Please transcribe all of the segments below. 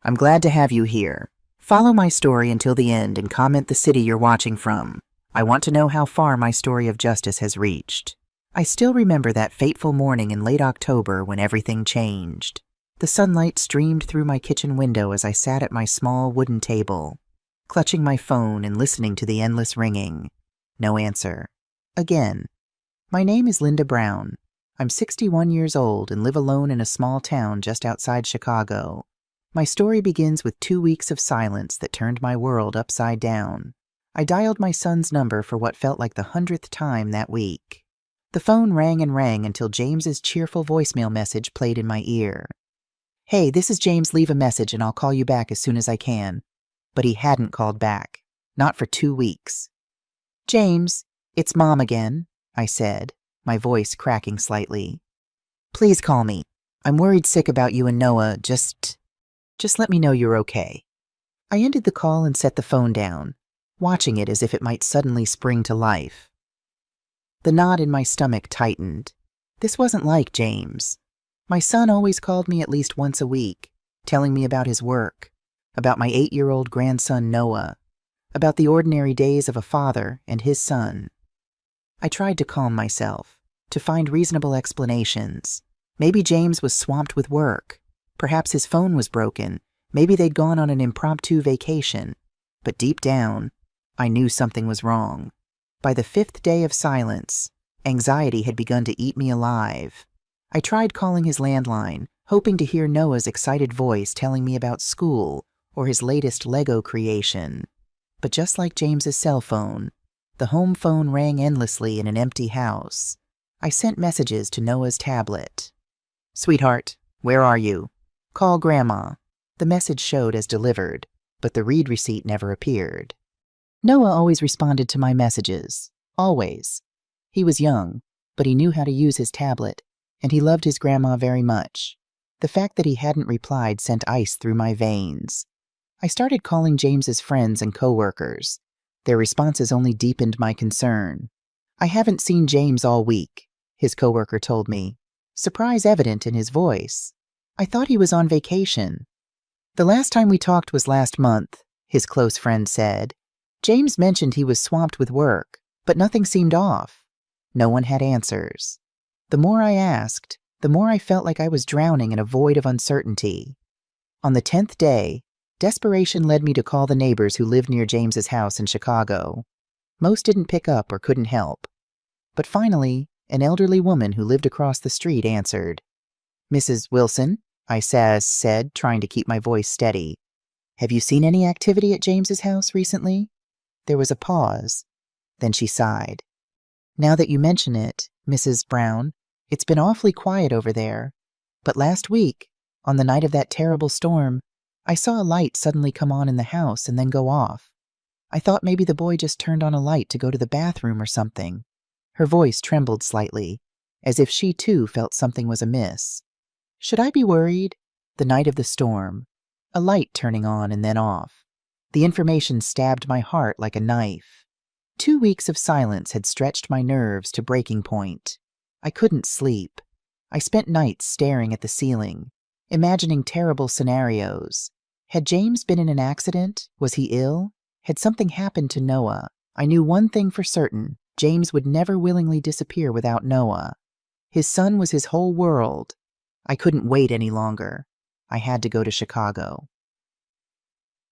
I'm glad to have you here. Follow my story until the end and comment the city you're watching from. I want to know how far my story of justice has reached. I still remember that fateful morning in late October when everything changed. The sunlight streamed through my kitchen window as I sat at my small wooden table, clutching my phone and listening to the endless ringing. No answer. Again. My name is Linda Brown. I'm 61 years old and live alone in a small town just outside Chicago. My story begins with 2 weeks of silence that turned my world upside down. I dialed my son's number for what felt like the 100th time that week. The phone rang and rang until James's cheerful voicemail message played in my ear. "Hey, this is James. Leave a message and I'll call you back as soon as I can." But he hadn't called back. Not for 2 weeks. "James, it's Mom again," I said, my voice cracking slightly. "Please call me. I'm worried sick about you and Noah. Just let me know you're okay." I ended the call and set the phone down, watching it as if it might suddenly spring to life. The knot in my stomach tightened. This wasn't like James. My son always called me at least once a week, telling me about his work, about my 8-year-old grandson Noah, about the ordinary days of a father and his son. I tried to calm myself, to find reasonable explanations. Maybe James was swamped with work. Perhaps his phone was broken. Maybe they'd gone on an impromptu vacation. But deep down, I knew something was wrong. By the 5th day of silence, anxiety had begun to eat me alive. I tried calling his landline, hoping to hear Noah's excited voice telling me about school or his latest Lego creation. But just like James's cell phone, the home phone rang endlessly in an empty house. I sent messages to Noah's tablet. "Sweetheart, where are you? Call Grandma." The message showed as delivered, but the read receipt never appeared. Noah always responded to my messages. Always. He was young, but he knew how to use his tablet, and he loved his grandma very much. The fact that he hadn't replied sent ice through my veins. I started calling James's friends and coworkers. Their responses only deepened my concern. "I haven't seen James all week," his coworker told me, surprise evident in his voice. "I thought he was on vacation." "The last time we talked was last month," his close friend said. "James mentioned he was swamped with work, but nothing seemed off." No one had answers. The more I asked, the more I felt like I was drowning in a void of uncertainty. On the 10th day, desperation led me to call the neighbors who lived near James's house in Chicago. Most didn't pick up or couldn't help. But finally, an elderly woman who lived across the street answered. "Mrs. Wilson," I said, trying to keep my voice steady. "Have you seen any activity at James's house recently?" There was a pause. Then she sighed. "Now that you mention it, Mrs. Brown, it's been awfully quiet over there. But last week, on the night of that terrible storm, I saw a light suddenly come on in the house and then go off. I thought maybe the boy just turned on a light to go to the bathroom or something." Her voice trembled slightly, as if she too felt something was amiss. Should I be worried? The night of the storm. A light turning on and then off. The information stabbed my heart like a knife. 2 weeks of silence had stretched my nerves to breaking point. I couldn't sleep. I spent nights staring at the ceiling, imagining terrible scenarios. Had James been in an accident? Was he ill? Had something happened to Noah? I knew one thing for certain. James would never willingly disappear without Noah. His son was his whole world. I couldn't wait any longer. I had to go to Chicago.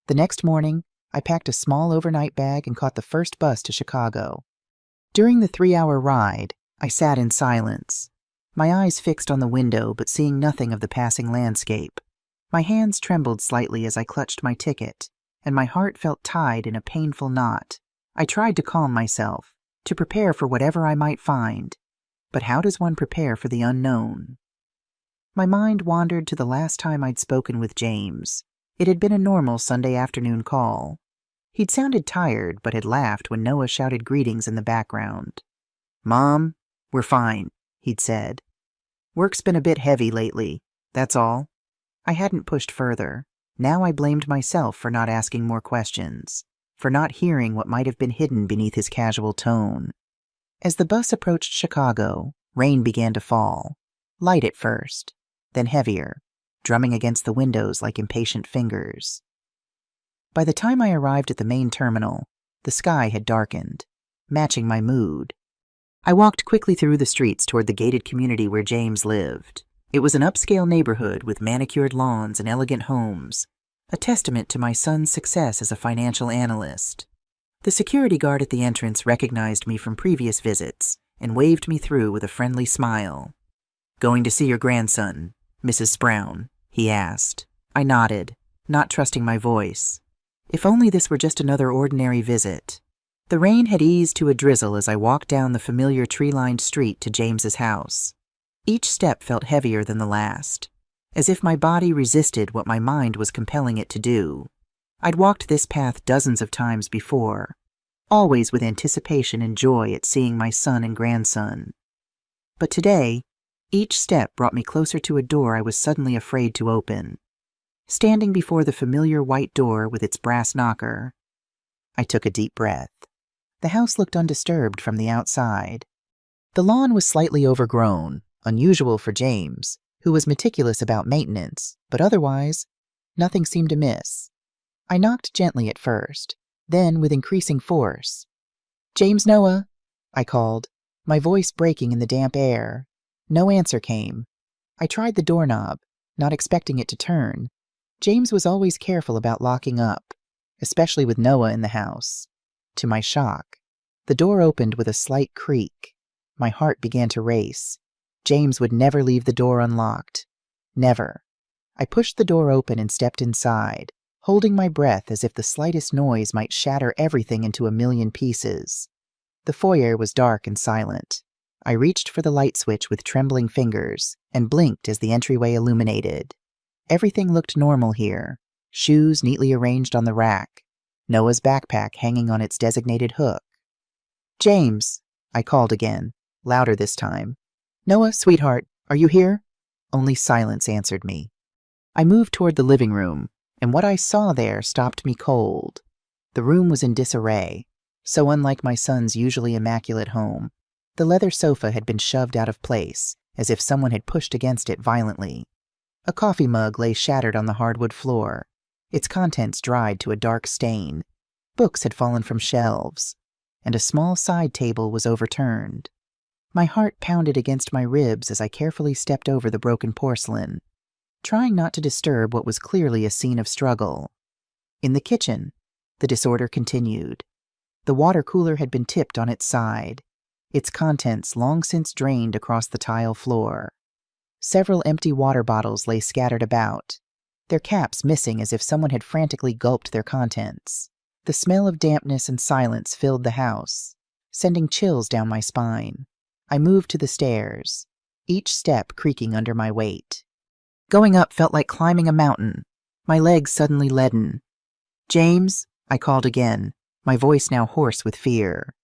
The next morning, I packed a small overnight bag and caught the first bus to Chicago. During the 3-hour ride, I sat in silence, my eyes fixed on the window but seeing nothing of the passing landscape. My hands trembled slightly as I clutched my ticket, and my heart felt tied in a painful knot. I tried to calm myself, to prepare for whatever I might find. But how does one prepare for the unknown? My mind wandered to the last time I'd spoken with James. It had been a normal Sunday afternoon call. He'd sounded tired, but had laughed when Noah shouted greetings in the background. "Mom, we're fine," he'd said. "Work's been a bit heavy lately, that's all." I hadn't pushed further. Now I blamed myself for not asking more questions, for not hearing what might have been hidden beneath his casual tone. As the bus approached Chicago, rain began to fall. Light at first, then heavier. drumming against the windows like impatient fingers. By the time I arrived at the main terminal, the sky had darkened, matching my mood. I walked quickly through the streets toward the gated community where James lived. It was an upscale neighborhood with manicured lawns and elegant homes, a testament to my son's success as a financial analyst. The security guard at the entrance recognized me from previous visits and waved me through with a friendly smile. "Going to see your grandson, Mrs. Brown?" he asked. I nodded, not trusting my voice. If only this were just another ordinary visit. The rain had eased to a drizzle as I walked down the familiar tree-lined street to James's house. Each step felt heavier than the last, as if my body resisted what my mind was compelling it to do. I'd walked this path dozens of times before, always with anticipation and joy at seeing my son and grandson. But today, each step brought me closer to a door I was suddenly afraid to open. Standing before the familiar white door with its brass knocker, I took a deep breath. The house looked undisturbed from the outside. The lawn was slightly overgrown, unusual for James, who was meticulous about maintenance, but otherwise, nothing seemed amiss. I knocked gently at first, then with increasing force. "James Noah," I called, my voice breaking in the damp air. No answer came. I tried the doorknob, not expecting it to turn. James was always careful about locking up, especially with Noah in the house. To my shock, the door opened with a slight creak. My heart began to race. James would never leave the door unlocked. Never. I pushed the door open and stepped inside, holding my breath as if the slightest noise might shatter everything into a million pieces. The foyer was dark and silent. I reached for the light switch with trembling fingers and blinked as the entryway illuminated. Everything looked normal here. Shoes neatly arranged on the rack. Noah's backpack hanging on its designated hook. "James," I called again, louder this time. "Noah, sweetheart, are you here?" Only silence answered me. I moved toward the living room, and what I saw there stopped me cold. The room was in disarray, so unlike my son's usually immaculate home. The leather sofa had been shoved out of place, as if someone had pushed against it violently. A coffee mug lay shattered on the hardwood floor, its contents dried to a dark stain. Books had fallen from shelves, and a small side table was overturned. My heart pounded against my ribs as I carefully stepped over the broken porcelain, trying not to disturb what was clearly a scene of struggle. In the kitchen, the disorder continued. The water cooler had been tipped on its side, its contents long since drained across the tile floor. Several empty water bottles lay scattered about, their caps missing as if someone had frantically gulped their contents. The smell of dampness and silence filled the house, sending chills down my spine. I moved to the stairs, each step creaking under my weight. Going up felt like climbing a mountain, my legs suddenly leaden. "James," I called again, my voice now hoarse with fear.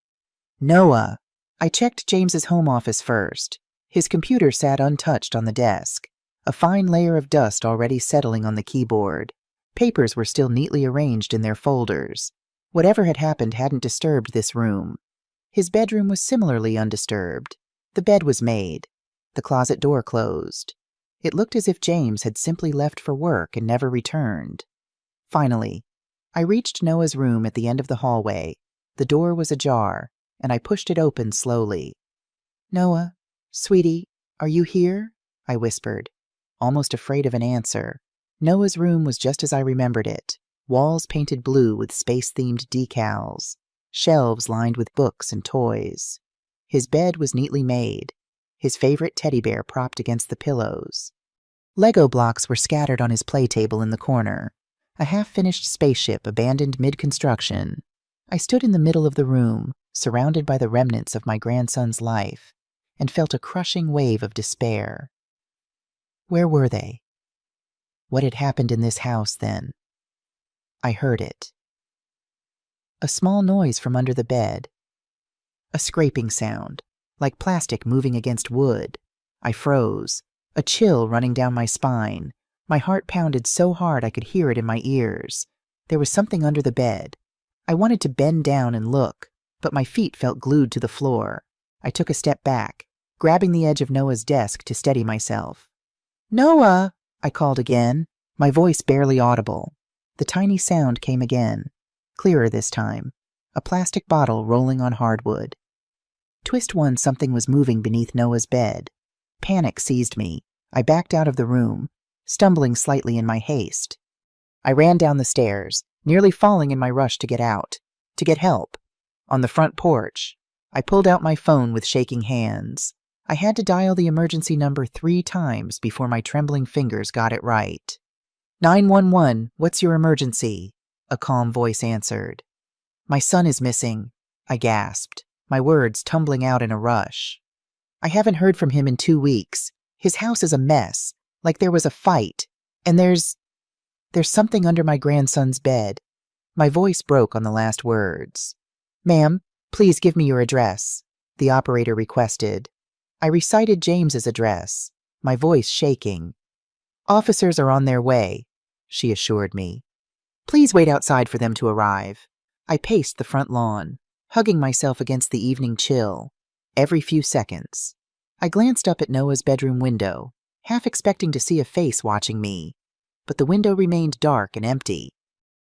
"Noah." I checked James's home office first. His computer sat untouched on the desk, a fine layer of dust already settling on the keyboard. Papers were still neatly arranged in their folders. Whatever had happened hadn't disturbed this room. His bedroom was similarly undisturbed. The bed was made, the closet door closed. It looked as if James had simply left for work and never returned. Finally, I reached Noah's room at the end of the hallway. The door was ajar, and I pushed it open slowly. "Noah, sweetie, are you here?" I whispered, almost afraid of an answer. Noah's room was just as I remembered it, walls painted blue with space-themed decals, shelves lined with books and toys. His bed was neatly made, his favorite teddy bear propped against the pillows. Lego blocks were scattered on his play table in the corner, a half-finished spaceship abandoned mid-construction. I stood in the middle of the room, surrounded by the remnants of my grandson's life, and felt a crushing wave of despair. Where were they? What had happened in this house then? I heard it. A small noise from under the bed. A scraping sound, like plastic moving against wood. I froze, a chill running down my spine. My heart pounded so hard I could hear it in my ears. There was something under the bed. I wanted to bend down and look, but my feet felt glued to the floor. I took a step back, grabbing the edge of Noah's desk to steady myself. "Noah!" I called again, my voice barely audible. The tiny sound came again, clearer this time, a plastic bottle rolling on hardwood. Twist one, something was moving beneath Noah's bed. Panic seized me. I backed out of the room, stumbling slightly in my haste. I ran down the stairs, nearly falling in my rush to get out, to get help. On the front porch, I pulled out my phone with shaking hands. I had to dial the emergency number 3 times before my trembling fingers got it right. 911, what's your emergency? A calm voice answered. My son is missing, I gasped, my words tumbling out in a rush. I haven't heard from him in 2 weeks. His house is a mess, like there was a fight, and there's something under my grandson's bed. My voice broke on the last words. Ma'am, please give me your address, the operator requested. I recited James's address, my voice shaking. Officers are on their way, she assured me. Please wait outside for them to arrive. I paced the front lawn, hugging myself against the evening chill. Every few seconds, I glanced up at Noah's bedroom window, half expecting to see a face watching me, but the window remained dark and empty.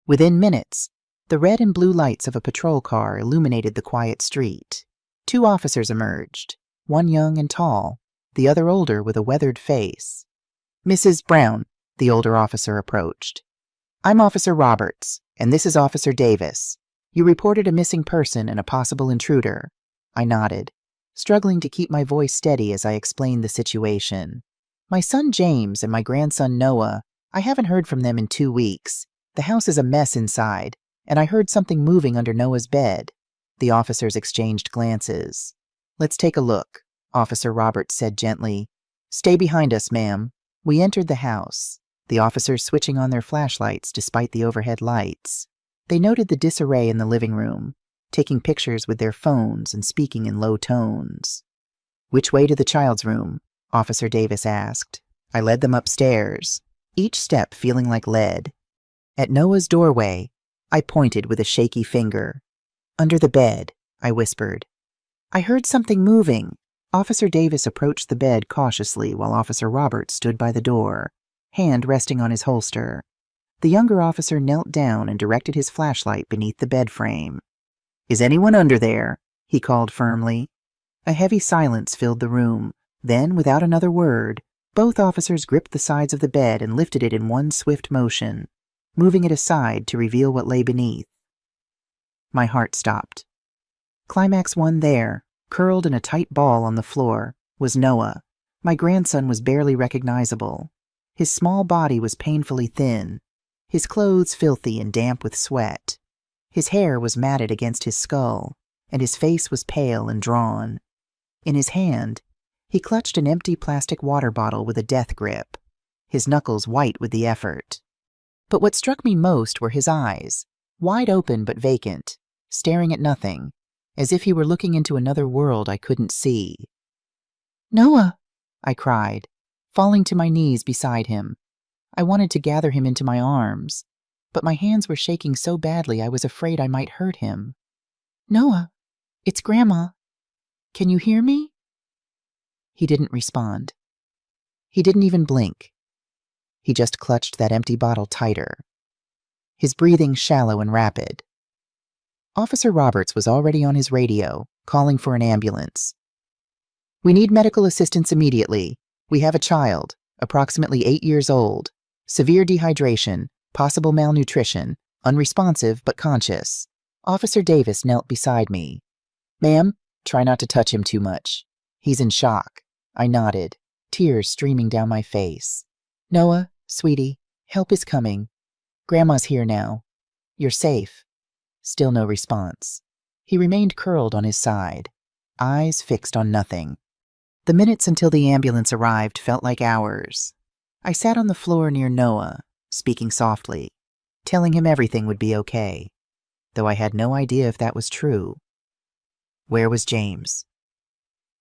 Within minutes, the red and blue lights of a patrol car illuminated the quiet street. 2 officers emerged, one young and tall, the other older with a weathered face. Mrs. Brown, the older officer approached. I'm Officer Roberts, and this is Officer Davis. You reported a missing person and a possible intruder. I nodded, struggling to keep my voice steady as I explained the situation. My son James and my grandson Noah, I haven't heard from them in 2 weeks. The house is a mess inside, and I heard something moving under Noah's bed. The officers exchanged glances. Let's take a look, Officer Roberts said gently. Stay behind us, ma'am. We entered the house, the officers switching on their flashlights despite the overhead lights. They noted the disarray in the living room, taking pictures with their phones and speaking in low tones. Which way to the child's room? Officer Davis asked. I led them upstairs, each step feeling like lead. At Noah's doorway, I pointed with a shaky finger. Under the bed, I whispered. I heard something moving. Officer Davis approached the bed cautiously while Officer Roberts stood by the door, hand resting on his holster. The younger officer knelt down and directed his flashlight beneath the bed frame. Is anyone under there? He called firmly. A heavy silence filled the room. Then, without another word, both officers gripped the sides of the bed and lifted it in one swift motion, moving it aside to reveal what lay beneath. My heart stopped. Climax 1 there, curled in a tight ball on the floor, was Noah. My grandson was barely recognizable. His small body was painfully thin, his clothes filthy and damp with sweat. His hair was matted against his skull, and his face was pale and drawn. In his hand, he clutched an empty plastic water bottle with a death grip, his knuckles white with the effort. But what struck me most were his eyes, wide open but vacant, staring at nothing, as if he were looking into another world I couldn't see. Noah, I cried, falling to my knees beside him. I wanted to gather him into my arms, but my hands were shaking so badly I was afraid I might hurt him. Noah, it's Grandma. Can you hear me? He didn't respond. He didn't even blink. He just clutched that empty bottle tighter, his breathing shallow and rapid. Officer Roberts was already on his radio, calling for an ambulance. We need medical assistance immediately. We have a child, approximately 8 years old, severe dehydration, possible malnutrition, unresponsive but conscious. Officer Davis knelt beside me. Ma'am, try not to touch him too much. He's in shock. I nodded, tears streaming down my face. Noah, sweetie, help is coming. Grandma's here now. You're safe. Still no response. He remained curled on his side, eyes fixed on nothing. The minutes until the ambulance arrived felt like hours. I sat on the floor near Noah, speaking softly, telling him everything would be okay, though I had no idea if that was true. Where was James?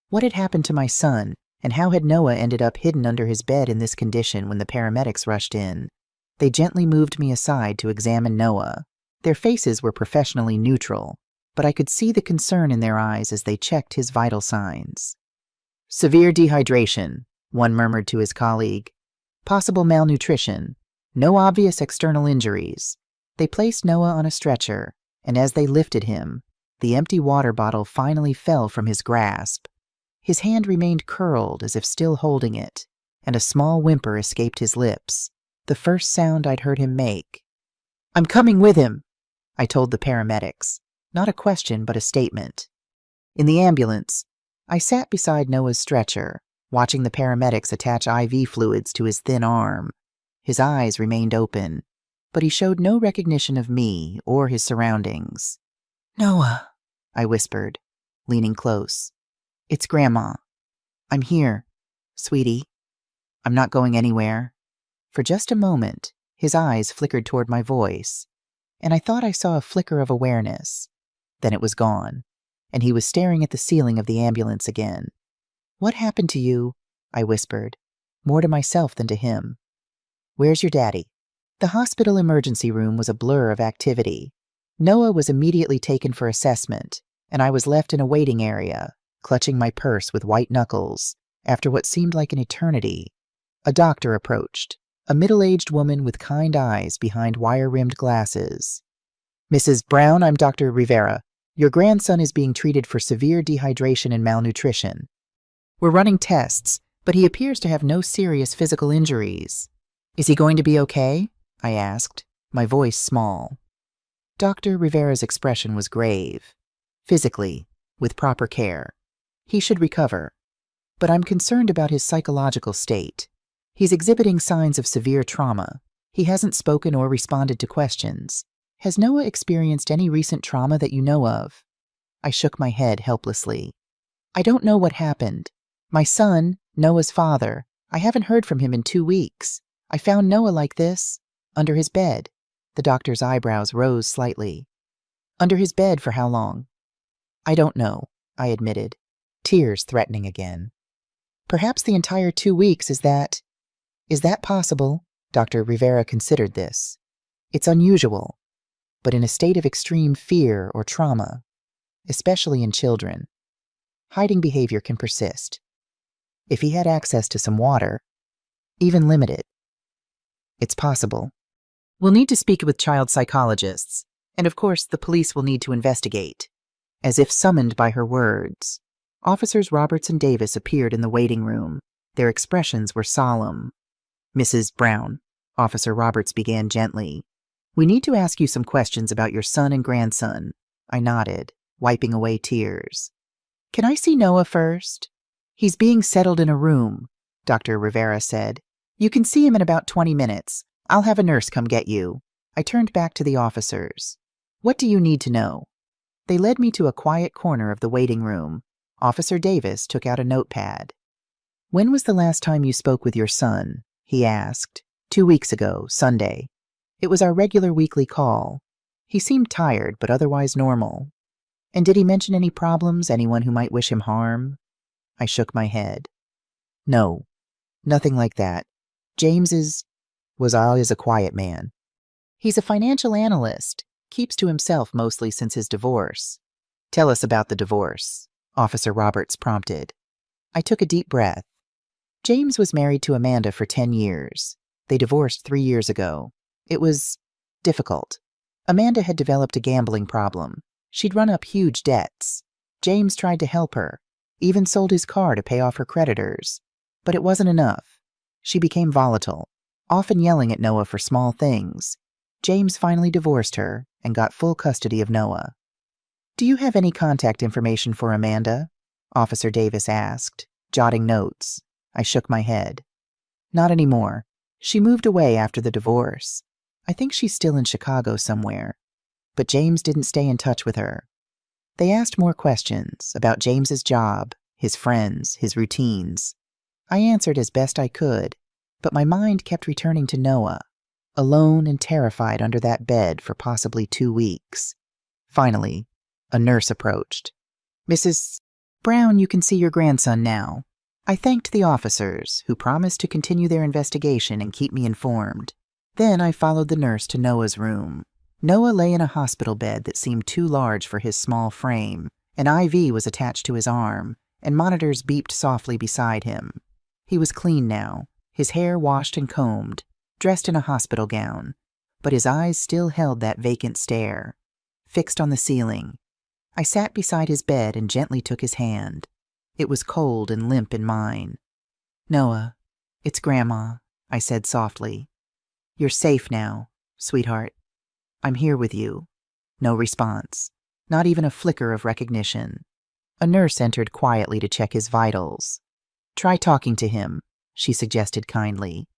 What had happened to my son, and how had Noah ended up hidden under his bed in this condition when the paramedics rushed in? They gently moved me aside to examine Noah. Their faces were professionally neutral, but I could see the concern in their eyes as they checked his vital signs. Severe dehydration, one murmured to his colleague. Possible malnutrition. No obvious external injuries. They placed Noah on a stretcher, and as they lifted him, the empty water bottle finally fell from his grasp. His hand remained curled as if still holding it, and a small whimper escaped his lips, the first sound I'd heard him make. "I'm coming with him," I told the paramedics. Not a question, but a statement. In the ambulance, I sat beside Noah's stretcher, watching the paramedics attach IV fluids to his thin arm. His eyes remained open, but he showed no recognition of me or his surroundings. "Noah," I whispered, leaning close. "It's Grandma. I'm here, sweetie. I'm not going anywhere." For just a moment, his eyes flickered toward my voice, and I thought I saw a flicker of awareness. Then it was gone, and he was staring at the ceiling of the ambulance again. "What happened to you?" I whispered, more to myself than to him. "Where's your daddy?" The hospital emergency room was a blur of activity. Noah was immediately taken for assessment, and I was left in a waiting area, clutching my purse with white knuckles, after what seemed like an eternity. A doctor approached, a middle-aged woman with kind eyes behind wire-rimmed glasses. "Mrs. Brown, I'm Dr. Rivera. Your grandson is being treated for severe dehydration and malnutrition. We're running tests, but he appears to have no serious physical injuries. Is he going to be okay?" I asked, my voice small. Dr. Rivera's expression was grave. "Physically, with proper care. He should recover. But I'm concerned about his psychological state. He's exhibiting signs of severe trauma. He hasn't spoken or responded to questions. Has Noah experienced any recent trauma that you know of?" I shook my head helplessly. "I don't know what happened. My son, Noah's father, I haven't heard from him in 2 weeks. I found Noah like this, under his bed." The doctor's eyebrows rose slightly. "Under his bed for how long?" "I don't know," I admitted, tears threatening again. "Perhaps the entire 2 weeks, is that possible?" Dr. Rivera considered this. "It's unusual, but in a state of extreme fear or trauma, especially in children, hiding behavior can persist. If he had access to some water, even limited, it's possible. We'll need to speak with child psychologists, and of course the police will need to investigate." As if summoned by her words, Officers Roberts and Davis appeared in the waiting room. Their expressions were solemn. "Mrs. Brown," Officer Roberts began gently, "we need to ask you some questions about your son and grandson." I nodded, wiping away tears. "Can I see Noah first?" "He's being settled in a room," Dr. Rivera said. "You can see him in about 20 minutes. I'll have a nurse come get you." I turned back to the officers. "What do you need to know?" They led me to a quiet corner of the waiting room. Officer Davis took out a notepad. "When was the last time you spoke with your son?" he asked. 2 weeks ago, Sunday. It was our regular weekly call. He seemed tired, but otherwise normal." "And did he mention any problems, anyone who might wish him harm?" I shook my head. "No, nothing like that. James was always a quiet man. He's a financial analyst, keeps to himself mostly since his divorce." "Tell us about the divorce," Officer Roberts prompted. I took a deep breath. James was married to Amanda for 10 years. They divorced 3 years ago. It was difficult. Amanda had developed a gambling problem. She'd run up huge debts. James tried to help her, even sold his car to pay off her creditors. But it wasn't enough. She became volatile, often yelling at Noah for small things. James finally divorced her and got full custody of Noah. "Do you have any contact information for Amanda?" Officer Davis asked, jotting notes. I shook my head. "Not anymore. She moved away after the divorce. I think she's still in Chicago somewhere. But James didn't stay in touch with her." They asked more questions about James's job, his friends, his routines. I answered as best I could, but my mind kept returning to Noah, alone and terrified under that bed for possibly 2 weeks. Finally, a nurse approached. "Mrs. Brown, you can see your grandson now." I thanked the officers, who promised to continue their investigation and keep me informed. Then I followed the nurse to Noah's room. Noah lay in a hospital bed that seemed too large for his small frame. An IV was attached to his arm, and monitors beeped softly beside him. He was clean now, his hair washed and combed, dressed in a hospital gown, but his eyes still held that vacant stare, fixed on the ceiling. I sat beside his bed and gently took his hand. It was cold and limp in mine. "Noah, it's Grandma," I said softly. "You're safe now, sweetheart. I'm here with you." No response, not even a flicker of recognition. A nurse entered quietly to check his vitals. "Try talking to him," she suggested kindly.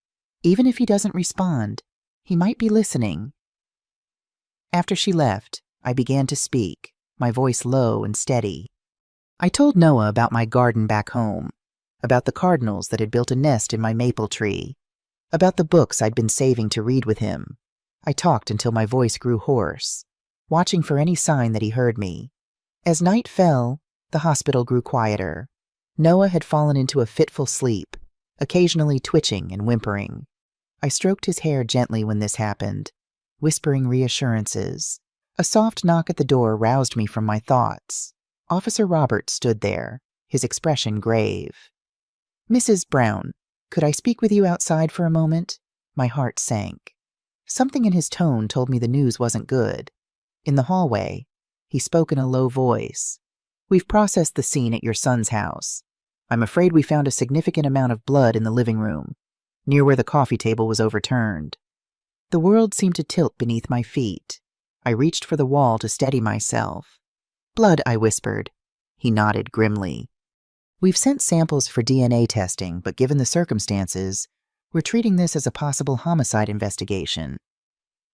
"Even if he doesn't respond, he might be listening." After she left, I began to speak, my voice low and steady. I told Noah about my garden back home, about the cardinals that had built a nest in my maple tree, about the books I'd been saving to read with him. I talked until my voice grew hoarse, watching for any sign that he heard me. As night fell, the hospital grew quieter. Noah had fallen into a fitful sleep, occasionally twitching and whimpering. I stroked his hair gently when this happened, whispering reassurances. A soft knock at the door roused me from my thoughts. Officer Roberts stood there, his expression grave. "Mrs. Brown, could I speak with you outside for a moment?" My heart sank. Something in his tone told me the news wasn't good. In the hallway, he spoke in a low voice. "We've processed the scene at your son's house. I'm afraid we found a significant amount of blood in the living room, near where the coffee table was overturned." The world seemed to tilt beneath my feet. I reached for the wall to steady myself. "Blood," I whispered. He nodded grimly. "We've sent samples for DNA testing, but given the circumstances, we're treating this as a possible homicide investigation."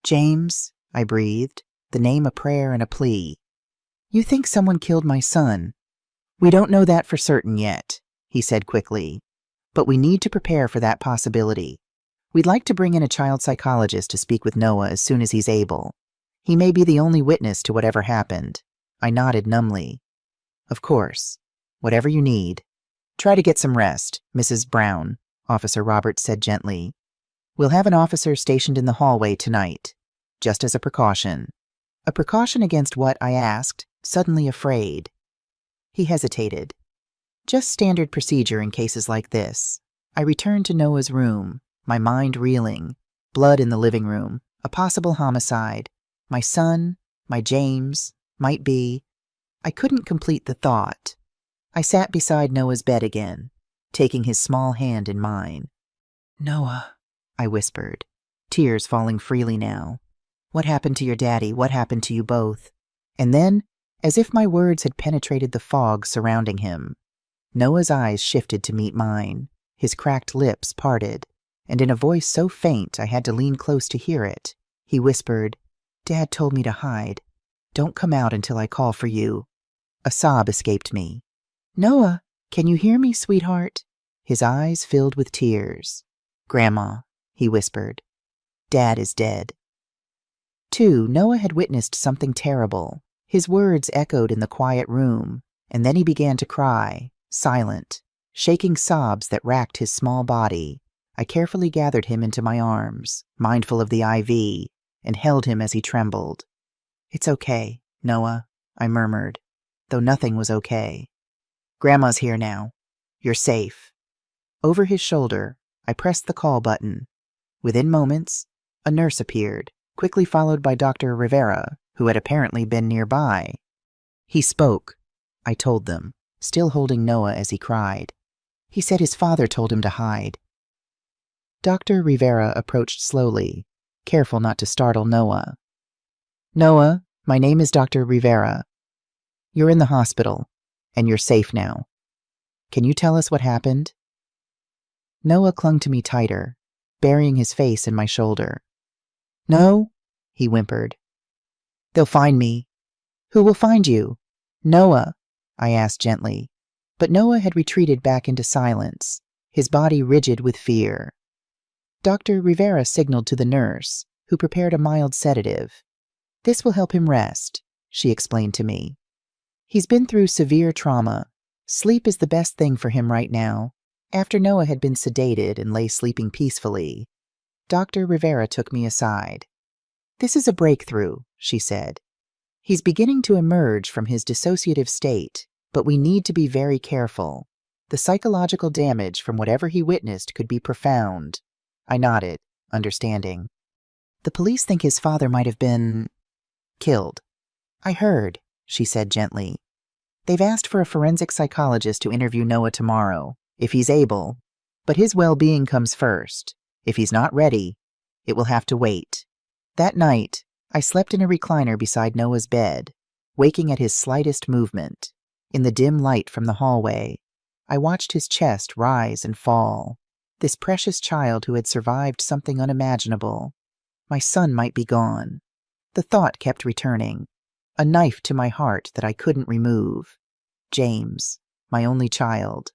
"James," I breathed, the name a prayer and a plea. "You think someone killed my son?" "We don't know that for certain yet," he said quickly, "but we need to prepare for that possibility. We'd like to bring in a child psychologist to speak with Noah as soon as he's able. He may be the only witness to whatever happened." I nodded numbly. "Of course. Whatever you need. Try to get some rest, Mrs. Brown," Officer Roberts said gently. "We'll have an officer stationed in the hallway tonight, just as a precaution." "A precaution against what?" I asked, suddenly afraid. He hesitated. "Just standard procedure in cases like this." I returned to Noah's room, my mind reeling. Blood in the living room, a possible homicide. My son, my James, might be. I couldn't complete the thought. I sat beside Noah's bed again, taking his small hand in mine. "Noah," I whispered, tears falling freely now. "What happened to your daddy? What happened to you both?" And then, as if my words had penetrated the fog surrounding him, Noah's eyes shifted to meet mine, his cracked lips parted, and in a voice so faint I had to lean close to hear it, he whispered, "Dad told me to hide. Don't come out until I call for you." A sob escaped me. "Noah, can you hear me, sweetheart?" His eyes filled with tears. "Grandma," he whispered, "Dad is dead." Too, Noah had witnessed something terrible. His words echoed in the quiet room, and then he began to cry, silent, shaking sobs that racked his small body. I carefully gathered him into my arms, mindful of the IV, and held him as he trembled. "It's okay, Noah," I murmured, though nothing was okay. "Grandma's here now. You're safe." Over his shoulder, I pressed the call button. Within moments, a nurse appeared, quickly followed by Dr. Rivera, who had apparently been nearby. "He spoke," I told them, still holding Noah as he cried. "He said his father told him to hide." Dr. Rivera approached slowly, careful not to startle Noah. "Noah, my name is Dr. Rivera. You're in the hospital, and you're safe now. Can you tell us what happened?" Noah clung to me tighter, burying his face in my shoulder. "No," he whimpered. "They'll find me." "Who will find you?" "Noah," I asked gently. But Noah had retreated back into silence, his body rigid with fear. Dr. Rivera signaled to the nurse, who prepared a mild sedative. "This will help him rest," she explained to me. "He's been through severe trauma. Sleep is the best thing for him right now." After Noah had been sedated and lay sleeping peacefully, Dr. Rivera took me aside. "This is a breakthrough," she said. "He's beginning to emerge from his dissociative state, but we need to be very careful. The psychological damage from whatever he witnessed could be profound. I nodded, understanding. The police think his father might have been killed. I heard, she said gently. They've asked for a forensic psychologist to interview Noah tomorrow, if he's able, but his well-being comes first. If he's not ready, it will have to wait. That night, I slept in a recliner beside Noah's bed, waking at his slightest movement. In the dim light from the hallway, I watched his chest rise and fall. This precious child who had survived something unimaginable. My son might be gone. The thought kept returning, a knife to my heart that I couldn't remove. James, my only child,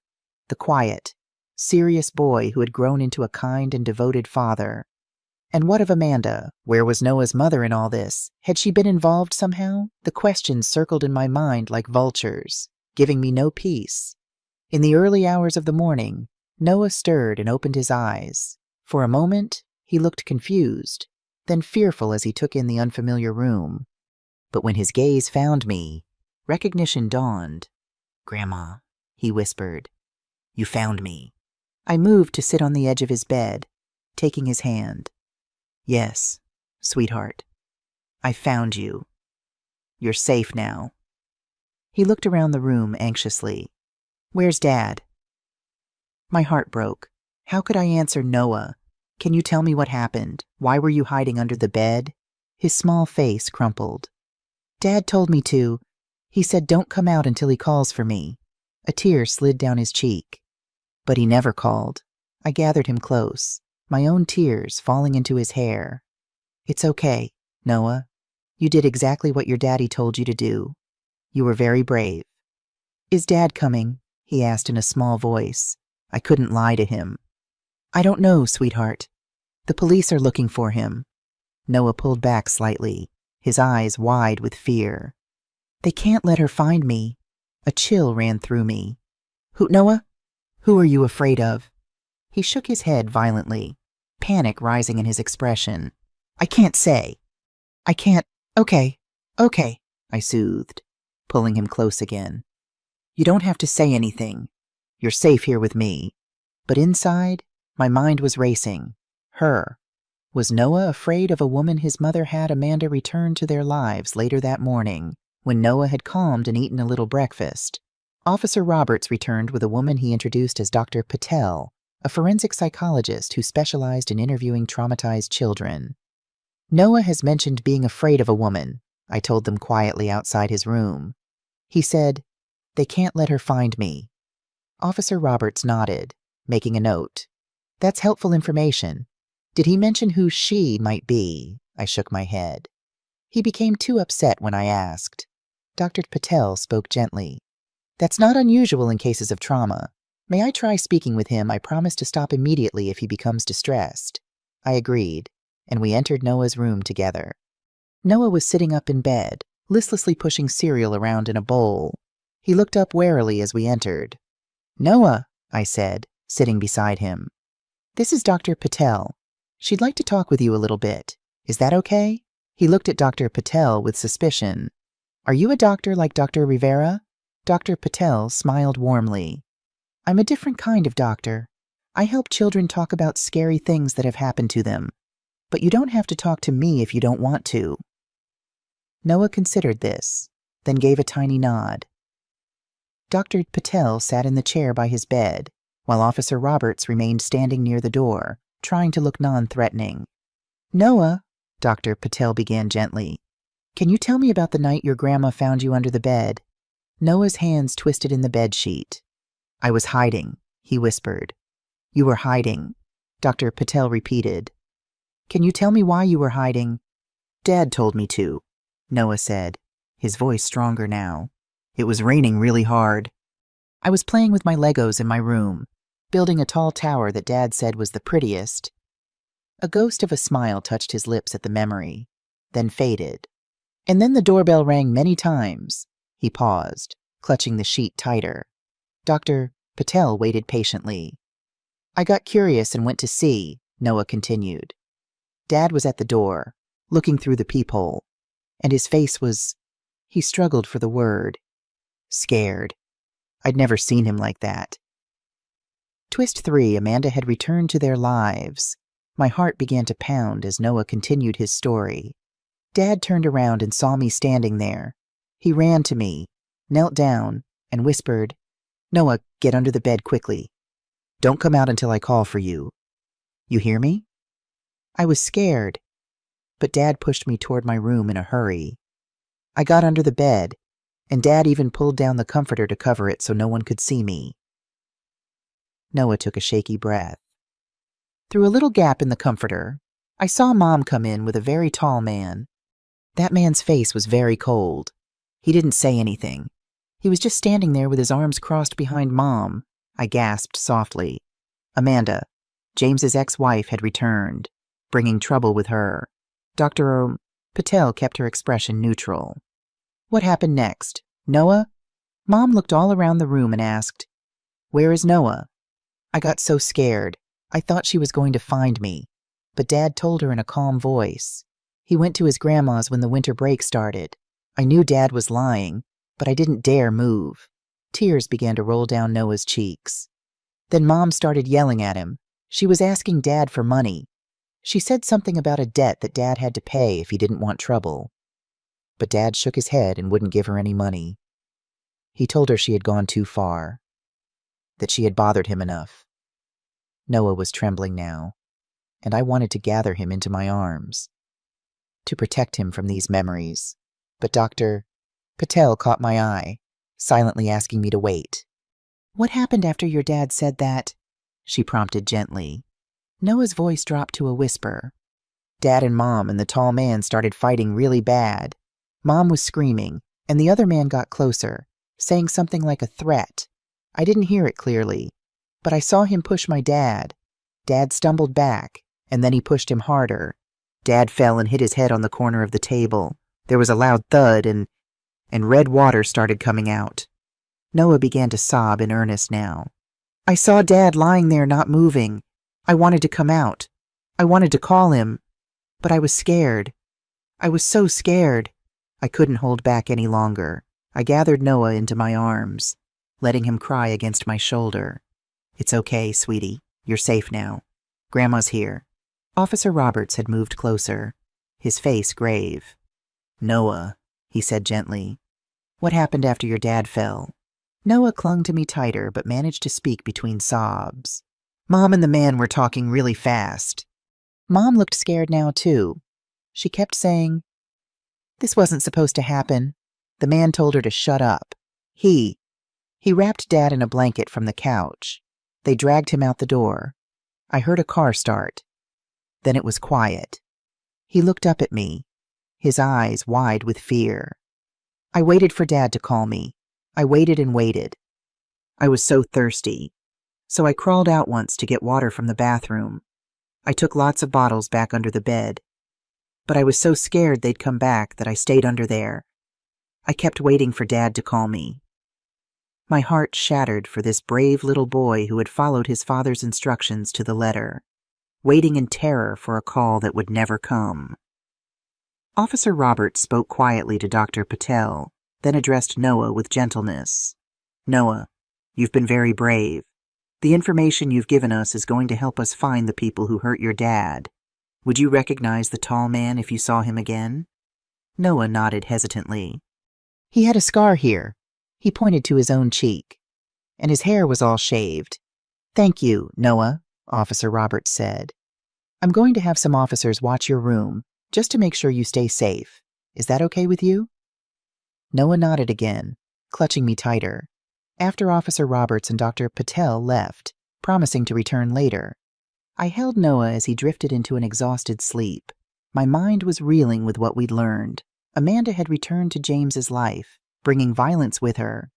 the quiet, serious boy who had grown into a kind and devoted father. And what of Amanda? Where was Noah's mother in all this? Had she been involved somehow? The questions circled in my mind like vultures, giving me no peace. In the early hours of the morning, Noah stirred and opened his eyes. For a moment, he looked confused, then fearful as he took in the unfamiliar room. But when his gaze found me, recognition dawned. "Grandma," he whispered, "you found me." I moved to sit on the edge of his bed, taking his hand. "Yes, sweetheart, I found you. You're safe now." He looked around the room anxiously. "Where's Dad?" My heart broke. How could I answer Noah? "Can you tell me what happened? Why were you hiding under the bed?" His small face crumpled. "Dad told me to. He said don't come out until he calls for me." A tear slid down his cheek. But he never called. I gathered him close, my own tears falling into his hair. "It's okay, Noah. You did exactly what your daddy told you to do. You were very brave." "Is Dad coming?" he asked in a small voice. I couldn't lie to him. "I don't know, sweetheart. The police are looking for him." Noah pulled back slightly, his eyes wide with fear. "They can't let her find me." A chill ran through me. Noah? Who are you afraid of?" He shook his head violently, panic rising in his expression. "I can't say. I can't. Okay, I soothed, pulling him close again. "You don't have to say anything. You're safe here with me." But inside, my mind was racing. Her. Was Noah afraid of a woman his mother had Amanda return to their lives later that morning, when Noah had calmed and eaten a little breakfast? Officer Roberts returned with a woman he introduced as Dr. Patel, a forensic psychologist who specialized in interviewing traumatized children. "Noah has mentioned being afraid of a woman," I told them quietly outside his room. He said, "They can't let her find me." Officer Roberts nodded, making a note. "That's helpful information. Did he mention who she might be?" I shook my head. He became too upset when I asked. Dr. Patel spoke gently. "That's not unusual in cases of trauma. May I try speaking with him? I promise to stop immediately if he becomes distressed." I agreed, and we entered Noah's room together. Noah was sitting up in bed, listlessly pushing cereal around in a bowl. He looked up warily as we entered. "Noah," I said, sitting beside him. "This is Dr. Patel. She'd like to talk with you a little bit. Is that okay?" He looked at Dr. Patel with suspicion. "Are you a doctor like Dr. Rivera?" Dr. Patel smiled warmly. "I'm a different kind of doctor. I help children talk about scary things that have happened to them. But you don't have to talk to me if you don't want to." Noah considered this, then gave a tiny nod. Dr. Patel sat in the chair by his bed, while Officer Roberts remained standing near the door, trying to look non-threatening. "Noah," Dr. Patel began gently, "can you tell me about the night your grandma found you under the bed?" Noah's hands twisted in the bedsheet. "I was hiding," he whispered. "You were hiding," Dr. Patel repeated. "Can you tell me why you were hiding?" "Dad told me to," Noah said, his voice stronger now. "It was raining really hard. I was playing with my Legos in my room, building a tall tower that Dad said was the prettiest." A ghost of a smile touched his lips at the memory, then faded. "And then the doorbell rang many times." He paused, clutching the sheet tighter. Dr. Patel waited patiently. "I got curious and went to see," Noah continued. "Dad was at the door, looking through the peephole, and his face was," he struggled for the word, "scared. I'd never seen him like that. Twist 3, Amanda had returned to their lives. My heart began to pound as Noah continued his story. Dad turned around and saw me standing there. He ran to me, knelt down, and whispered, "Noah, get under the bed quickly. Don't come out until I call for you. You hear me?" I was scared, but Dad pushed me toward my room in a hurry. I got under the bed, and Dad even pulled down the comforter to cover it so no one could see me. Noah took a shaky breath. Through a little gap in the comforter, I saw Mom come in with a very tall man. That man's face was very cold. He didn't say anything. He was just standing there with his arms crossed behind Mom. I gasped softly. Amanda, James's ex-wife, had returned, bringing trouble with her. Dr. Patel kept her expression neutral. What happened next? Noah? Mom looked all around the room and asked, "Where is Noah?" I got so scared. I thought she was going to find me, but Dad told her in a calm voice. He went to his grandma's when the winter break started. I knew Dad was lying, but I didn't dare move. Tears began to roll down Noah's cheeks. Then Mom started yelling at him. She was asking Dad for money. She said something about a debt that Dad had to pay if he didn't want trouble. But Dad shook his head and wouldn't give her any money. He told her she had gone too far, that she had bothered him enough. Noah was trembling now, and I wanted to gather him into my arms, to protect him from these memories. But Dr. Patel caught my eye, silently asking me to wait. "What happened after your dad said that?" she prompted gently. Noah's voice dropped to a whisper. Dad and Mom and the tall man started fighting really bad. Mom was screaming, and the other man got closer, saying something like a threat. I didn't hear it clearly, but I saw him push my dad. Dad stumbled back, and then he pushed him harder. Dad fell and hit his head on the corner of the table. There was a loud thud, and red water started coming out. Noah began to sob in earnest now. I saw Dad lying there not moving. I wanted to come out. I wanted to call him, but I was scared. I was so scared. I couldn't hold back any longer. I gathered Noah into my arms, letting him cry against my shoulder. "It's okay, sweetie. You're safe now. Grandma's here." Officer Roberts had moved closer, his face grave. "Noah," he said gently, "what happened after your dad fell?" Noah clung to me tighter but managed to speak between sobs. Mom and the man were talking really fast. Mom looked scared now, too. She kept saying, "This wasn't supposed to happen." The man told her to shut up. He wrapped Dad in a blanket from the couch. They dragged him out the door. I heard a car start. Then it was quiet. He looked up at me, his eyes wide with fear. I waited for Dad to call me. I waited and waited. I was so thirsty, so I crawled out once to get water from the bathroom. I took lots of bottles back under the bed, but I was so scared they'd come back that I stayed under there. I kept waiting for Dad to call me. My heart shattered for this brave little boy who had followed his father's instructions to the letter, waiting in terror for a call that would never come. Officer Roberts spoke quietly to Dr. Patel, then addressed Noah with gentleness. "Noah, you've been very brave. The information you've given us is going to help us find the people who hurt your dad. Would you recognize the tall man if you saw him again?" Noah nodded hesitantly. "He had a scar here." He pointed to his own cheek, and his hair was all shaved. "Thank you, Noah," Officer Roberts said. "I'm going to have some officers watch your room, just to make sure you stay safe. Is that okay with you?" Noah nodded again, clutching me tighter. After Officer Roberts and Dr. Patel left, promising to return later, I held Noah as he drifted into an exhausted sleep. My mind was reeling with what we'd learned. Amanda had returned to James's life, bringing violence with her,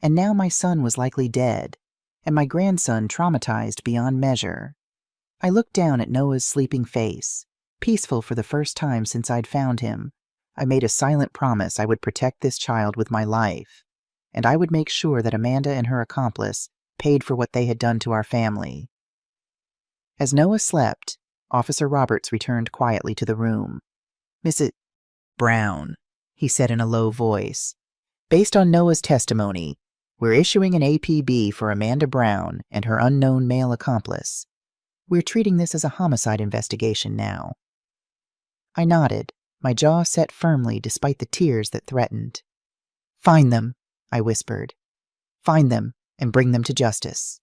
and now my son was likely dead, and my grandson traumatized beyond measure. I looked down at Noah's sleeping face, peaceful for the first time since I'd found him. I made a silent promise I would protect this child with my life, and I would make sure that Amanda and her accomplice paid for what they had done to our family. As Noah slept, Officer Roberts returned quietly to the room. "Mrs. Brown," he said in a low voice, "based on Noah's testimony, We're issuing an APB for Amanda Brown and her unknown male accomplice. We're treating this as a homicide investigation now." I nodded, my jaw set firmly despite the tears that threatened. "Find them," I whispered. "Find them and bring them to justice."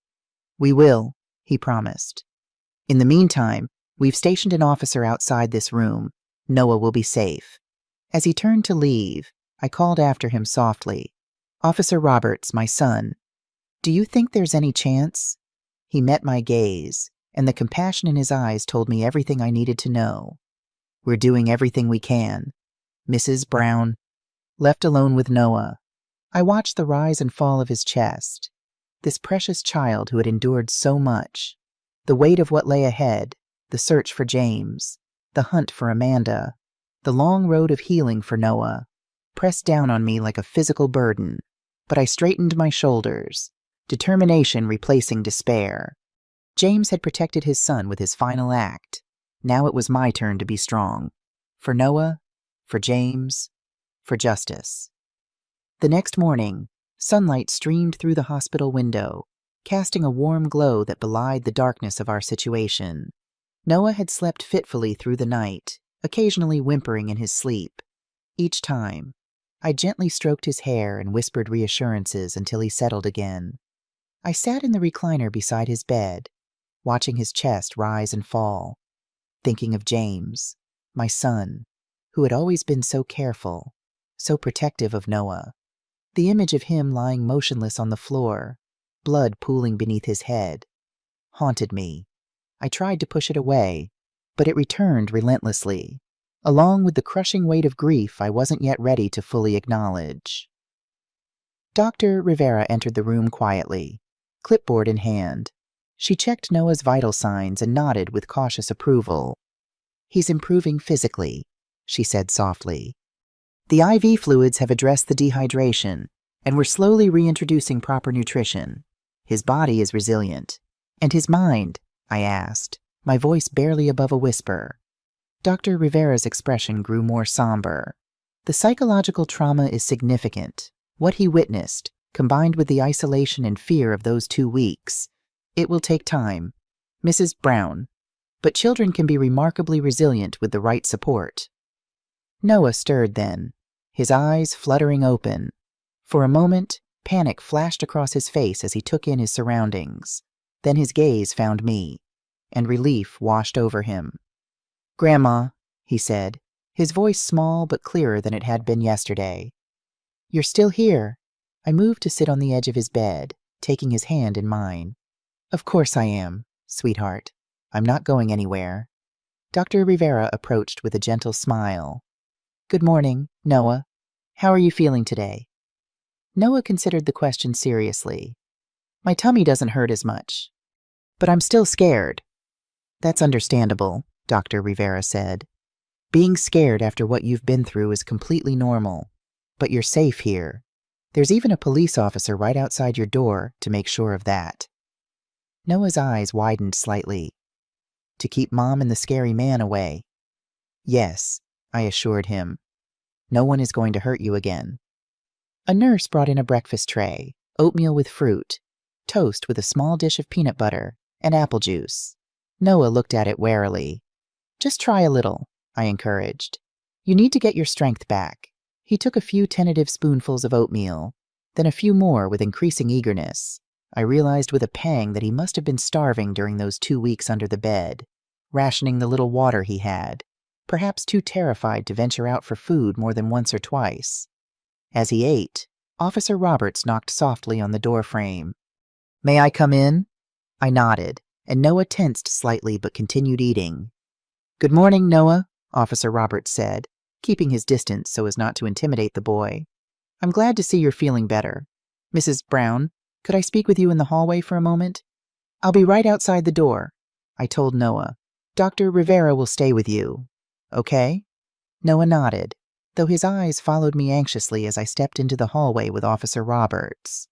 "We will," he promised. "In the meantime, we've stationed an officer outside this room. Noah will be safe." As he turned to leave, I called after him softly, "Officer Roberts, my son, do you think there's any chance?" He met my gaze, and the compassion in his eyes told me everything I needed to know. "We're doing everything we can." Mrs. Brown. Left alone with Noah, I watched the rise and fall of his chest. This precious child who had endured so much, the weight of what lay ahead, the search for James, the hunt for Amanda, the long road of healing for Noah, pressed down on me like a physical burden. But I straightened my shoulders, determination replacing despair. James had protected his son with his final act. Now it was my turn to be strong. For Noah, for James, for justice. The next morning, sunlight streamed through the hospital window, casting a warm glow that belied the darkness of our situation. Noah had slept fitfully through the night, occasionally whimpering in his sleep. Each time, I gently stroked his hair and whispered reassurances until he settled again. I sat in the recliner beside his bed, watching his chest rise and fall, thinking of James, my son, who had always been so careful, so protective of Noah. The image of him lying motionless on the floor, blood pooling beneath his head, haunted me. I tried to push it away, but it returned relentlessly, along with the crushing weight of grief I wasn't yet ready to fully acknowledge. Dr. Rivera entered the room quietly, clipboard in hand. She checked Noah's vital signs and nodded with cautious approval. "He's improving physically," she said softly. "The IV fluids have addressed the dehydration, and we're slowly reintroducing proper nutrition. His body is resilient." "And his mind?" I asked, my voice barely above a whisper. Dr. Rivera's expression grew more somber. "The psychological trauma is significant. What he witnessed, combined with the isolation and fear of those 2 weeks. It will take time, Mrs. Brown, but children can be remarkably resilient with the right support." Noah stirred then, his eyes fluttering open. For a moment, panic flashed across his face as he took in his surroundings. Then his gaze found me, and relief washed over him. "Grandma," he said, his voice small but clearer than it had been yesterday. "You're still here." I moved to sit on the edge of his bed, taking his hand in mine. "Of course I am, sweetheart. I'm not going anywhere." Dr. Rivera approached with a gentle smile. "Good morning, Noah. How are you feeling today?" Noah considered the question seriously. "My tummy doesn't hurt as much, but I'm still scared." "That's understandable," Dr. Rivera said. "Being scared after what you've been through is completely normal, but you're safe here. There's even a police officer right outside your door to make sure of that." Noah's eyes widened slightly. "To keep Mom and the scary man away." "Yes," I assured him. "No one is going to hurt you again." A nurse brought in a breakfast tray, oatmeal with fruit, toast with a small dish of peanut butter, and apple juice. Noah looked at it warily. "Just try a little," I encouraged. "You need to get your strength back." He took a few tentative spoonfuls of oatmeal, then a few more with increasing eagerness. I realized with a pang that he must have been starving during those 2 weeks under the bed, rationing the little water he had, perhaps too terrified to venture out for food more than once or twice. As he ate, Officer Roberts knocked softly on the doorframe. "May I come in?" I nodded, and Noah tensed slightly but continued eating. "Good morning, Noah," Officer Roberts said, keeping his distance so as not to intimidate the boy. "I'm glad to see you're feeling better. Mrs. Brown, could I speak with you in the hallway for a moment?" "I'll be right outside the door," I told Noah. "Dr. Rivera will stay with you. Okay?" Noah nodded, though his eyes followed me anxiously as I stepped into the hallway with Officer Roberts.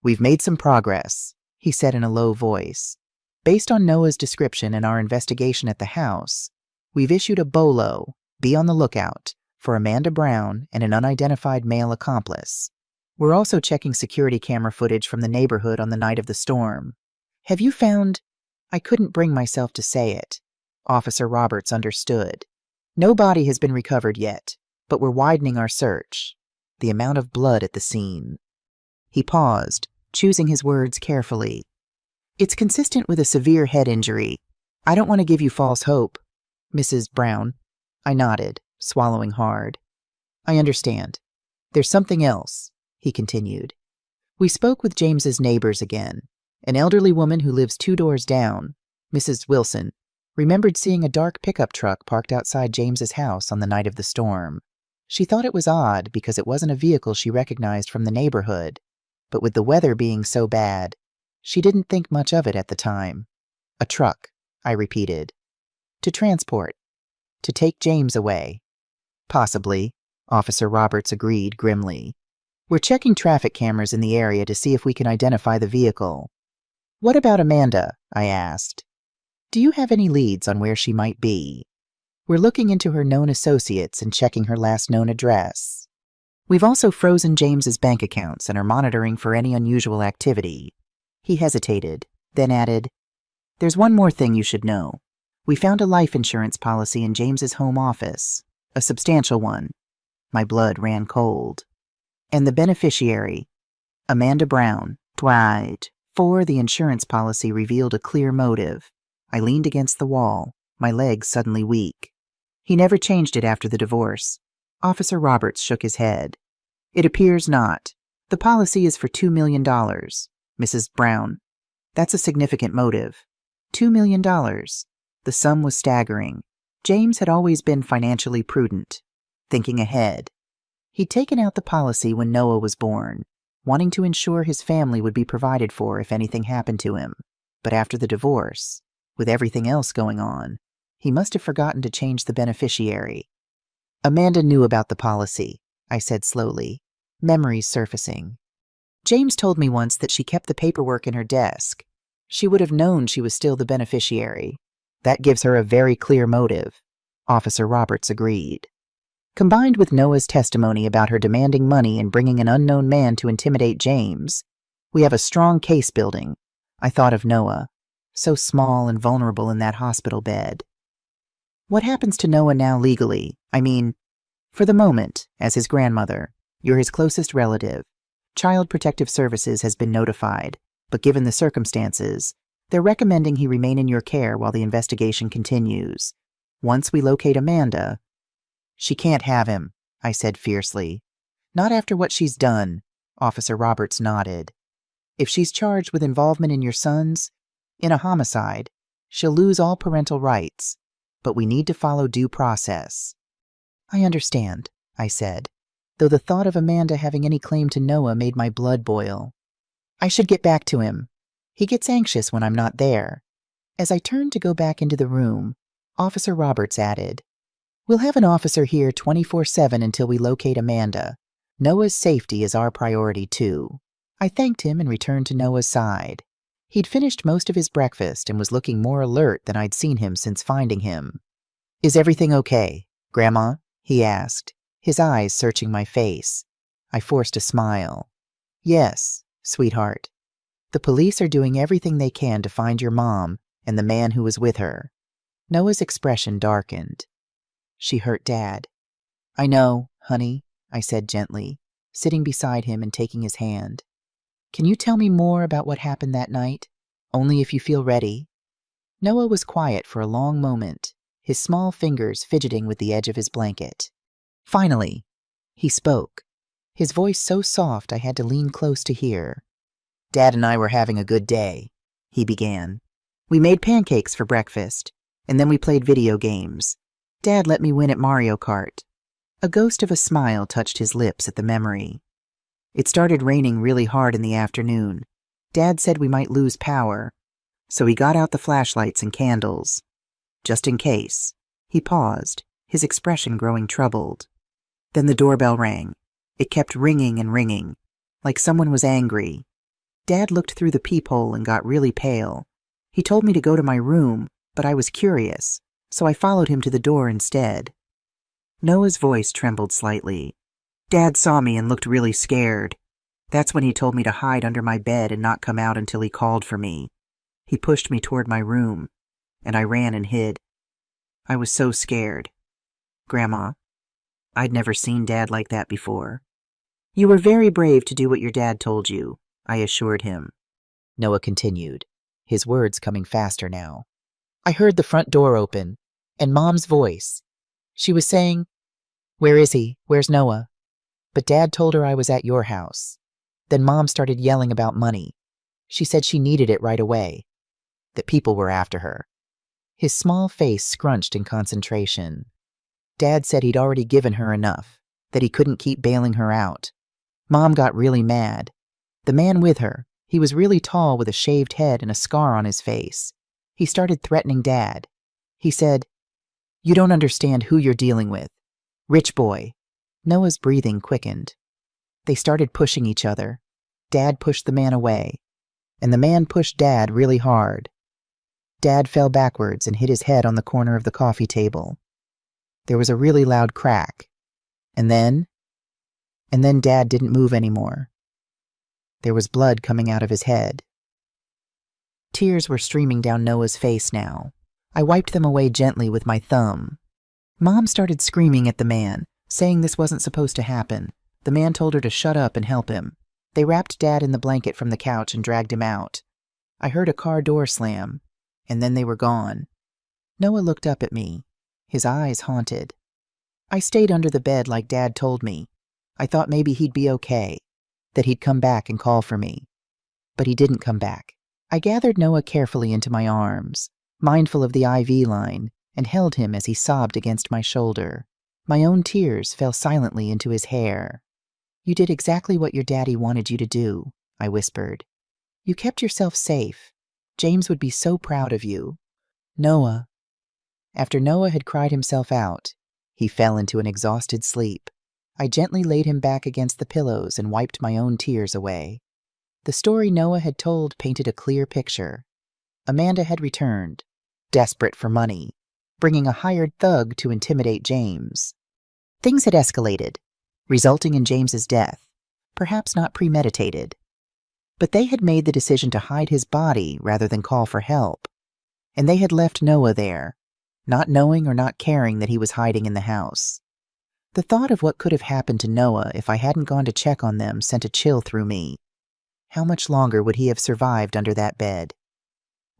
"We've made some progress," he said in a low voice. "Based on Noah's description and our investigation at the house, we've issued a BOLO, be on the lookout, for Amanda Brown and an unidentified male accomplice. We're also checking security camera footage from the neighborhood on the night of the storm. Have you found— I couldn't bring myself to say it. Officer Roberts understood. No body has been recovered yet, but we're widening our search. The amount of blood at the scene. He paused, choosing his words carefully. It's consistent with a severe head injury. I don't want to give you false hope. Mrs. Brown. I nodded, swallowing hard. I understand. There's something else, he continued. We spoke with James's neighbors again. An elderly woman who lives 2 doors down, Mrs. Wilson, remembered seeing a dark pickup truck parked outside James's house on the night of the storm. She thought it was odd because it wasn't a vehicle she recognized from the neighborhood, but with the weather being so bad, she didn't think much of it at the time. A truck, I repeated. To transport. To take James away. Possibly, Officer Roberts agreed grimly. We're checking traffic cameras in the area to see if we can identify the vehicle. What about Amanda? I asked. Do you have any leads on where she might be? We're looking into her known associates and checking her last known address. We've also frozen James's bank accounts and are monitoring for any unusual activity. He hesitated, then added, There's one more thing you should know. We found a life insurance policy in James's home office, a substantial one. My blood ran cold. And the beneficiary, Amanda Brown, Dwight. The insurance policy revealed a clear motive. I leaned against the wall, my legs suddenly weak. He never changed it after the divorce. Officer Roberts shook his head. It appears not. The policy is for $2 million, Mrs. Brown. That's a significant motive. $2 million. The sum was staggering. James had always been financially prudent, thinking ahead. He'd taken out the policy when Noah was born, wanting to ensure his family would be provided for if anything happened to him. But after the divorce, with everything else going on, he must have forgotten to change the beneficiary. Amanda knew about the policy, I said slowly, memories surfacing. James told me once that she kept the paperwork in her desk. She would have known she was still the beneficiary. That gives her a very clear motive, Officer Roberts agreed. Combined with Noah's testimony about her demanding money and bringing an unknown man to intimidate James, we have a strong case building. I thought of Noah, so small and vulnerable in that hospital bed. What happens to Noah now legally? I mean, for the moment, as his grandmother, you're his closest relative. Child Protective Services has been notified, but given the circumstances, they're recommending he remain in your care while the investigation continues. Once we locate Amanda— She can't have him, I said fiercely. Not after what she's done, Officer Roberts nodded. If she's charged with involvement in your son's, in a homicide, she'll lose all parental rights, but we need to follow due process. I understand, I said, though the thought of Amanda having any claim to Noah made my blood boil. I should get back to him. He gets anxious when I'm not there. As I turned to go back into the room, Officer Roberts added, We'll have an officer here 24/7 until we locate Amanda. Noah's safety is our priority, too. I thanked him and returned to Noah's side. He'd finished most of his breakfast and was looking more alert than I'd seen him since finding him. Is everything okay, Grandma? He asked, his eyes searching my face. I forced a smile. Yes, sweetheart. The police are doing everything they can to find your mom and the man who was with her. Noah's expression darkened. She hurt Dad. I know, honey, I said gently, sitting beside him and taking his hand. Can you tell me more about what happened that night? Only if you feel ready. Noah was quiet for a long moment, his small fingers fidgeting with the edge of his blanket. Finally, he spoke, his voice so soft I had to lean close to hear. Dad and I were having a good day, he began. We made pancakes for breakfast, and then we played video games. Dad let me win at Mario Kart. A ghost of a smile touched his lips at the memory. It started raining really hard in the afternoon. Dad said we might lose power, so he got out the flashlights and candles. Just in case. He paused, his expression growing troubled. Then the doorbell rang. It kept ringing and ringing, like someone was angry. Dad looked through the peephole and got really pale. He told me to go to my room, but I was curious, so I followed him to the door instead. Noah's voice trembled slightly. Dad saw me and looked really scared. That's when he told me to hide under my bed and not come out until he called for me. He pushed me toward my room, and I ran and hid. I was so scared. Grandma, I'd never seen Dad like that before. You were very brave to do what your dad told you, I assured him. Noah continued, his words coming faster now. I heard the front door open, and Mom's voice. She was saying, "Where is he? Where's Noah?" But Dad told her I was at your house. Then Mom started yelling about money. She said she needed it right away, that people were after her. His small face scrunched in concentration. Dad said he'd already given her enough, that he couldn't keep bailing her out. Mom got really mad. The man with her, he was really tall with a shaved head and a scar on his face. He started threatening Dad. He said, "You don't understand who you're dealing with. Rich boy." Noah's breathing quickened. They started pushing each other. Dad pushed the man away, and the man pushed Dad really hard. Dad fell backwards and hit his head on the corner of the coffee table. There was a really loud crack. And then Dad didn't move anymore. There was blood coming out of his head. Tears were streaming down Noah's face now. I wiped them away gently with my thumb. Mom started screaming at the man, saying this wasn't supposed to happen. The man told her to shut up and help him. They wrapped Dad in the blanket from the couch and dragged him out. I heard a car door slam, and then they were gone. Noah looked up at me, his eyes haunted. I stayed under the bed like Dad told me. I thought maybe he'd be okay, that he'd come back and call for me. But he didn't come back. I gathered Noah carefully into my arms, mindful of the IV line, and held him as he sobbed against my shoulder. My own tears fell silently into his hair. "You did exactly what your daddy wanted you to do," I whispered. "You kept yourself safe. James would be so proud of you." Noah. After Noah had cried himself out, he fell into an exhausted sleep. I gently laid him back against the pillows and wiped my own tears away. The story Noah had told painted a clear picture. Amanda had returned, desperate for money, bringing a hired thug to intimidate James. Things had escalated, resulting in James's death, perhaps not premeditated. But they had made the decision to hide his body rather than call for help. And they had left Noah there, not knowing or not caring that he was hiding in the house. The thought of what could have happened to Noah if I hadn't gone to check on them sent a chill through me. How much longer would he have survived under that bed?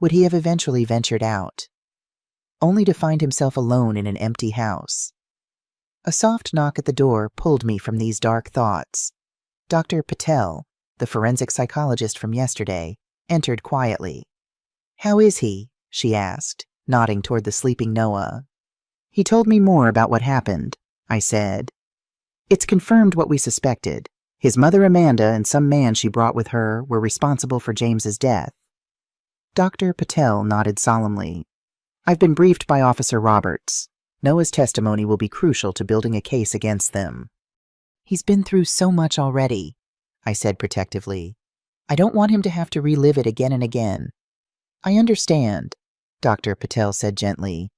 Would he have eventually ventured out? Only to find himself alone in an empty house. A soft knock at the door pulled me from these dark thoughts. Dr. Patel, the forensic psychologist from yesterday, entered quietly. "How is he?" she asked, nodding toward the sleeping Noah. "He told me more about what happened," I said. "It's confirmed what we suspected. His mother Amanda and some man she brought with her were responsible for James's death." Dr. Patel nodded solemnly. "I've been briefed by Officer Roberts. Noah's testimony will be crucial to building a case against them." "He's been through so much already," I said protectively. "I don't want him to have to relive it again and again." "I understand," Dr. Patel said gently.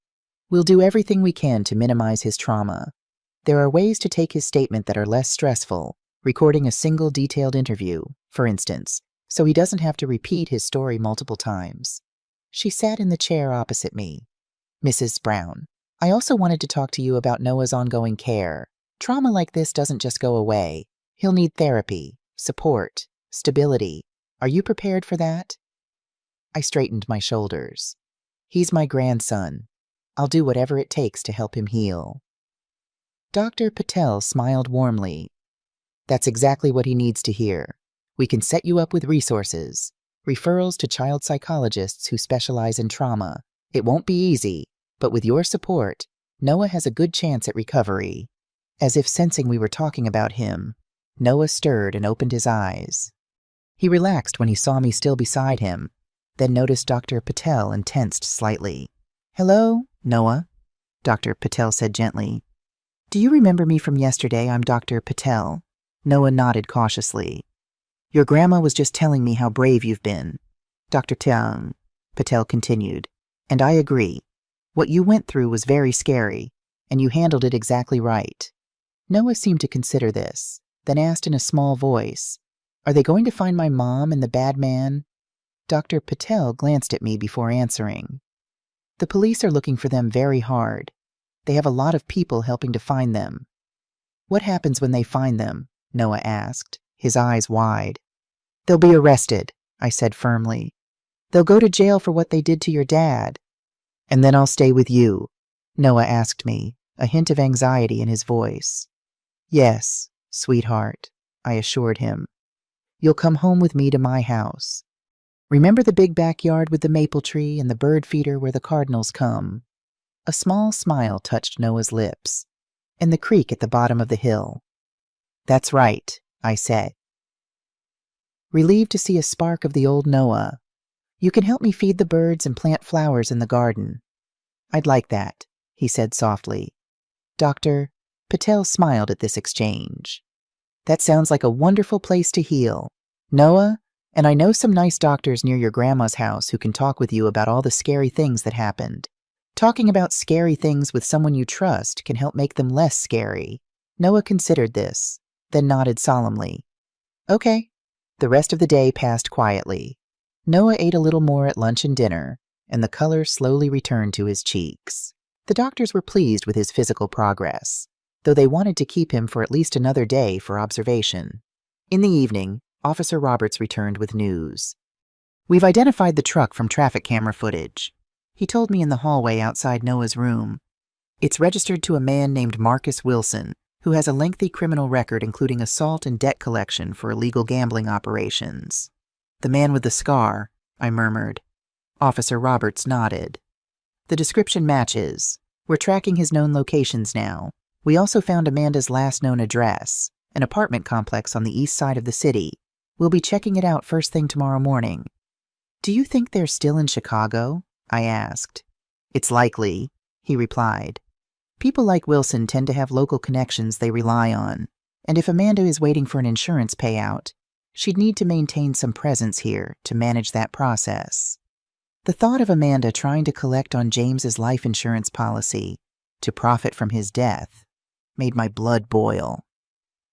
"We'll do everything we can to minimize his trauma. There are ways to take his statement that are less stressful, recording a single detailed interview, for instance, so he doesn't have to repeat his story multiple times." She sat in the chair opposite me. "Mrs. Brown, I also wanted to talk to you about Noah's ongoing care. Trauma like this doesn't just go away. He'll need therapy, support, stability. Are you prepared for that?" I straightened my shoulders. "He's my grandson. I'll do whatever it takes to help him heal." Dr. Patel smiled warmly. "That's exactly what he needs to hear. We can set you up with resources, referrals to child psychologists who specialize in trauma. It won't be easy, but with your support, Noah has a good chance at recovery." As if sensing we were talking about him, Noah stirred and opened his eyes. He relaxed when he saw me still beside him, then noticed Dr. Patel and tensed slightly. "Hello, Noah," Dr. Patel said gently. "Do you remember me from yesterday? I'm Dr. Patel." Noah nodded cautiously. "Your grandma was just telling me how brave you've been." Dr. Patel continued, "And I agree. What you went through was very scary, and you handled it exactly right." Noah seemed to consider this, then asked in a small voice, Are they going to find my mom and the bad man? Dr. Patel glanced at me before answering. The police are looking for them very hard. They have a lot of people helping to find them. What happens when they find them? Noah asked, his eyes wide. They'll be arrested, I said firmly. They'll go to jail for what they did to your dad. And then I'll stay with you, Noah asked me, a hint of anxiety in his voice. Yes, sweetheart, I assured him. You'll come home with me to my house. Remember the big backyard with the maple tree and the bird feeder where the cardinals come? A small smile touched Noah's lips. And the creek at the bottom of the hill. That's right, I said. Relieved to see a spark of the old Noah. You can help me feed the birds and plant flowers in the garden. I'd like that, he said softly. Dr. Patel smiled at this exchange. That sounds like a wonderful place to heal. Noah, and I know some nice doctors near your grandma's house who can talk with you about all the scary things that happened. Talking about scary things with someone you trust can help make them less scary. Noah considered this, then nodded solemnly. Okay. The rest of the day passed quietly. Noah ate a little more at lunch and dinner, and the color slowly returned to his cheeks. The doctors were pleased with his physical progress, though they wanted to keep him for at least another day for observation. In the evening, Officer Roberts returned with news. We've identified the truck from traffic camera footage. He told me in the hallway outside Noah's room. It's registered to a man named Marcus Wilson, who has a lengthy criminal record including assault and debt collection for illegal gambling operations. The man with the scar, I murmured. Officer Roberts nodded. The description matches. We're tracking his known locations now. We also found Amanda's last known address, an apartment complex on the east side of the city. We'll be checking it out first thing tomorrow morning. Do you think they're still in Chicago? I asked. It's likely, he replied. People like Wilson tend to have local connections they rely on, and if Amanda is waiting for an insurance payout, she'd need to maintain some presence here to manage that process. The thought of Amanda trying to collect on James's life insurance policy to profit from his death made my blood boil.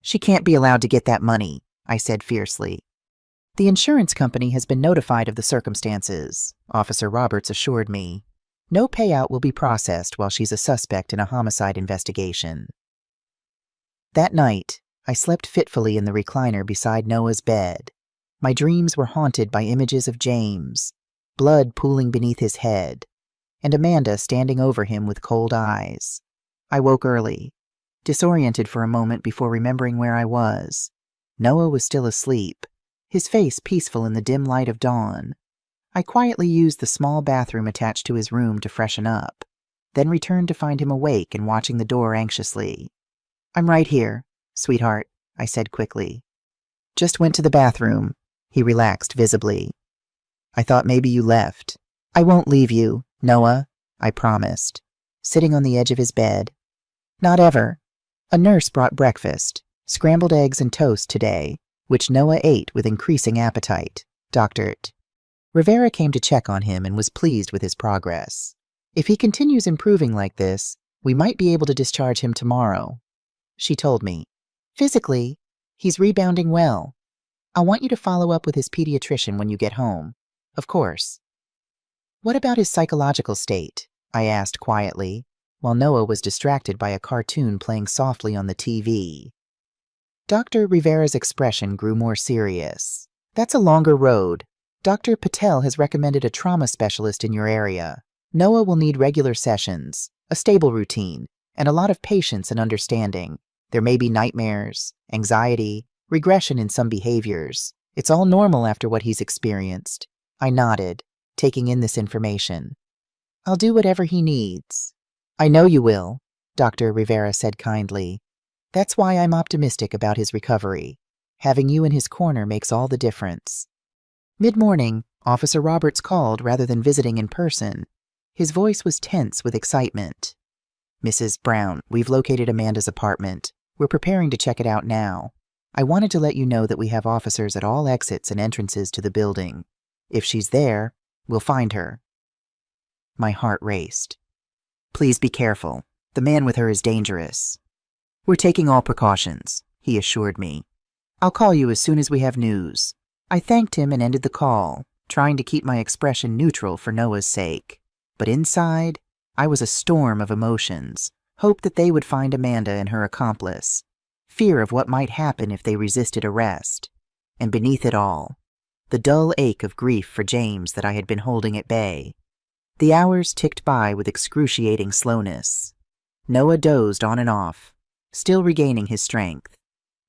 She can't be allowed to get that money, I said fiercely. The insurance company has been notified of the circumstances, Officer Roberts assured me. No payout will be processed while she's a suspect in a homicide investigation. That night, I slept fitfully in the recliner beside Noah's bed. My dreams were haunted by images of James, blood pooling beneath his head, and Amanda standing over him with cold eyes. I woke early, disoriented for a moment before remembering where I was. Noah was still asleep, his face peaceful in the dim light of dawn. I quietly used the small bathroom attached to his room to freshen up, then returned to find him awake and watching the door anxiously. I'm right here, sweetheart, I said quickly. Just went to the bathroom. He relaxed visibly. I thought maybe you left. I won't leave you, Noah, I promised, sitting on the edge of his bed. Not ever. A nurse brought breakfast, scrambled eggs and toast today, which Noah ate with increasing appetite. Dr. Rivera came to check on him and was pleased with his progress. If he continues improving like this, we might be able to discharge him tomorrow. She told me. Physically, he's rebounding well. I want you to follow up with his pediatrician when you get home. Of course. What about his psychological state? I asked quietly, while Noah was distracted by a cartoon playing softly on the TV. Dr. Rivera's expression grew more serious. That's a longer road. Dr. Patel has recommended a trauma specialist in your area. Noah will need regular sessions, a stable routine, and a lot of patience and understanding. There may be nightmares, anxiety, regression in some behaviors. It's all normal after what he's experienced. I nodded, taking in this information. I'll do whatever he needs. I know you will, Dr. Rivera said kindly. That's why I'm optimistic about his recovery. Having you in his corner makes all the difference. Mid-morning, Officer Roberts called rather than visiting in person. His voice was tense with excitement. Mrs. Brown, we've located Amanda's apartment. We're preparing to check it out now. I wanted to let you know that we have officers at all exits and entrances to the building. If she's there, we'll find her. My heart raced. Please be careful. The man with her is dangerous. We're taking all precautions, he assured me. I'll call you as soon as we have news. I thanked him and ended the call, trying to keep my expression neutral for Noah's sake. But inside, I was a storm of emotions. Hope that they would find Amanda and her accomplice. Fear of what might happen if they resisted arrest. And beneath it all, the dull ache of grief for James that I had been holding at bay. The hours ticked by with excruciating slowness. Noah dozed on and off, still regaining his strength.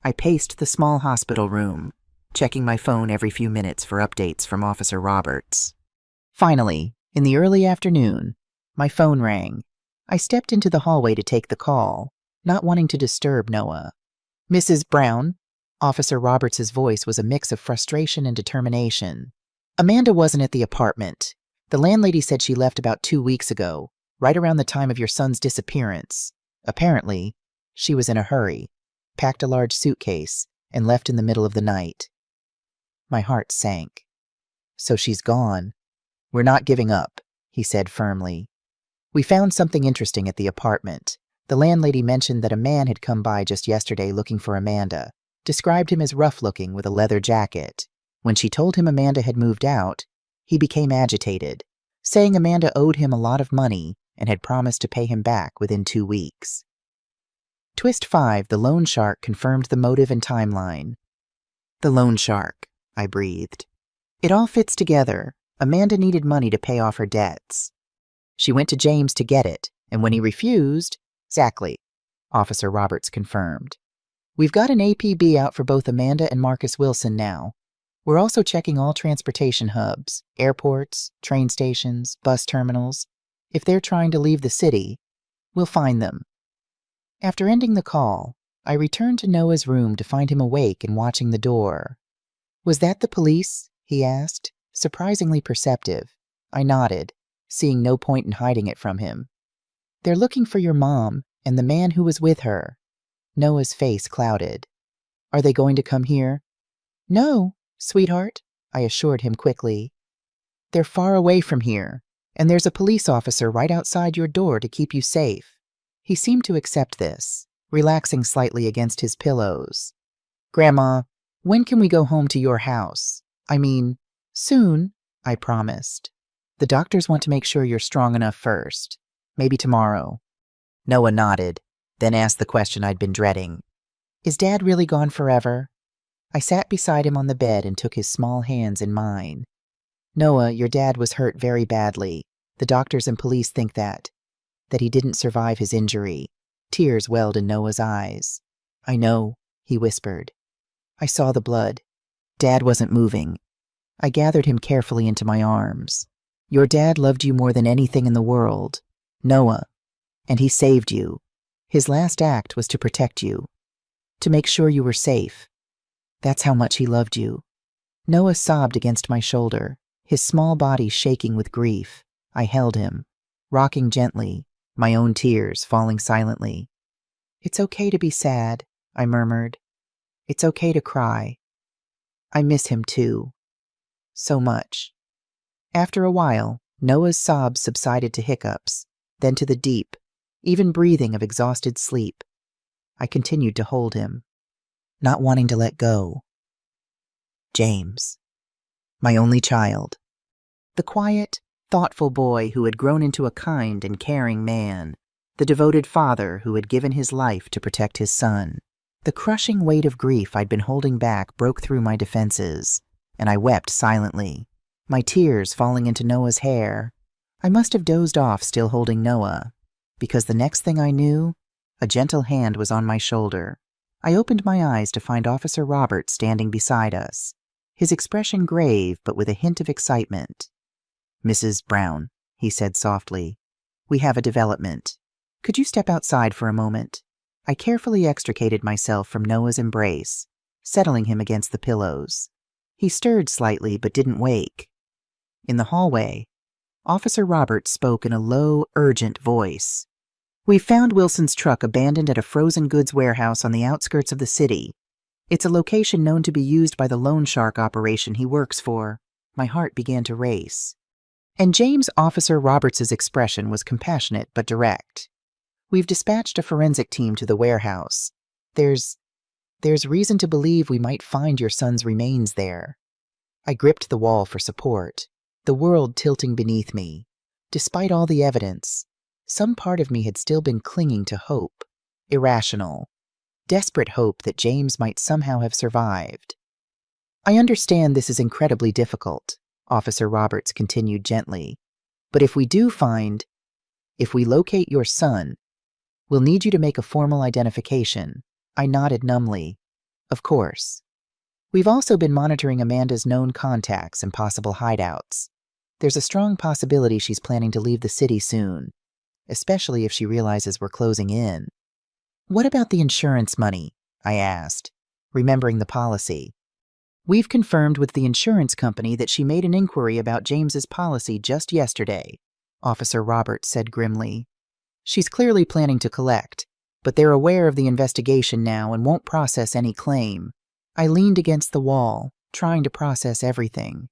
I paced the small hospital room, checking my phone every few minutes for updates from Officer Roberts. Finally, in the early afternoon, my phone rang. I stepped into the hallway to take the call, not wanting to disturb Noah. "Mrs. Brown?" Officer Roberts' voice was a mix of frustration and determination. "Amanda wasn't at the apartment. The landlady said she left about 2 weeks ago, right around the time of your son's disappearance. Apparently, she was in a hurry, packed a large suitcase, and left in the middle of the night." My heart sank. "So she's gone." "We're not giving up," he said firmly. "We found something interesting at the apartment. The landlady mentioned that a man had come by just yesterday looking for Amanda, described him as rough-looking with a leather jacket. When she told him Amanda had moved out, he became agitated, saying Amanda owed him a lot of money and had promised to pay him back within 2 weeks. Twist 5, the loan shark confirmed the motive and timeline. The loan shark, I breathed. It all fits together. Amanda needed money to pay off her debts. She went to James to get it, and when he refused, exactly, Officer Roberts confirmed. We've got an APB out for both Amanda and Marcus Wilson now. We're also checking all transportation hubs, airports, train stations, bus terminals. If they're trying to leave the city, we'll find them. After ending the call, I returned to Noah's room to find him awake and watching the door. "Was that the police?" he asked, surprisingly perceptive. I nodded, seeing no point in hiding it from him. "They're looking for your mom and the man who was with her." Noah's face clouded. "Are they going to come here?" "No, sweetheart," I assured him quickly. "They're far away from here, and there's a police officer right outside your door to keep you safe." He seemed to accept this, relaxing slightly against his pillows. "Grandma, when can we go home to your house? I mean, soon," I promised. "The doctors want to make sure you're strong enough first. Maybe tomorrow." Noah nodded, then asked the question I'd been dreading. "Is Dad really gone forever?" I sat beside him on the bed and took his small hands in mine. "Noah, your dad was hurt very badly. The doctors and police think that he didn't survive his injury." Tears welled in Noah's eyes. "I know," he whispered. "I saw the blood. Dad wasn't moving." I gathered him carefully into my arms. "Your dad loved you more than anything in the world, Noah, and he saved you. His last act was to protect you, to make sure you were safe. That's how much he loved you." Noah sobbed against my shoulder, his small body shaking with grief. I held him, rocking gently, my own tears falling silently. "It's okay to be sad," I murmured. "It's okay to cry. I miss him too. So much." After a while, Noah's sobs subsided to hiccups, then to the deep, even breathing of exhausted sleep. I continued to hold him, not wanting to let go. James, my only child. The quiet, thoughtful boy who had grown into a kind and caring man. The devoted father who had given his life to protect his son. The crushing weight of grief I'd been holding back broke through my defenses, and I wept silently, my tears falling into Noah's hair. I must have dozed off still holding Noah, because the next thing I knew, a gentle hand was on my shoulder. I opened my eyes to find Officer Roberts standing beside us, his expression grave but with a hint of excitement. "Mrs. Brown," he said softly, "we have a development. Could you step outside for a moment?" I carefully extricated myself from Noah's embrace, settling him against the pillows. He stirred slightly but didn't wake. In the hallway, Officer Roberts spoke in a low, urgent voice. "We've found Wilson's truck abandoned at a frozen goods warehouse on the outskirts of the city. It's a location known to be used by the loan shark operation he works for." My heart began to race. And James Officer Roberts' expression was compassionate but direct. "We've dispatched a forensic team to the warehouse. There's There's reason to believe we might find your son's remains there. I gripped the wall for support, the world tilting beneath me. Despite all the evidence, some part of me had still been clinging to hope. Irrational, desperate hope that James might somehow have survived. I understand this is incredibly difficult, Officer Roberts continued gently. But if we locate your son, we'll need you to make a formal identification. I nodded numbly. Of course. We've also been monitoring Amanda's known contacts and possible hideouts. There's a strong possibility she's planning to leave the city soon, especially if she realizes we're closing in. What about the insurance money? I asked, remembering the policy. We've confirmed with the insurance company that she made an inquiry about James's policy just yesterday, Officer Roberts said grimly. She's clearly planning to collect, but they're aware of the investigation now and won't process any claim. I leaned against the wall, trying to process everything.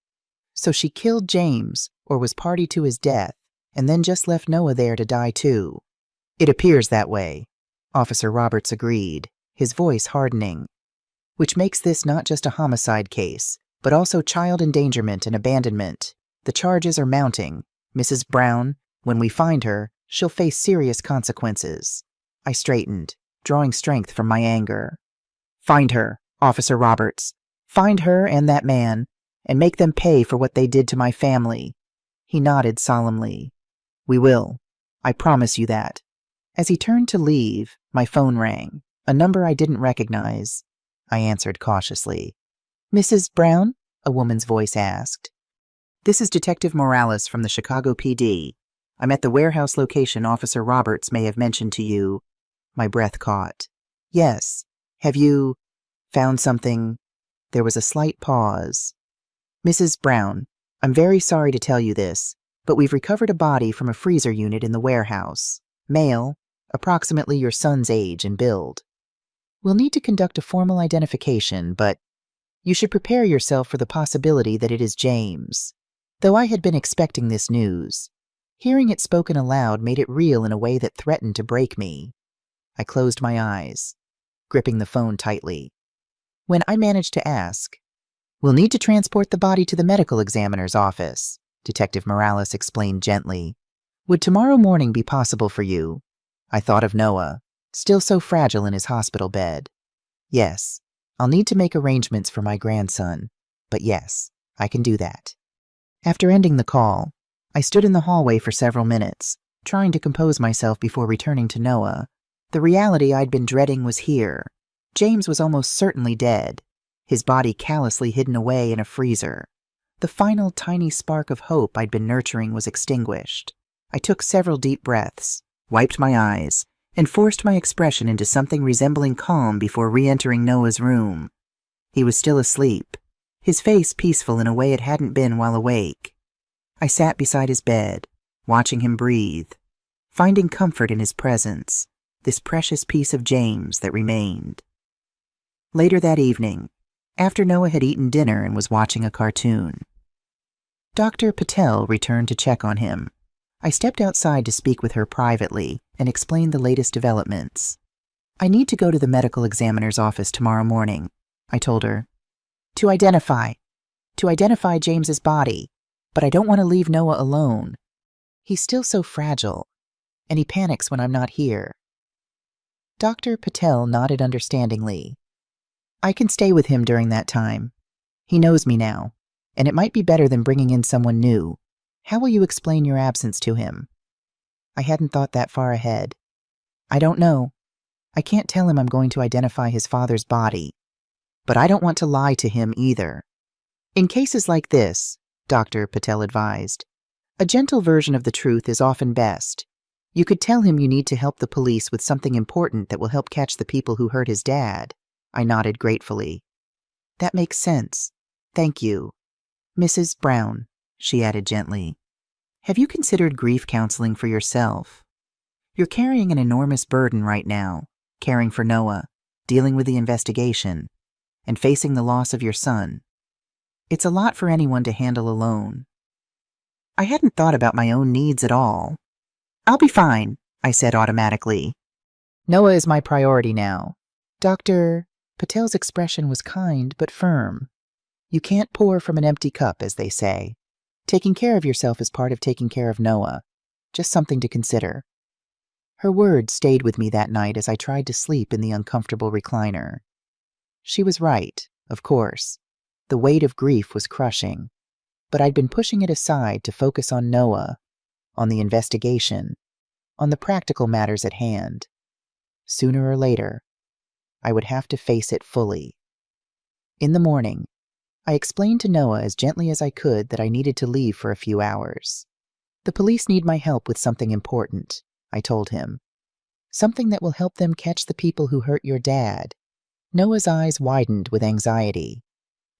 So she killed James, or was party to his death, and then just left Noah there to die too. It appears that way, Officer Roberts agreed, his voice hardening. Which makes this not just a homicide case, but also child endangerment and abandonment. The charges are mounting. Mrs. Brown, when we find her, she'll face serious consequences. I straightened, drawing strength from my anger. Find her, Officer Roberts. Find her and that man, and make them pay for what they did to my family. He nodded solemnly. We will. I promise you that. As he turned to leave, my phone rang, a number I didn't recognize. I answered cautiously. Mrs. Brown? A woman's voice asked. This is Detective Morales from the Chicago PD. I'm at the warehouse location Officer Roberts may have mentioned to you. My breath caught. Yes. Have you found something? There was a slight pause. Mrs. Brown, I'm very sorry to tell you this, but we've recovered a body from a freezer unit in the warehouse. Male, approximately your son's age and build. We'll need to conduct a formal identification, but you should prepare yourself for the possibility that it is James. Though I had been expecting this news, hearing it spoken aloud made it real in a way that threatened to break me. I closed my eyes, gripping the phone tightly. When I managed to ask, we'll need to transport the body to the medical examiner's office, Detective Morales explained gently. Would tomorrow morning be possible for you? I thought of Noah, still so fragile in his hospital bed. Yes, I'll need to make arrangements for my grandson, but yes, I can do that. After ending the call, I stood in the hallway for several minutes, trying to compose myself before returning to Noah. The reality I'd been dreading was here. James was almost certainly dead, his body callously hidden away in a freezer. The final tiny spark of hope I'd been nurturing was extinguished. I took several deep breaths, wiped my eyes, and forced my expression into something resembling calm before re-entering Noah's room. He was still asleep, his face peaceful in a way it hadn't been while awake. I sat beside his bed, watching him breathe, finding comfort in his presence, this precious piece of James that remained. Later that evening, after Noah had eaten dinner and was watching a cartoon, Dr. Patel returned to check on him. I stepped outside to speak with her privately and explain the latest developments. I need to go to the medical examiner's office tomorrow morning, I told her. To identify James's body, but I don't want to leave Noah alone. He's still so fragile, and he panics when I'm not here. Dr. Patel nodded understandingly. I can stay with him during that time. He knows me now, and it might be better than bringing in someone new. How will you explain your absence to him? I hadn't thought that far ahead. I don't know. I can't tell him I'm going to identify his father's body. But I don't want to lie to him either. In cases like this, Dr. Patel advised, a gentle version of the truth is often best. You could tell him you need to help the police with something important that will help catch the people who hurt his dad. I nodded gratefully. That makes sense. Thank you. Mrs. Brown, she added gently, have you considered grief counseling for yourself? You're carrying an enormous burden right now, caring for Noah, dealing with the investigation, and facing the loss of your son. It's a lot for anyone to handle alone. I hadn't thought about my own needs at all. I'll be fine, I said automatically. Noah is my priority now. Dr. Patel's expression was kind but firm. You can't pour from an empty cup, as they say. Taking care of yourself is part of taking care of Noah. Just something to consider. Her words stayed with me that night as I tried to sleep in the uncomfortable recliner. She was right, of course. The weight of grief was crushing, but I'd been pushing it aside to focus on Noah, on the investigation, on the practical matters at hand. Sooner or later, I would have to face it fully. In the morning, I explained to Noah as gently as I could that I needed to leave for a few hours. The police need my help with something important, I told him. Something that will help them catch the people who hurt your dad. Noah's eyes widened with anxiety.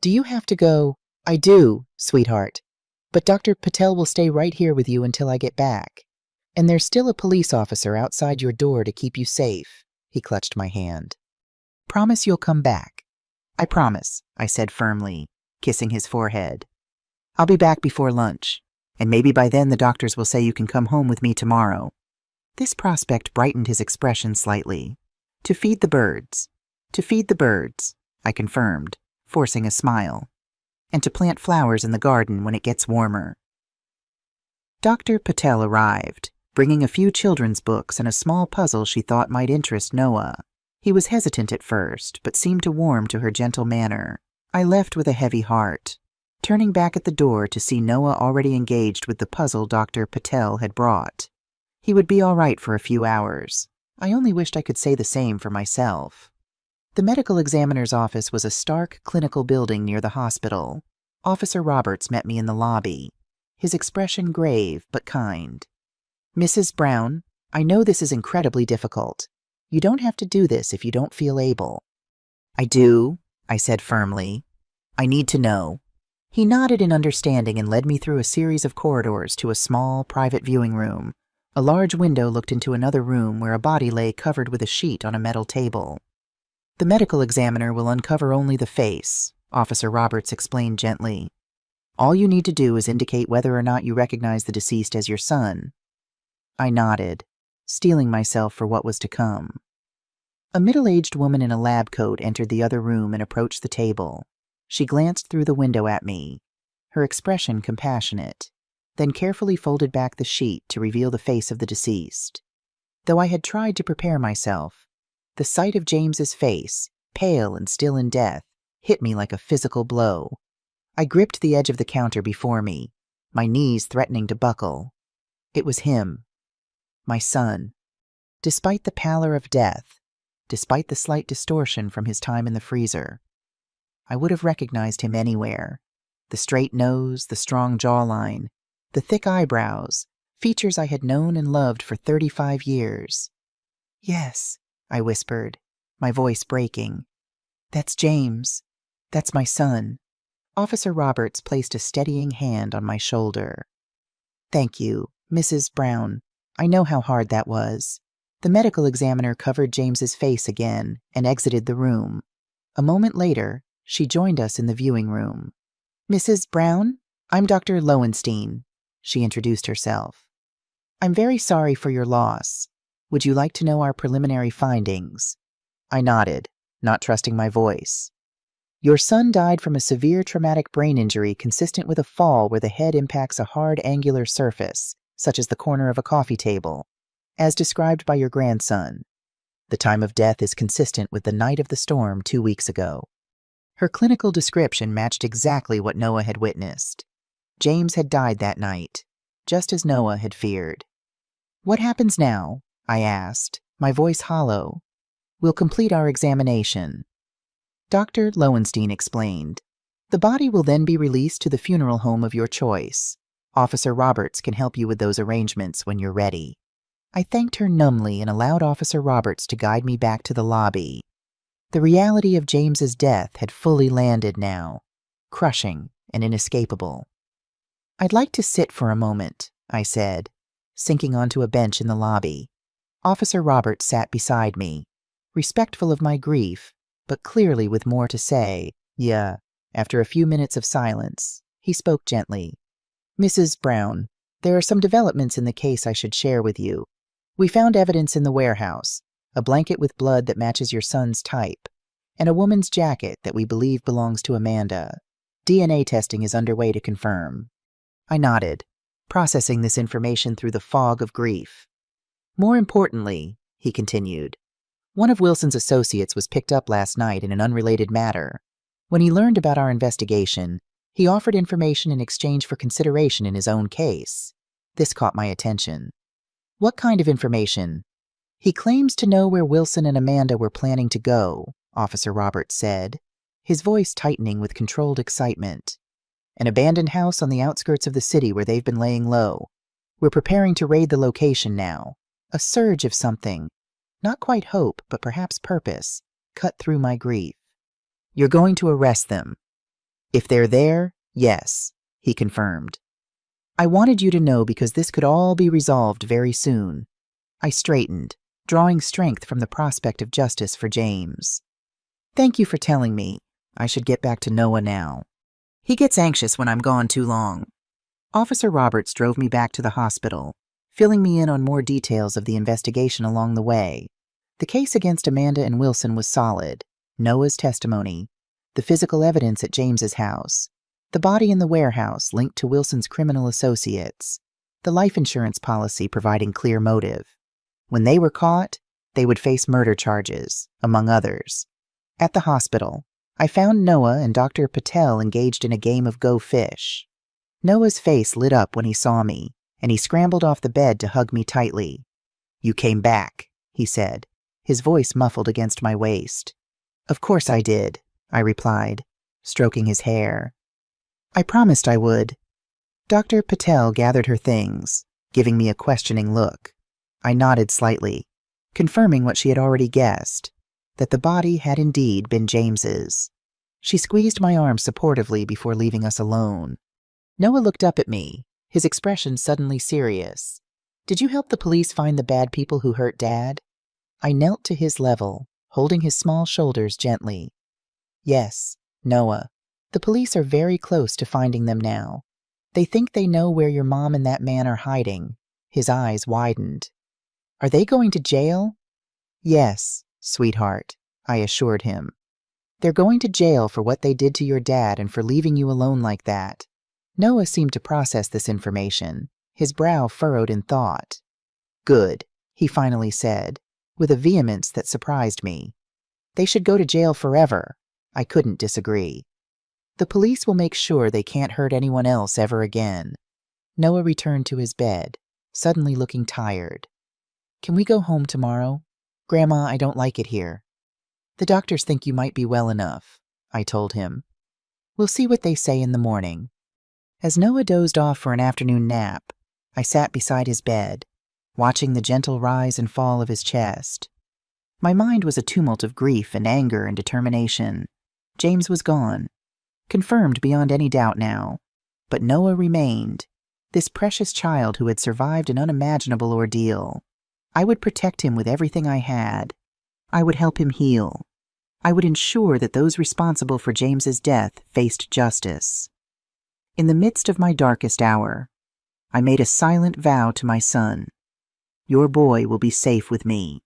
Do you have to go? I do, sweetheart. But Dr. Patel will stay right here with you until I get back. And there's still a police officer outside your door to keep you safe. He clutched my hand. Promise you'll come back. I promise, I said firmly, kissing his forehead. I'll be back before lunch, and maybe by then the doctors will say you can come home with me tomorrow. This prospect brightened his expression slightly. To feed the birds. To feed the birds, I confirmed, forcing a smile. And to plant flowers in the garden when it gets warmer. Dr. Patel arrived, bringing a few children's books and a small puzzle she thought might interest Noah. He was hesitant at first, but seemed to warm to her gentle manner. I left with a heavy heart, turning back at the door to see Noah already engaged with the puzzle Dr. Patel had brought. He would be all right for a few hours. I only wished I could say the same for myself. The medical examiner's office was a stark clinical building near the hospital. Officer Roberts met me in the lobby, his expression grave but kind. Mrs. Brown, I know this is incredibly difficult. You don't have to do this if you don't feel able. I do, I said firmly. I need to know. He nodded in understanding and led me through a series of corridors to a small, private viewing room. A large window looked into another room where a body lay covered with a sheet on a metal table. The medical examiner will uncover only the face, Officer Roberts explained gently. All you need to do is indicate whether or not you recognize the deceased as your son. I nodded, steeling myself for what was to come. A middle-aged woman in a lab coat entered the other room and approached the table. She glanced through the window at me, her expression compassionate, then carefully folded back the sheet to reveal the face of the deceased. Though I had tried to prepare myself, the sight of James's face, pale and still in death, hit me like a physical blow. I gripped the edge of the counter before me, my knees threatening to buckle. It was him, my son. Despite the pallor of death, despite the slight distortion from his time in the freezer, I would have recognized him anywhere. The straight nose, the strong jawline, the thick eyebrows, features I had known and loved for 35 years. Yes, I whispered, my voice breaking. That's James. That's my son. Officer Roberts placed a steadying hand on my shoulder. Thank you, Mrs. Brown. I know how hard that was. The medical examiner covered James's face again and exited the room. A moment later, she joined us in the viewing room. Mrs. Brown, I'm Dr. Lowenstein, she introduced herself. I'm very sorry for your loss. Would you like to know our preliminary findings? I nodded, not trusting my voice. Your son died from a severe traumatic brain injury consistent with a fall where the head impacts a hard angular surface, such as the corner of a coffee table, as described by your grandson. The time of death is consistent with the night of the storm 2 weeks ago. Her clinical description matched exactly what Noah had witnessed. James had died that night, just as Noah had feared. What happens now? I asked, my voice hollow. We'll complete our examination. Dr. Lowenstein explained. The body will then be released to the funeral home of your choice. Officer Roberts can help you with those arrangements when you're ready. I thanked her numbly and allowed Officer Roberts to guide me back to the lobby. The reality of James's death had fully landed now, crushing and inescapable. I'd like to sit for a moment, I said, sinking onto a bench in the lobby. Officer Roberts sat beside me, respectful of my grief, but clearly with more to say. Yeah, after a few minutes of silence, he spoke gently. Mrs. Brown, there are some developments in the case I should share with you. We found evidence in the warehouse, a blanket with blood that matches your son's type. and a woman's jacket that we believe belongs to Amanda. DNA testing is underway to confirm." I nodded, processing this information through the fog of grief. "More importantly," he continued, "one of Wilson's associates was picked up last night in an unrelated matter. When he learned about our investigation, he offered information in exchange for consideration in his own case. This caught my attention." "What kind of information?" "He claims to know where Wilson and Amanda were planning to go," Officer Roberts said, his voice tightening with controlled excitement. "An abandoned house on the outskirts of the city where they've been laying low. We're preparing to raid the location now. A surge of something, not quite hope, but perhaps purpose, cut through my grief. You're going to arrest them." "If they're there, yes," he confirmed. "I wanted you to know because this could all be resolved very soon." I straightened, drawing strength from the prospect of justice for James. "Thank you for telling me. I should get back to Noah now. He gets anxious when I'm gone too long." Officer Roberts drove me back to the hospital, filling me in on more details of the investigation along the way. The case against Amanda and Wilson was solid. Noah's testimony, the physical evidence at James's house, the body in the warehouse linked to Wilson's criminal associates, the life insurance policy providing clear motive. When they were caught, they would face murder charges, among others. At the hospital, I found Noah and Dr. Patel engaged in a game of Go Fish. Noah's face lit up when he saw me, and he scrambled off the bed to hug me tightly. "You came back," he said, his voice muffled against my waist. "Of course I did," I replied, stroking his hair. "I promised I would." Dr. Patel gathered her things, giving me a questioning look. I nodded slightly, confirming what she had already guessed, that the body had indeed been James's. She squeezed my arm supportively before leaving us alone. Noah looked up at me, his expression suddenly serious. "Did you help the police find the bad people who hurt Dad?" I knelt to his level, holding his small shoulders gently. "Yes, Noah. The police are very close to finding them now. They think they know where your mom and that man are hiding." His eyes widened. "Are they going to jail?" "Yes, sweetheart," I assured him. "They're going to jail for what they did to your dad and for leaving you alone like that." Noah seemed to process this information, his brow furrowed in thought. "Good," he finally said, with a vehemence that surprised me. "They should go to jail forever." I couldn't disagree. "The police will make sure they can't hurt anyone else ever again." Noah returned to his bed, suddenly looking tired. "Can we go home tomorrow? Grandma, I don't like it here." "The doctors think you might be well enough," I told him. "We'll see what they say in the morning." As Noah dozed off for an afternoon nap, I sat beside his bed, watching the gentle rise and fall of his chest. My mind was a tumult of grief and anger and determination. James was gone, confirmed beyond any doubt now, but Noah remained, this precious child who had survived an unimaginable ordeal. I would protect him with everything I had. I would help him heal. I would ensure that those responsible for James's death faced justice. In the midst of my darkest hour, I made a silent vow to my son. Your boy will be safe with me.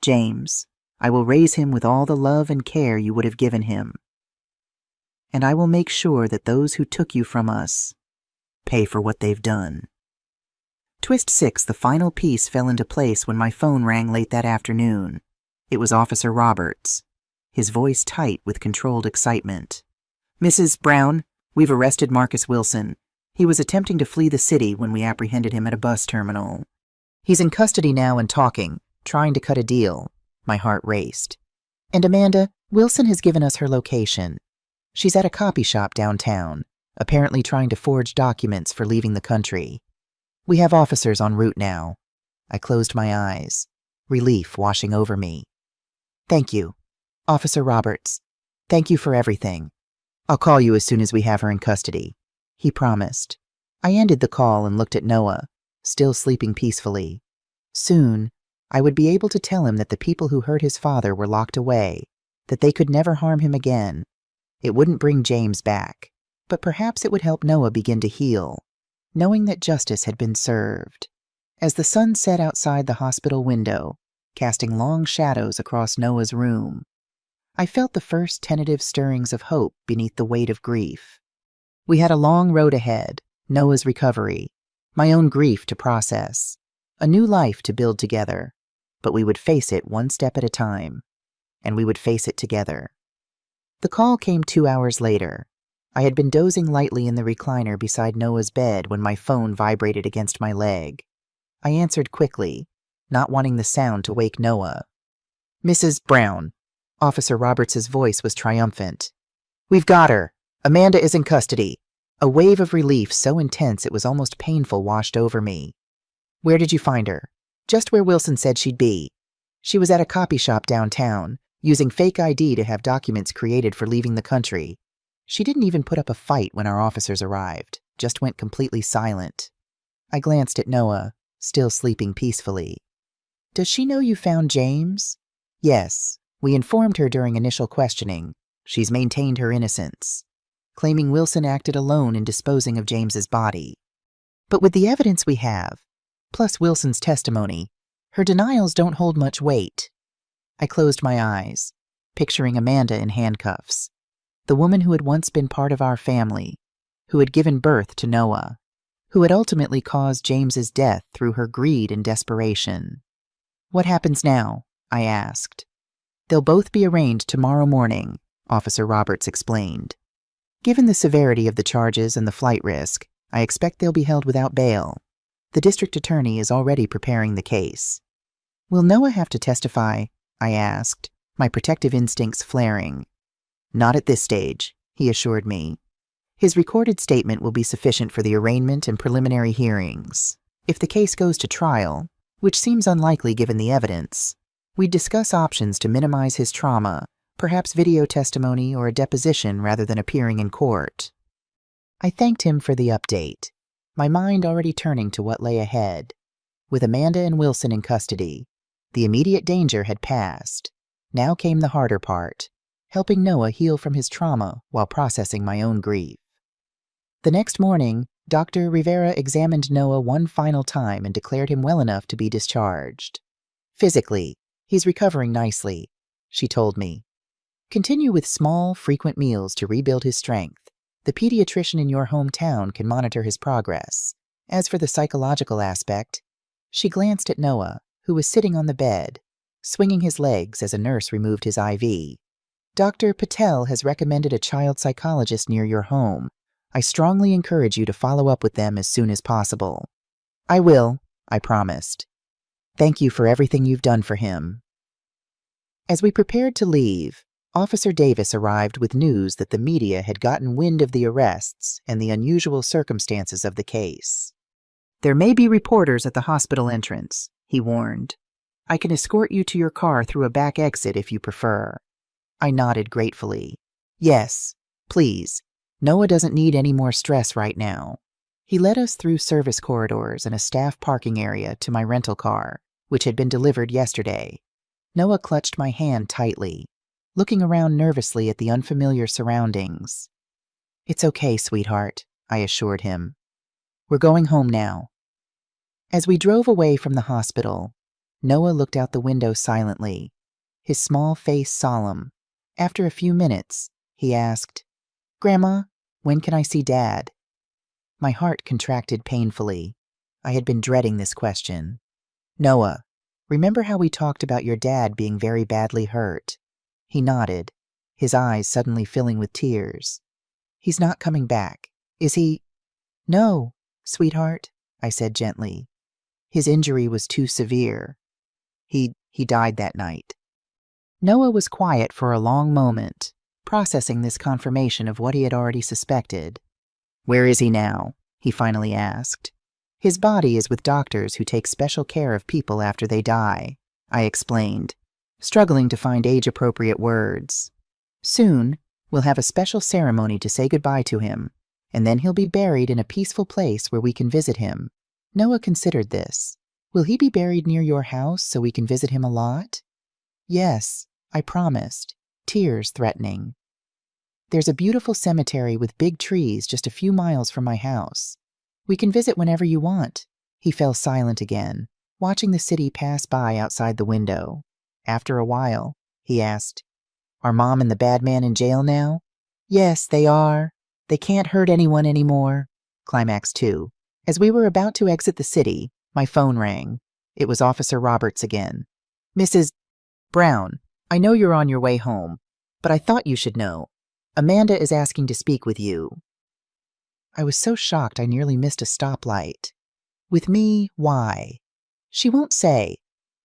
James, I will raise him with all the love and care you would have given him. And I will make sure that those who took you from us pay for what they've done. Twist 6, the final piece, fell into place when my phone rang late that afternoon. It was Officer Roberts, his voice tight with controlled excitement. "Mrs. Brown, we've arrested Marcus Wilson. He was attempting to flee the city when we apprehended him at a bus terminal. He's in custody now and talking, trying to cut a deal." My heart raced. "And Amanda, Wilson has given us her location. She's at a copy shop downtown, apparently trying to forge documents for leaving the country. We have officers en route now." I closed my eyes, relief washing over me. "Thank you, Officer Roberts. Thank you for everything. I'll call you as soon as we have her in custody," he promised. I ended the call and looked at Noah, still sleeping peacefully. Soon, I would be able to tell him that the people who hurt his father were locked away, that they could never harm him again. It wouldn't bring James back, but perhaps it would help Noah begin to heal, knowing that justice had been served. As the sun set outside the hospital window, casting long shadows across Noah's room, I felt the first tentative stirrings of hope beneath the weight of grief. We had a long road ahead, Noah's recovery, my own grief to process, a new life to build together, but we would face it one step at a time, and we would face it together. The call came 2 hours later. I had been dozing lightly in the recliner beside Noah's bed when my phone vibrated against my leg. I answered quickly, not wanting the sound to wake Noah. "Mrs. Brown." Officer Roberts' voice was triumphant. "We've got her. Amanda is in custody." A wave of relief so intense it was almost painful washed over me. "Where did you find her?" "Just where Wilson said she'd be. She was at a copy shop downtown, using fake ID to have documents created for leaving the country. She didn't even put up a fight when our officers arrived, just went completely silent." I glanced at Noah, still sleeping peacefully. "Does she know you found James?" "Yes. We informed her during initial questioning. She's maintained her innocence, claiming Wilson acted alone in disposing of James's body. But with the evidence we have, plus Wilson's testimony, her denials don't hold much weight." I closed my eyes, picturing Amanda in handcuffs, the woman who had once been part of our family, who had given birth to Noah, who had ultimately caused James's death through her greed and desperation. "What happens now?" I asked. "They'll both be arraigned tomorrow morning," Officer Roberts explained. "Given the severity of the charges and the flight risk, I expect they'll be held without bail. The district attorney is already preparing the case." "Will Noah have to testify?" I asked, my protective instincts flaring. "Not at this stage," he assured me. "His recorded statement will be sufficient for the arraignment and preliminary hearings. If the case goes to trial, which seems unlikely given the evidence, we'd discuss options to minimize his trauma, perhaps video testimony or a deposition rather than appearing in court." I thanked him for the update, my mind already turning to what lay ahead. With Amanda and Wilson in custody, the immediate danger had passed. Now came the harder part, helping Noah heal from his trauma while processing my own grief. The next morning, Dr. Rivera examined Noah one final time and declared him well enough to be discharged. "Physically, he's recovering nicely," she told me. "Continue with small, frequent meals to rebuild his strength. The pediatrician in your hometown can monitor his progress. As for the psychological aspect," she glanced at Noah, who was sitting on the bed, swinging his legs as a nurse removed his IV. "Dr. Patel has recommended a child psychologist near your home. I strongly encourage you to follow up with them as soon as possible." "I will," I promised. "Thank you for everything you've done for him." As we prepared to leave, Officer Davis arrived with news that the media had gotten wind of the arrests and the unusual circumstances of the case. "There may be reporters at the hospital entrance," he warned. "I can escort you to your car through a back exit if you prefer." I nodded gratefully. "Yes, please. Noah doesn't need any more stress right now." He led us through service corridors and a staff parking area to my rental car, which had been delivered yesterday. Noah clutched my hand tightly, looking around nervously at the unfamiliar surroundings. "It's okay, sweetheart," I assured him. "We're going home now." As we drove away from the hospital, Noah looked out the window silently, his small face solemn. After a few minutes, he asked, "Grandma, when can I see Dad?" My heart contracted painfully. I had been dreading this question. "Noah, remember how we talked about your dad being very badly hurt?" He nodded, his eyes suddenly filling with tears. "He's not coming back, is he?" "No, sweetheart," I said gently. "His injury was too severe. He died that night." Noah was quiet for a long moment, processing this confirmation of what he had already suspected. "Where is he now?" he finally asked. "His body is with doctors who take special care of people after they die," I explained, struggling to find age-appropriate words. "Soon, we'll have a special ceremony to say goodbye to him, and then he'll be buried in a peaceful place where we can visit him." Noah considered this. "Will he be buried near your house so we can visit him a lot?" "Yes," I promised, tears threatening. "There's a beautiful cemetery with big trees just a few miles from my house. We can visit whenever you want." He fell silent again, watching the city pass by outside the window. After a while, he asked, Are Mom and the bad man in jail now? Yes, they are. They can't hurt anyone anymore. Climax 2. As we were about to exit the city, my phone rang. It was Officer Roberts again. Mrs. Brown, I know you're on your way home, but I thought you should know. Amanda is asking to speak with you. I was so shocked I nearly missed a stoplight. With me, why? She won't say.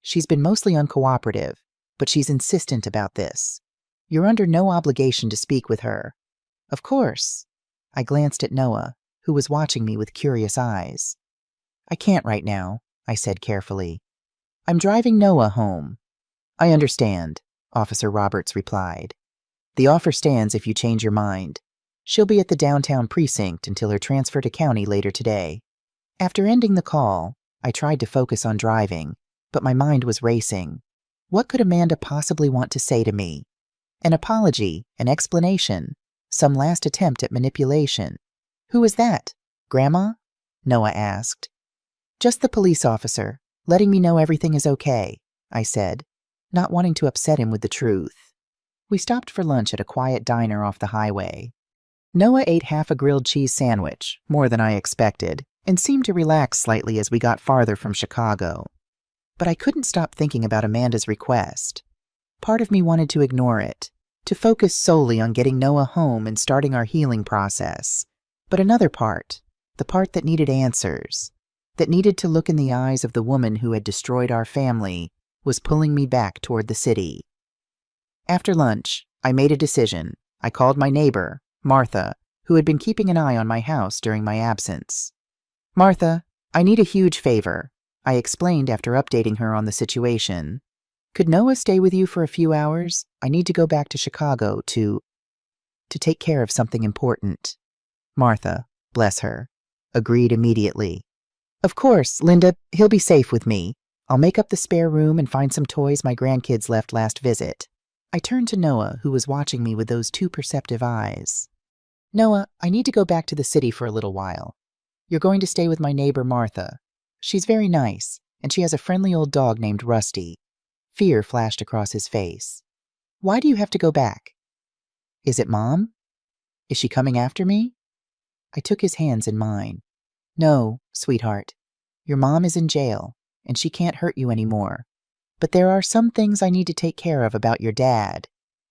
She's been mostly uncooperative, but she's insistent about this. You're under no obligation to speak with her. Of course. I glanced at Noah, who was watching me with curious eyes. I can't right now, I said carefully. I'm driving Noah home. I understand, Officer Roberts replied. The offer stands if you change your mind. She'll be at the downtown precinct until her transfer to county later today. After ending the call, I tried to focus on driving, but my mind was racing. What could Amanda possibly want to say to me? An apology, an explanation, some last attempt at manipulation. Who is that? Grandma? Noah asked. Just the police officer, letting me know everything is okay, I said, not wanting to upset him with the truth. We stopped for lunch at a quiet diner off the highway. Noah ate half a grilled cheese sandwich, more than I expected, and seemed to relax slightly as we got farther from Chicago. But I couldn't stop thinking about Amanda's request. Part of me wanted to ignore it, to focus solely on getting Noah home and starting our healing process. But another part, the part that needed answers, that needed to look in the eyes of the woman who had destroyed our family, was pulling me back toward the city. After lunch, I made a decision. I called my neighbor, Martha, who had been keeping an eye on my house during my absence. Martha, I need a huge favor, I explained after updating her on the situation. Could Noah stay with you for a few hours? I need to go back to Chicago to take care of something important. Martha, bless her, agreed immediately. Of course, Linda, he'll be safe with me. I'll make up the spare room and find some toys my grandkids left last visit. I turned to Noah, who was watching me with those two perceptive eyes. Noah, I need to go back to the city for a little while. You're going to stay with my neighbor Martha. She's very nice, and she has a friendly old dog named Rusty. Fear flashed across his face. Why do you have to go back? Is it Mom? Is she coming after me? I took his hands in mine. No, sweetheart. Your mom is in jail, and she can't hurt you anymore. But there are some things I need to take care of about your dad.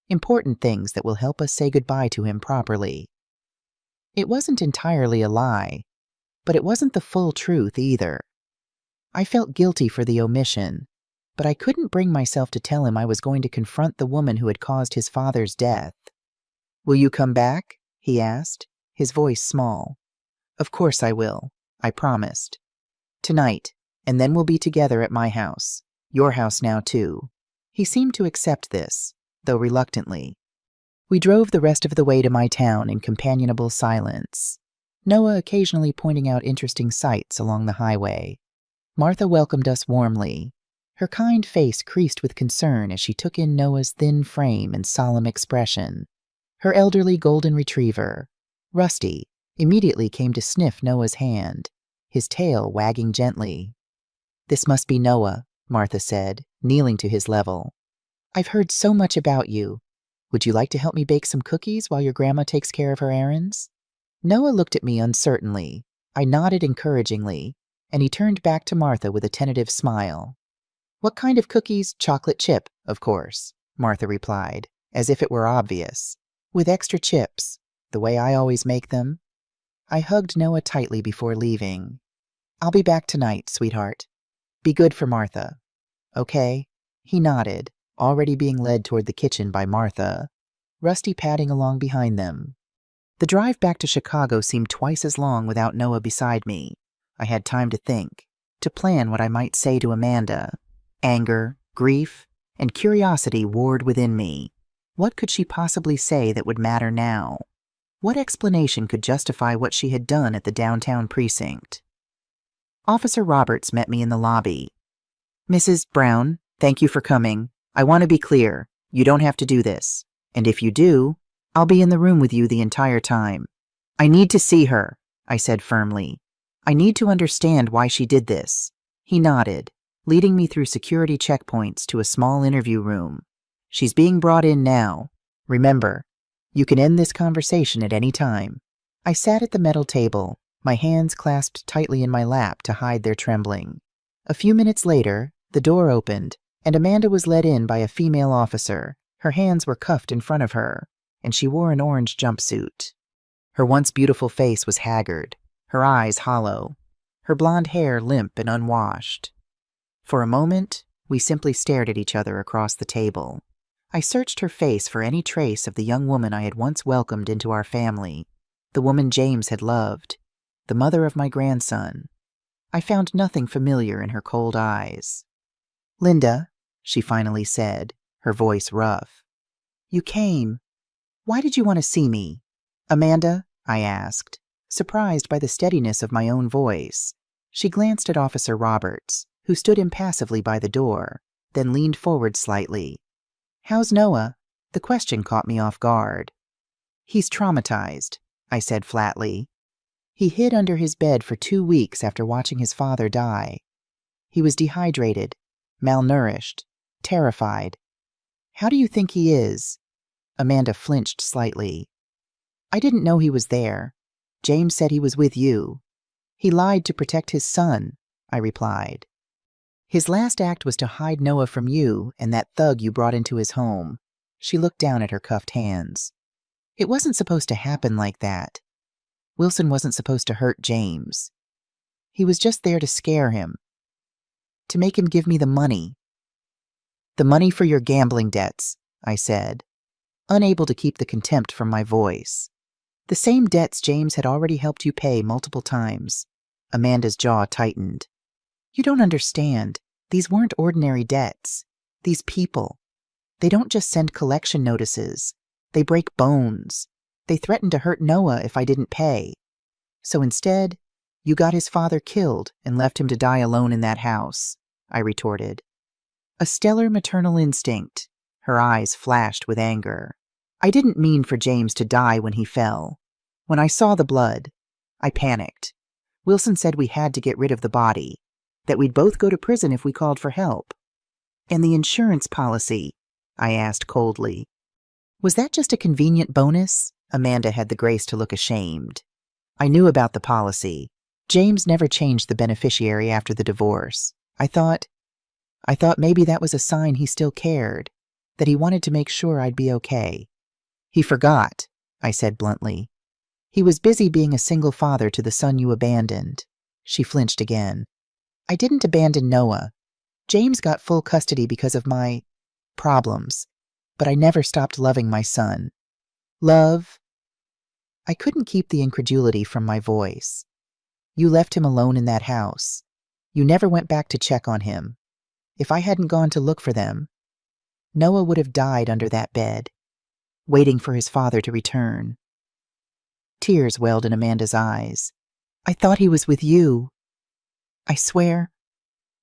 Important things that will help us say goodbye to him properly. It wasn't entirely a lie, but it wasn't the full truth either. I felt guilty for the omission, but I couldn't bring myself to tell him I was going to confront the woman who had caused his father's death. Will you come back? He asked, his voice small. Of course I will, I promised. Tonight, and then we'll be together at my house. Your house now, too. He seemed to accept this, though reluctantly. We drove the rest of the way to my town in companionable silence, Noah occasionally pointing out interesting sights along the highway. Martha welcomed us warmly. Her kind face creased with concern as she took in Noah's thin frame and solemn expression. Her elderly golden retriever, Rusty, immediately came to sniff Noah's hand, his tail wagging gently. This must be Noah, Martha said, kneeling to his level. I've heard so much about you. Would you like to help me bake some cookies while your grandma takes care of her errands? Noah looked at me uncertainly. I nodded encouragingly, and he turned back to Martha with a tentative smile. What kind of cookies? Chocolate chip, of course, Martha replied, as if it were obvious. With extra chips, the way I always make them. I hugged Noah tightly before leaving. I'll be back tonight, sweetheart. Be good for Martha. Okay. He nodded, already being led toward the kitchen by Martha, Rusty padding along behind them. The drive back to Chicago seemed twice as long without Noah beside me. I had time to think, to plan what I might say to Amanda. Anger, grief, and curiosity warred within me. What could she possibly say that would matter now? What explanation could justify what she had done at the downtown precinct? Officer Roberts met me in the lobby. Mrs. Brown, thank you for coming. I want to be clear. You don't have to do this. And if you do, I'll be in the room with you the entire time. I need to see her, I said firmly. I need to understand why she did this. He nodded, leading me through security checkpoints to a small interview room. She's being brought in now. Remember, you can end this conversation at any time." I sat at the metal table, my hands clasped tightly in my lap to hide their trembling. A few minutes later, the door opened, and Amanda was led in by a female officer. Her hands were cuffed in front of her, and she wore an orange jumpsuit. Her once beautiful face was haggard, her eyes hollow, her blonde hair limp and unwashed. For a moment, we simply stared at each other across the table. I searched her face for any trace of the young woman I had once welcomed into our family, the woman James had loved, the mother of my grandson. I found nothing familiar in her cold eyes. "Linda," she finally said, her voice rough. "You came. Why did you want to see me?" "Amanda?" I asked, surprised by the steadiness of my own voice. She glanced at Officer Roberts, who stood impassively by the door, then leaned forward slightly. "How's Noah?" The question caught me off guard. "He's traumatized," I said flatly. "He hid under his bed for 2 weeks after watching his father die. He was dehydrated, malnourished, terrified. How do you think he is?" Amanda flinched slightly. "I didn't know he was there. James said he was with you. He lied to protect his son," I replied. "His last act was to hide Noah from you and that thug you brought into his home." She looked down at her cuffed hands. "It wasn't supposed to happen like that. Wilson wasn't supposed to hurt James. He was just there to scare him, to make him give me the money." "The money for your gambling debts," I said, unable to keep the contempt from my voice. "The same debts James had already helped you pay multiple times." Amanda's jaw tightened. "You don't understand. These weren't ordinary debts. These people. They don't just send collection notices. They break bones. They threatened to hurt Noah if I didn't pay. So instead, you got his father killed and left him to die alone in that house," I retorted. A stellar maternal instinct. Her eyes flashed with anger. "I didn't mean for James to die when he fell. When I saw the blood, I panicked. Wilson said we had to get rid of the body, that we'd both go to prison if we called for help." "And the insurance policy?" I asked coldly. "Was that just a convenient bonus?" Amanda had the grace to look ashamed. "I knew about the policy. James never changed the beneficiary after the divorce. I thought maybe that was a sign he still cared, that he wanted to make sure I'd be okay." "He forgot," I said bluntly. "He was busy being a single father to the son you abandoned." She flinched again. "I didn't abandon Noah. James got full custody because of my problems, but I never stopped loving my son." "Love?" I couldn't keep the incredulity from my voice. "You left him alone in that house. You never went back to check on him. If I hadn't gone to look for them, Noah would have died under that bed, waiting for his father to return." Tears welled in Amanda's eyes. "I thought he was with you. I swear,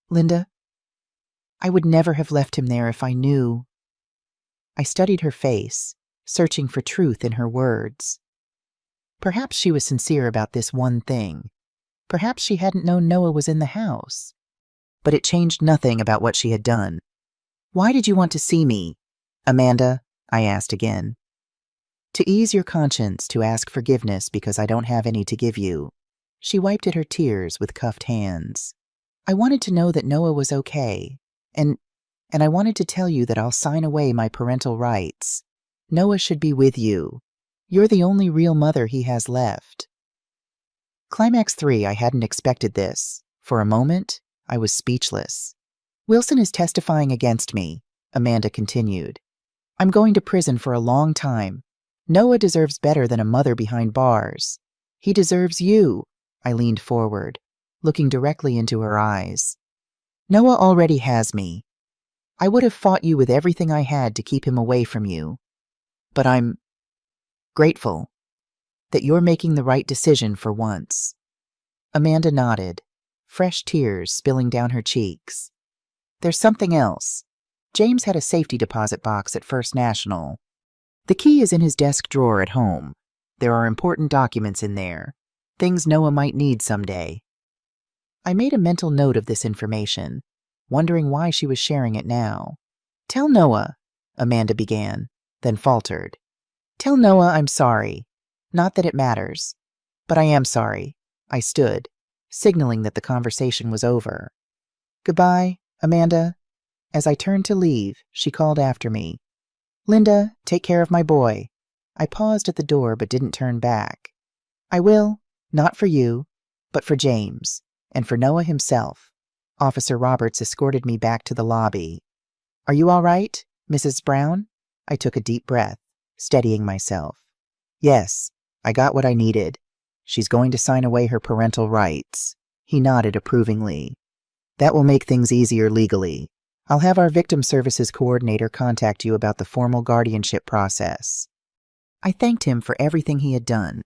Linda, I would never have left him there if I knew." I studied her face, searching for truth in her words. Perhaps she was sincere about this one thing. Perhaps she hadn't known Noah was in the house. But it changed nothing about what she had done. "Why did you want to see me, Amanda?" I asked again. "To ease your conscience, to ask forgiveness because I don't have any to give you." She wiped at her tears with cuffed hands. "I wanted to know that Noah was okay, and I wanted to tell you that I'll sign away my parental rights. Noah should be with you. You're the only real mother he has left." Climax 3, I hadn't expected this. For a moment, I was speechless. "Wilson is testifying against me," Amanda continued. "I'm going to prison for a long time. Noah deserves better than a mother behind bars. He deserves you." I leaned forward, looking directly into her eyes. "Noah already has me. I would have fought you with everything I had to keep him away from you. But I'm grateful that you're making the right decision for once." Amanda nodded, fresh tears spilling down her cheeks. "There's something else. James had a safety deposit box at First National. The key is in his desk drawer at home. There are important documents in there, things Noah might need someday." I made a mental note of this information, wondering why she was sharing it now. "Tell Noah," Amanda began, then faltered. "Tell Noah I'm sorry. Not that it matters. But I am sorry." I stood, signaling that the conversation was over. "Goodbye, Amanda." As I turned to leave, she called after me. "Linda, take care of my boy." I paused at the door but didn't turn back. "I will, not for you, but for James, and for Noah himself." Officer Roberts escorted me back to the lobby. "Are you all right, Mrs. Brown?" I took a deep breath, steadying myself. "Yes, I got what I needed. She's going to sign away her parental rights." He nodded approvingly. "That will make things easier legally. I'll have our victim services coordinator contact you about the formal guardianship process." I thanked him for everything he had done,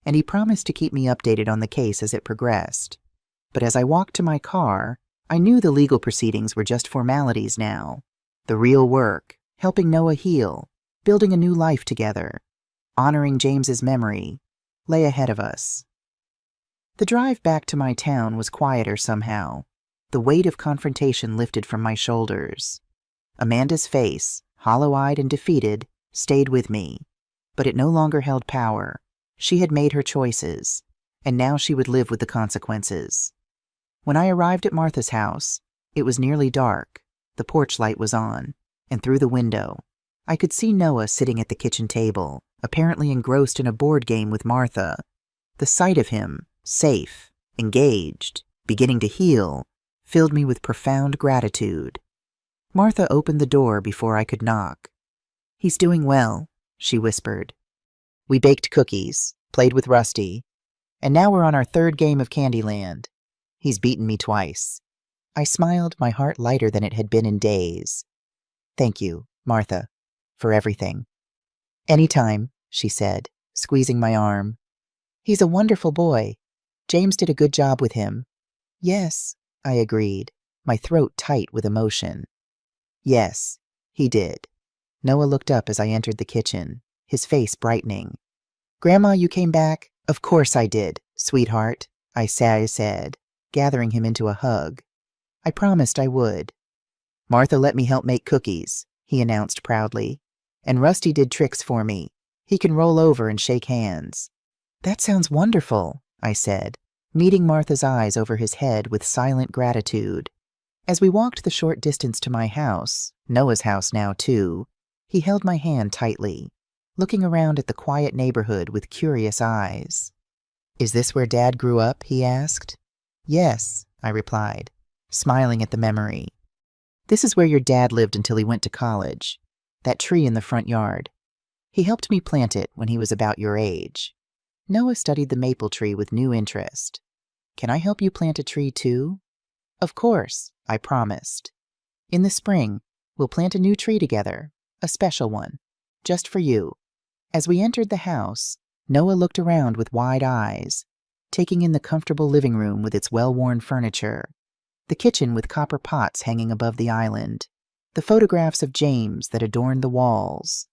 and he promised to keep me updated on the case as it progressed. But as I walked to my car, I knew the legal proceedings were just formalities now. The real work, helping Noah heal, building a new life together, honoring James's memory, lay ahead of us. The drive back to my town was quieter somehow. The weight of confrontation lifted from my shoulders. Amanda's face, hollow-eyed and defeated, stayed with me, but it no longer held power. She had made her choices, and now she would live with the consequences. When I arrived at Martha's house, it was nearly dark. The porch light was on, and through the window, I could see Noah sitting at the kitchen table, apparently engrossed in a board game with Martha. The sight of him, safe, engaged, beginning to heal, filled me with profound gratitude. Martha opened the door before I could knock. "He's doing well," she whispered. "We baked cookies, played with Rusty, and now we're on our third game of Candyland. He's beaten me twice." I smiled, my heart lighter than it had been in days. "Thank you, Martha, for everything." "Anytime," she said, squeezing my arm. "He's a wonderful boy. James did a good job with him." "Yes," I agreed, my throat tight with emotion. "Yes, he did." Noah looked up as I entered the kitchen, his face brightening. "Grandma, you came back?" "Of course I did, sweetheart," I said, gathering him into a hug. I promised I would. "Martha let me help make cookies," he announced proudly. "And Rusty did tricks for me. He can roll over and shake hands." "That sounds wonderful," I said, meeting Martha's eyes over his head with silent gratitude. As we walked the short distance to my house, Noah's house now too, he held my hand tightly, looking around at the quiet neighborhood with curious eyes. "Is this where Dad grew up?" he asked. "Yes," I replied, smiling at the memory. "This is where your dad lived until he went to college. That tree in the front yard. He helped me plant it when he was about your age." Noah studied the maple tree with new interest. "Can I help you plant a tree too?" "Of course," I promised. "In the spring, we'll plant a new tree together, a special one, just for you." As we entered the house, Noah looked around with wide eyes, taking in the comfortable living room with its well-worn furniture, the kitchen with copper pots hanging above the island, the photographs of James that adorned the walls.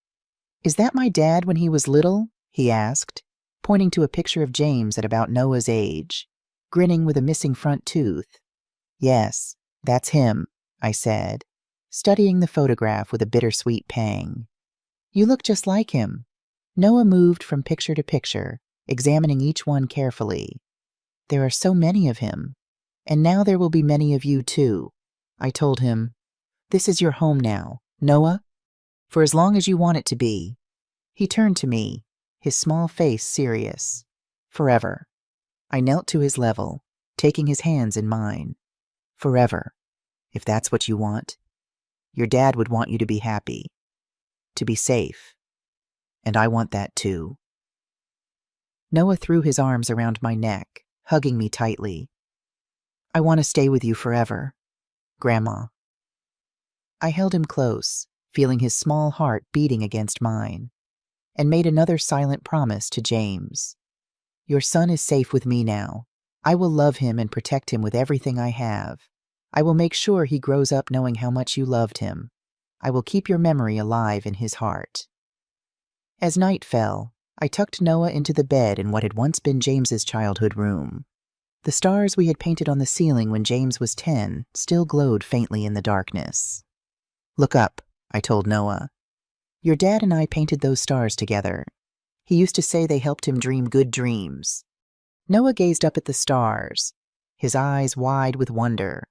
"Is that my dad when he was little?" he asked, pointing to a picture of James at about Noah's age, grinning with a missing front tooth. "Yes, that's him," I said, studying the photograph with a bittersweet pang. "You look just like him." Noah moved from picture to picture, examining each one carefully. "There are so many of him, and now there will be many of you too." I told him, "This is your home now, Noah, for as long as you want it to be." He turned to me, his small face serious. "Forever." I knelt to his level, taking his hands in mine. "Forever, if that's what you want. Your dad would want you to be happy, to be safe, and I want that too." Noah threw his arms around my neck, hugging me tightly. "I want to stay with you forever, Grandma." I held him close, feeling his small heart beating against mine, and made another silent promise to James. "Your son is safe with me now. I will love him and protect him with everything I have. I will make sure he grows up knowing how much you loved him. I will keep your memory alive in his heart." As night fell, I tucked Noah into the bed in what had once been James's childhood room. The stars we had painted on the ceiling when James was 10 still glowed faintly in the darkness. "Look up," I told Noah. Your dad and I painted those stars together. He used to say they helped him dream good dreams. Noah gazed up at the stars, his eyes wide with wonder.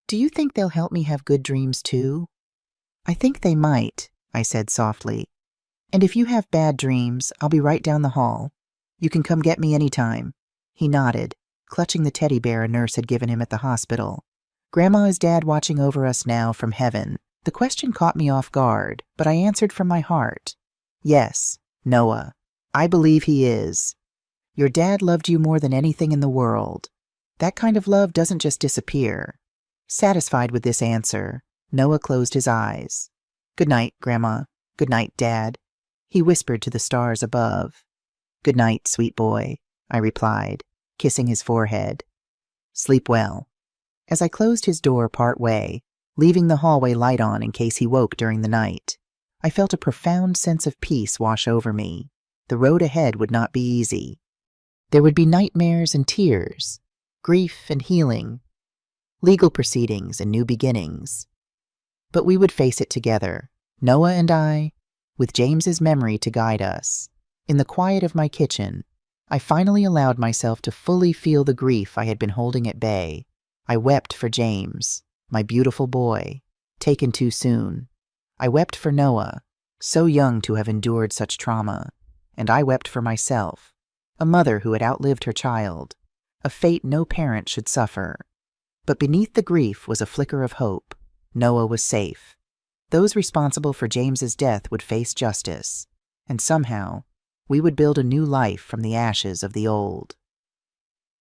Do you think they'll help me have good dreams too? I think they might, I said softly. And if you have bad dreams, I'll be right down the hall. You can come get me anytime. He nodded, clutching the teddy bear a nurse had given him at the hospital. Grandma, is Dad watching over us now from heaven? The question caught me off guard, but I answered from my heart. Yes, Noah, I believe he is. Your dad loved you more than anything in the world. That kind of love doesn't just disappear. Satisfied with this answer, Noah closed his eyes. Good night, Grandma. Good night, Dad. He whispered to the stars above. Good night, sweet boy, I replied, kissing his forehead. Sleep well. As I closed his door part way, leaving the hallway light on in case he woke during the night, I felt a profound sense of peace wash over me. The road ahead would not be easy. There would be nightmares and tears, grief and healing, legal proceedings and new beginnings. But we would face it together, Noah and I, with James's memory to guide us. In the quiet of my kitchen, I finally allowed myself to fully feel the grief I had been holding at bay. I wept for James, my beautiful boy, taken too soon. I wept for Noah, so young to have endured such trauma. And I wept for myself, a mother who had outlived her child, a fate no parent should suffer. But beneath the grief was a flicker of hope. Noah was safe. Those responsible for James's death would face justice, and somehow we would build a new life from the ashes of the old.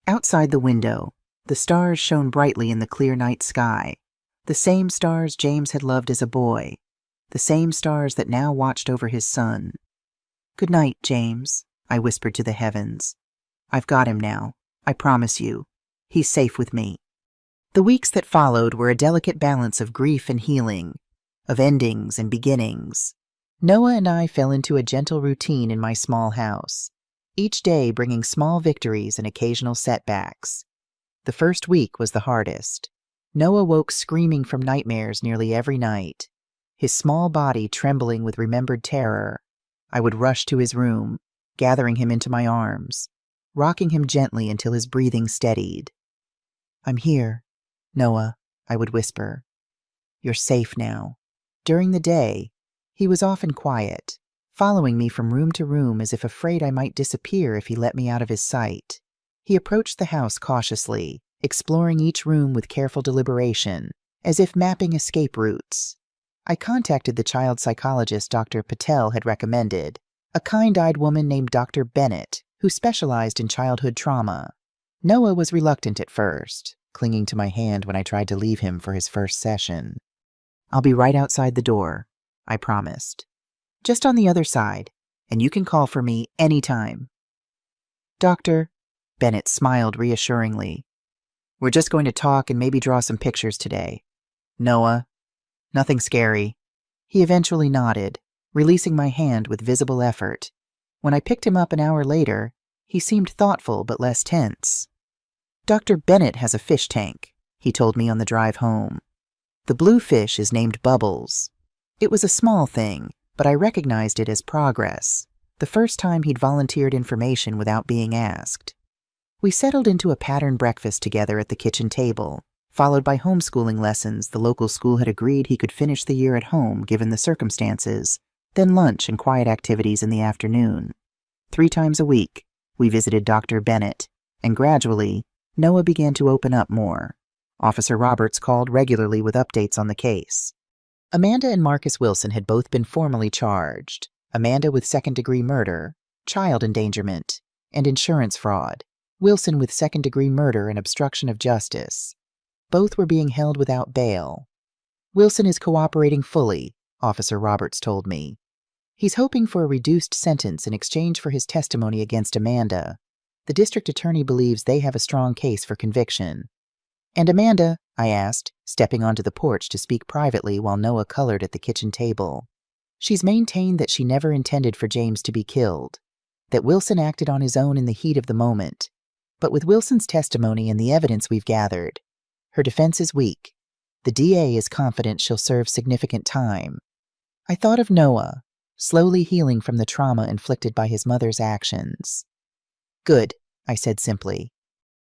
Outside the window, the stars shone brightly in the clear night sky, the same stars James had loved as a boy, the same stars that now watched over his son. Good night, James, I whispered to the heavens. I've got him now, I promise you. He's safe with me. The weeks that followed were a delicate balance of grief and healing, of endings and beginnings. Noah and I fell into a gentle routine in my small house, each day bringing small victories and occasional setbacks. The first week was the hardest. Noah woke screaming from nightmares nearly every night, his small body trembling with remembered terror. I would rush to his room, gathering him into my arms, rocking him gently until his breathing steadied. I'm here, Noah, I would whisper. You're safe now. During the day, he was often quiet, following me from room to room as if afraid I might disappear if he let me out of his sight. He approached the house cautiously, exploring each room with careful deliberation, as if mapping escape routes. I contacted the child psychologist Dr. Patel had recommended, a kind-eyed woman named Dr. Bennett, who specialized in childhood trauma. Noah was reluctant at first, clinging to my hand when I tried to leave him for his first session. I'll be right outside the door, I promised. Just on the other side, and you can call for me anytime. Doctor, Bennett smiled reassuringly. We're just going to talk and maybe draw some pictures today. Noah, nothing scary. He eventually nodded, releasing my hand with visible effort. When I picked him up an hour later, he seemed thoughtful but less tense. Dr. Bennett has a fish tank, he told me on the drive home. The blue fish is named Bubbles. It was a small thing, but I recognized it as progress, the first time he'd volunteered information without being asked. We settled into a patterned breakfast together at the kitchen table, followed by homeschooling lessons the local school had agreed he could finish the year at home given the circumstances, then lunch and quiet activities in the afternoon. 3 times a week, we visited Dr. Bennett, and gradually, Noah began to open up more. Officer Roberts called regularly with updates on the case. Amanda and Marcus Wilson had both been formally charged, Amanda with second-degree murder, child endangerment, and insurance fraud, Wilson with second-degree murder and obstruction of justice. Both were being held without bail. Wilson is cooperating fully, Officer Roberts told me. He's hoping for a reduced sentence in exchange for his testimony against Amanda. The district attorney believes they have a strong case for conviction. And Amanda, I asked, stepping onto the porch to speak privately while Noah colored at the kitchen table. She's maintained that she never intended for James to be killed, that Wilson acted on his own in the heat of the moment. But with Wilson's testimony and the evidence we've gathered, her defense is weak. The DA is confident she'll serve significant time. I thought of Noah, slowly healing from the trauma inflicted by his mother's actions. Good, I said simply.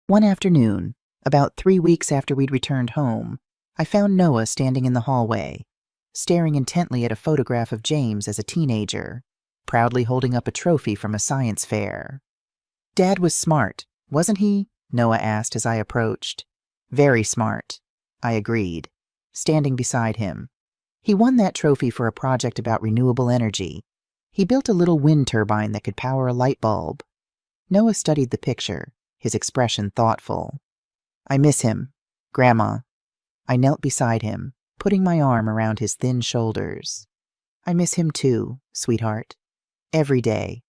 One afternoon, about 3 weeks after we'd returned home, I found Noah standing in the hallway, staring intently at a photograph of James as a teenager, proudly holding up a trophy from a science fair. Dad was smart, wasn't he? Noah asked as I approached. Very smart, I agreed, standing beside him. He won that trophy for a project about renewable energy. He built a little wind turbine that could power a light bulb. Noah studied the picture, his expression thoughtful. I miss him, Grandma. I knelt beside him, putting my arm around his thin shoulders. I miss him too, sweetheart. Every day.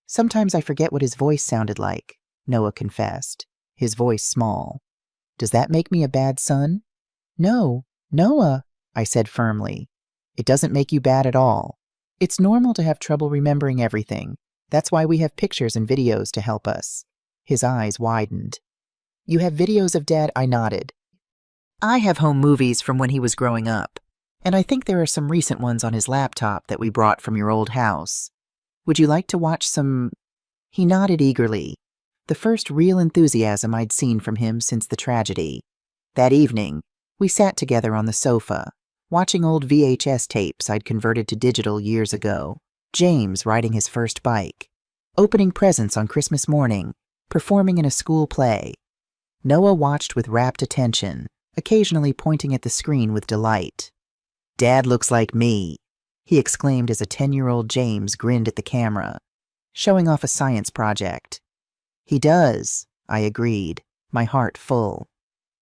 Sometimes I forget what his voice sounded like, Noah confessed, his voice small. Does that make me a bad son? No, Noah, I said firmly. It doesn't make you bad at all. It's normal to have trouble remembering everything. That's why we have pictures and videos to help us. His eyes widened. You have videos of Dad? I nodded. I have home movies from when he was growing up, and I think there are some recent ones on his laptop that we brought from your old house. Would you like to watch some? He nodded eagerly, the first real enthusiasm I'd seen from him since the tragedy. That evening, we sat together on the sofa, watching old VHS tapes I'd converted to digital years ago. James riding his first bike, opening presents on Christmas morning, performing in a school play. Noah watched with rapt attention, occasionally pointing at the screen with delight. Dad looks like me, he exclaimed as a 10-year-old James grinned at the camera, showing off a science project. He does, I agreed, my heart full.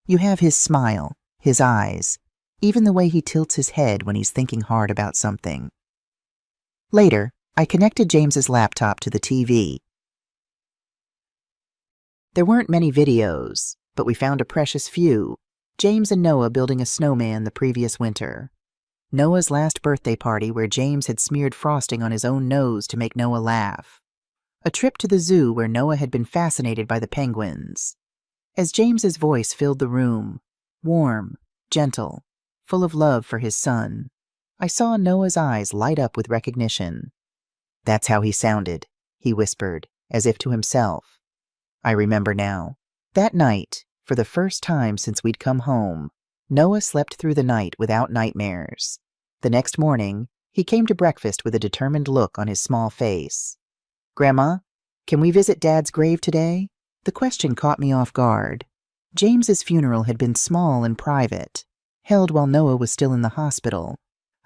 You have his smile, his eyes, even the way he tilts his head when he's thinking hard about something. Later, I connected James's laptop to the TV. There weren't many videos, but we found a precious few. James and Noah building a snowman the previous winter. Noah's last birthday party where James had smeared frosting on his own nose to make Noah laugh. A trip to the zoo where Noah had been fascinated by the penguins. As James's voice filled the room, warm, gentle, full of love for his son, I saw Noah's eyes light up with recognition. That's how he sounded, he whispered, as if to himself. I remember now. That night, for the first time since we'd come home, Noah slept through the night without nightmares. The next morning, he came to breakfast with a determined look on his small face. Grandma, can we visit Dad's grave today? The question caught me off guard. James's funeral had been small and private, held while Noah was still in the hospital.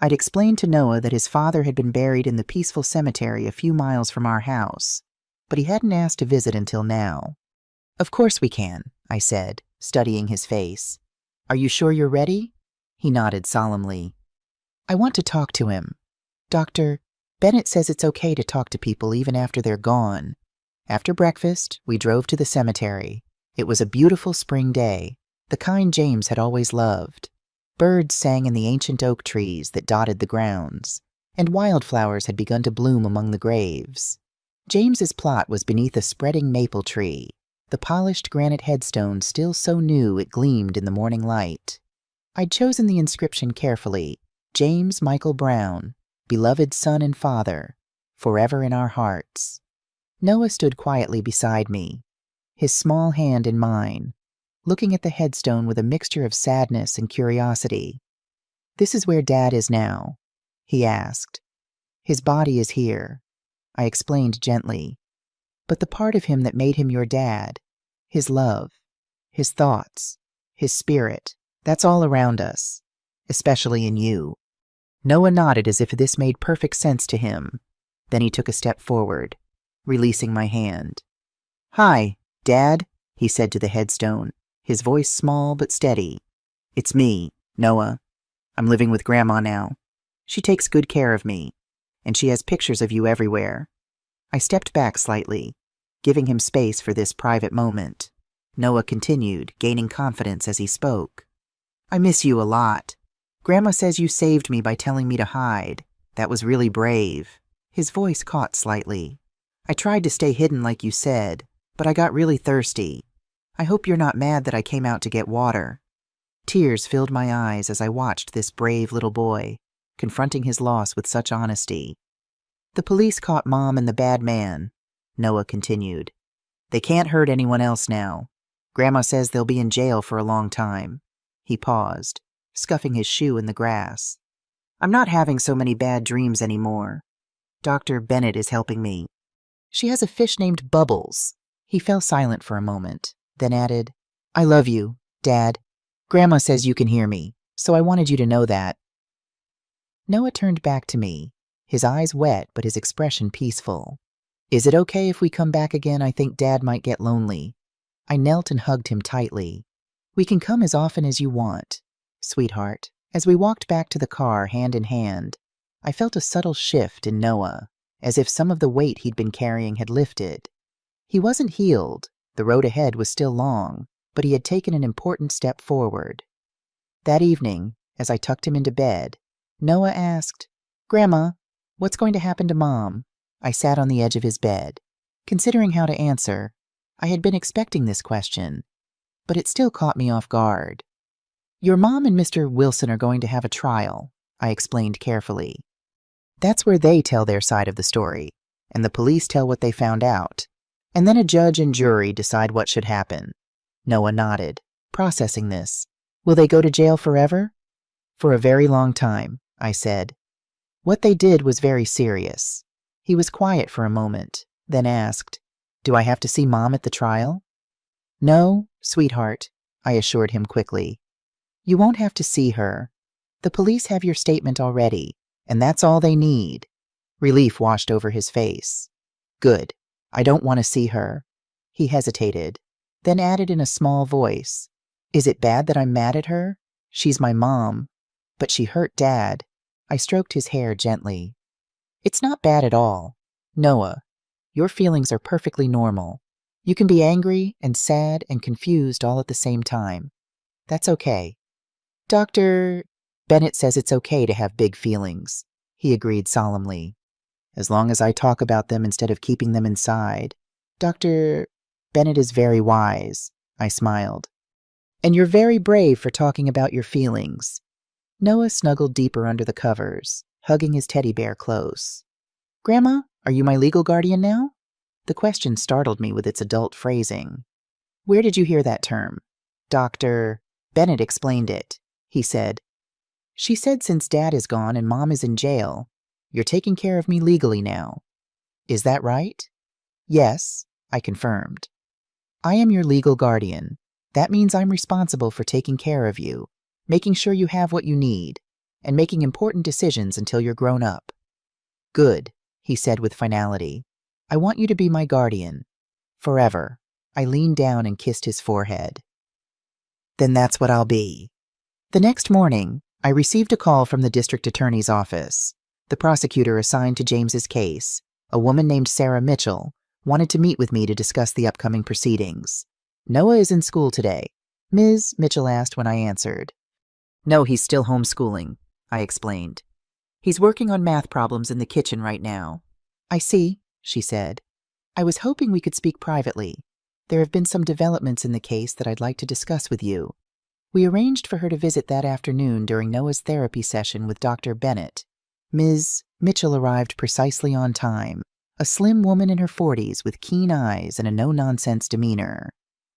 I'd explained to Noah that his father had been buried in the peaceful cemetery a few miles from our house, but he hadn't asked to visit until now. Of course we can, I said, studying his face. Are you sure you're ready? He nodded solemnly. I want to talk to him. Doctor, Bennett says it's okay to talk to people even after they're gone. After breakfast, we drove to the cemetery. It was a beautiful spring day, the kind James had always loved. Birds sang in the ancient oak trees that dotted the grounds, and wildflowers had begun to bloom among the graves. James's plot was beneath a spreading maple tree, the polished granite headstone still so new it gleamed in the morning light. I'd chosen the inscription carefully, James Michael Brown, beloved son and father, forever in our hearts. Noah stood quietly beside me, his small hand in mine, looking at the headstone with a mixture of sadness and curiosity. This is where Dad is now, he asked. His body is here, I explained gently. But the part of him that made him your dad, his love, his thoughts, his spirit, that's all around us, especially in you. Noah nodded as if this made perfect sense to him. Then he took a step forward, releasing my hand. Hi, Dad, he said to the headstone, his voice small but steady. It's me, Noah. I'm living with Grandma now. She takes good care of me, and she has pictures of you everywhere. I stepped back slightly, giving him space for this private moment. Noah continued, gaining confidence as he spoke. I miss you a lot. Grandma says you saved me by telling me to hide. That was really brave. His voice caught slightly. I tried to stay hidden like you said, but I got really thirsty. I hope you're not mad that I came out to get water. Tears filled my eyes as I watched this brave little boy, confronting his loss with such honesty. The police caught Mom and the bad man, Noah continued. They can't hurt anyone else now. Grandma says they'll be in jail for a long time. He paused, scuffing his shoe in the grass. I'm not having so many bad dreams anymore. Dr. Bennett is helping me. She has a fish named Bubbles. He fell silent for a moment, then added, I love you, Dad. Grandma says you can hear me, so I wanted you to know that. Noah turned back to me, his eyes wet but his expression peaceful. Is it okay if we come back again? I think Dad might get lonely. I knelt and hugged him tightly. We can come as often as you want, sweetheart. As we walked back to the car hand in hand, I felt a subtle shift in Noah, as if some of the weight he'd been carrying had lifted. He wasn't healed, the road ahead was still long, but he had taken an important step forward. That evening, as I tucked him into bed, Noah asked, Grandma, what's going to happen to Mom? I sat on the edge of his bed, considering how to answer. I had been expecting this question, but it still caught me off guard. Your mom and Mr. Wilson are going to have a trial, I explained carefully. That's where they tell their side of the story, and the police tell what they found out, and then a judge and jury decide what should happen. Noah nodded, processing this. Will they go to jail forever? For a very long time, I said. What they did was very serious. He was quiet for a moment, then asked, Do I have to see Mom at the trial? No, sweetheart, I assured him quickly. You won't have to see her. The police have your statement already, and that's all they need. Relief washed over his face. Good. I don't want to see her. He hesitated, then added in a small voice, Is it bad that I'm mad at her? She's my mom. But she hurt Dad. I stroked his hair gently. It's not bad at all. Noah, your feelings are perfectly normal. You can be angry and sad and confused all at the same time. That's okay. Dr. Bennett says it's okay to have big feelings, he agreed solemnly. As long as I talk about them instead of keeping them inside. Dr. Bennett is very wise, I smiled. And you're very brave for talking about your feelings. Noah snuggled deeper under the covers, hugging his teddy bear close. Grandma, are you my legal guardian now? The question startled me with its adult phrasing. Where did you hear that term? Dr. Bennett explained it, he said. She said since Dad is gone and Mom is in jail, you're taking care of me legally now. Is that right? Yes, I confirmed. I am your legal guardian. That means I'm responsible for taking care of you, making sure you have what you need, and making important decisions until you're grown up. Good, he said with finality. I want you to be my guardian. Forever. I leaned down and kissed his forehead. Then that's what I'll be. The next morning, I received a call from the district attorney's office. The prosecutor assigned to James's case, a woman named Sarah Mitchell, wanted to meet with me to discuss the upcoming proceedings. Noah is in school today, Ms. Mitchell asked when I answered. No, he's still homeschooling, I explained. He's working on math problems in the kitchen right now. I see, she said. I was hoping we could speak privately. There have been some developments in the case that I'd like to discuss with you. We arranged for her to visit that afternoon during Noah's therapy session with Dr. Bennett. Ms. Mitchell arrived precisely on time, a slim woman in her 40s with keen eyes and a no-nonsense demeanor.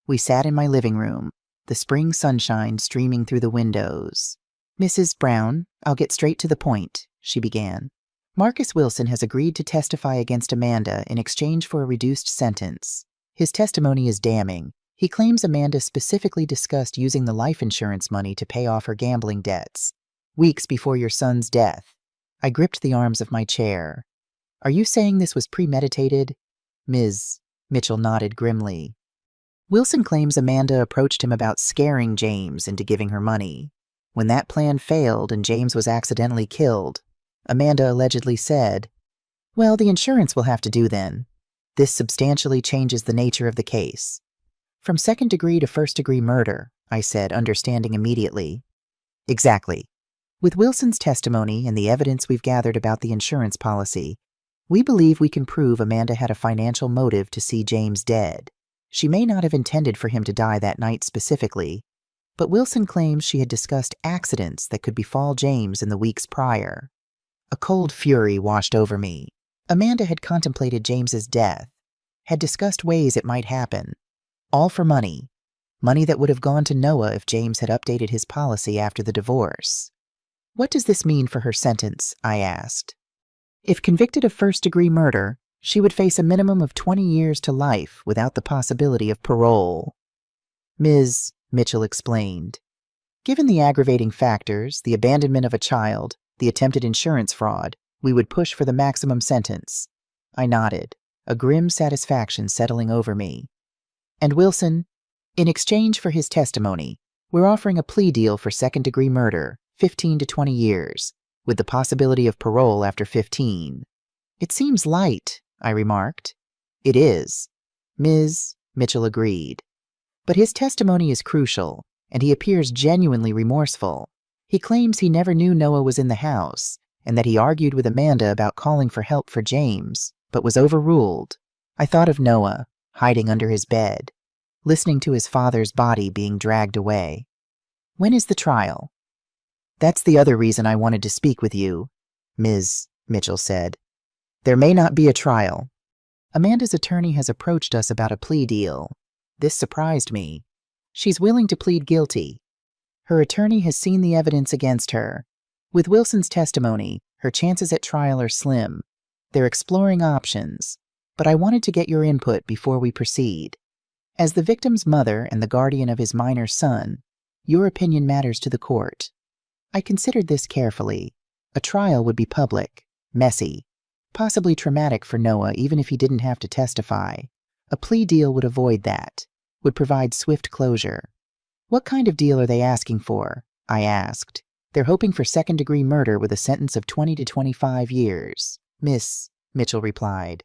We sat in my living room, the spring sunshine streaming through the windows. Mrs. Brown, I'll get straight to the point, she began. Marcus Wilson has agreed to testify against Amanda in exchange for a reduced sentence. His testimony is damning. He claims Amanda specifically discussed using the life insurance money to pay off her gambling debts. Weeks before your son's death. I gripped the arms of my chair. Are you saying this was premeditated? Ms. Mitchell nodded grimly. Wilson claims Amanda approached him about scaring James into giving her money. When that plan failed and James was accidentally killed, Amanda allegedly said, Well, the insurance will have to do then. This substantially changes the nature of the case. From second-degree to first-degree murder, I said, understanding immediately. Exactly. With Wilson's testimony and the evidence we've gathered about the insurance policy, we believe we can prove Amanda had a financial motive to see James dead. She may not have intended for him to die that night specifically, but Wilson claims she had discussed accidents that could befall James in the weeks prior. A cold fury washed over me. Amanda had contemplated James's death, had discussed ways it might happen, all for money that would have gone to Noah if James had updated his policy after the divorce. What does this mean for her sentence? I asked. If convicted of first-degree murder, she would face a minimum of 20 years to life without the possibility of parole. Ms. Mitchell explained. Given the aggravating factors, the abandonment of a child, the attempted insurance fraud, we would push for the maximum sentence. I nodded, a grim satisfaction settling over me. And Wilson, in exchange for his testimony, we're offering a plea deal for second-degree murder, 15 to 20 years, with the possibility of parole after 15. It seems light, I remarked. It is. Ms. Mitchell agreed. But his testimony is crucial, and he appears genuinely remorseful. He claims he never knew Noah was in the house, and that he argued with Amanda about calling for help for James, but was overruled. I thought of Noah, hiding under his bed, listening to his father's body being dragged away. When is the trial? That's the other reason I wanted to speak with you, Ms. Mitchell said. There may not be a trial. Amanda's attorney has approached us about a plea deal. This surprised me. She's willing to plead guilty. Her attorney has seen the evidence against her. With Wilson's testimony, her chances at trial are slim. They're exploring options, but I wanted to get your input before we proceed. As the victim's mother and the guardian of his minor son, your opinion matters to the court. I considered this carefully. A trial would be public, messy, possibly traumatic for Noah even if he didn't have to testify. A plea deal would avoid that, would provide swift closure. What kind of deal are they asking for? I asked. They're hoping for second-degree murder with a sentence of 20 to 25 years, Miss Mitchell replied.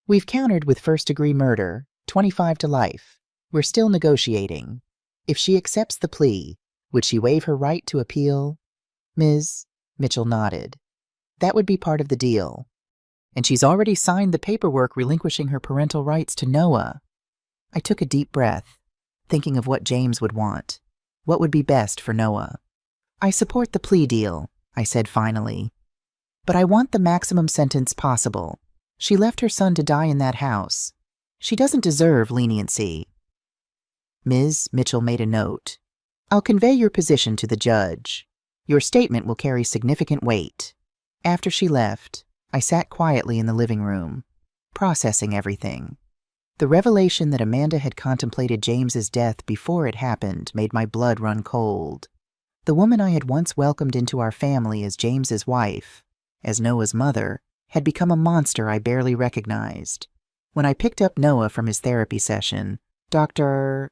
We've countered with first-degree murder, 25 to life. We're still negotiating. If she accepts the plea, would she waive her right to appeal? Ms. Mitchell nodded. That would be part of the deal. And she's already signed the paperwork relinquishing her parental rights to Noah. I took a deep breath, thinking of what James would want. What would be best for Noah? I support the plea deal, I said finally. But I want the maximum sentence possible. She left her son to die in that house. She doesn't deserve leniency. Ms. Mitchell made a note. I'll convey your position to the judge. Your statement will carry significant weight. After she left, I sat quietly in the living room, processing everything. The revelation that Amanda had contemplated James's death before it happened made my blood run cold. The woman I had once welcomed into our family as James's wife, as Noah's mother, had become a monster I barely recognized. When I picked up Noah from his therapy session, Dr.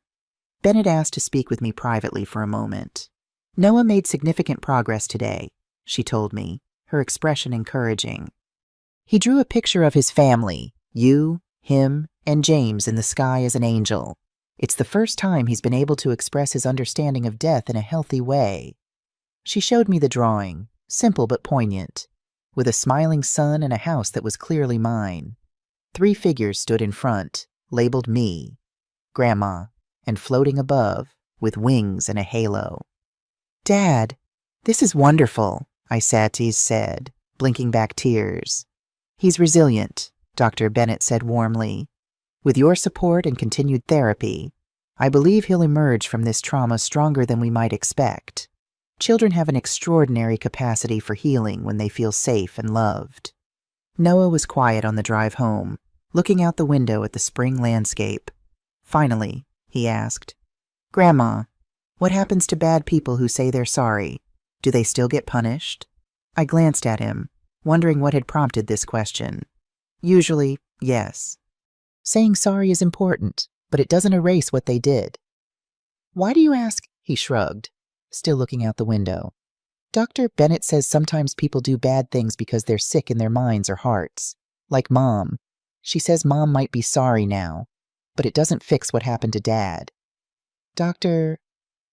Bennett asked to speak with me privately for a moment. Noah made significant progress today, she told me, her expression encouraging. He drew a picture of his family, you, him, and James in the sky as an angel. It's the first time he's been able to express his understanding of death in a healthy way. She showed me the drawing, simple but poignant, with a smiling sun and a house that was clearly mine. 3 figures stood in front, labeled me, Grandma, and floating above, with wings and a halo. Dad, this is wonderful, Isates said, blinking back tears. He's resilient, Dr. Bennett said warmly. With your support and continued therapy, I believe he'll emerge from this trauma stronger than we might expect. Children have an extraordinary capacity for healing when they feel safe and loved. Noah was quiet on the drive home, looking out the window at the spring landscape. Finally, he asked, Grandma, what happens to bad people who say they're sorry? Do they still get punished? I glanced at him, wondering what had prompted this question. Usually, yes. Saying sorry is important, but it doesn't erase what they did. Why do you ask? He shrugged, still looking out the window. Dr. Bennett says sometimes people do bad things because they're sick in their minds or hearts. Like Mom. She says Mom might be sorry now, but it doesn't fix what happened to Dad. Dr.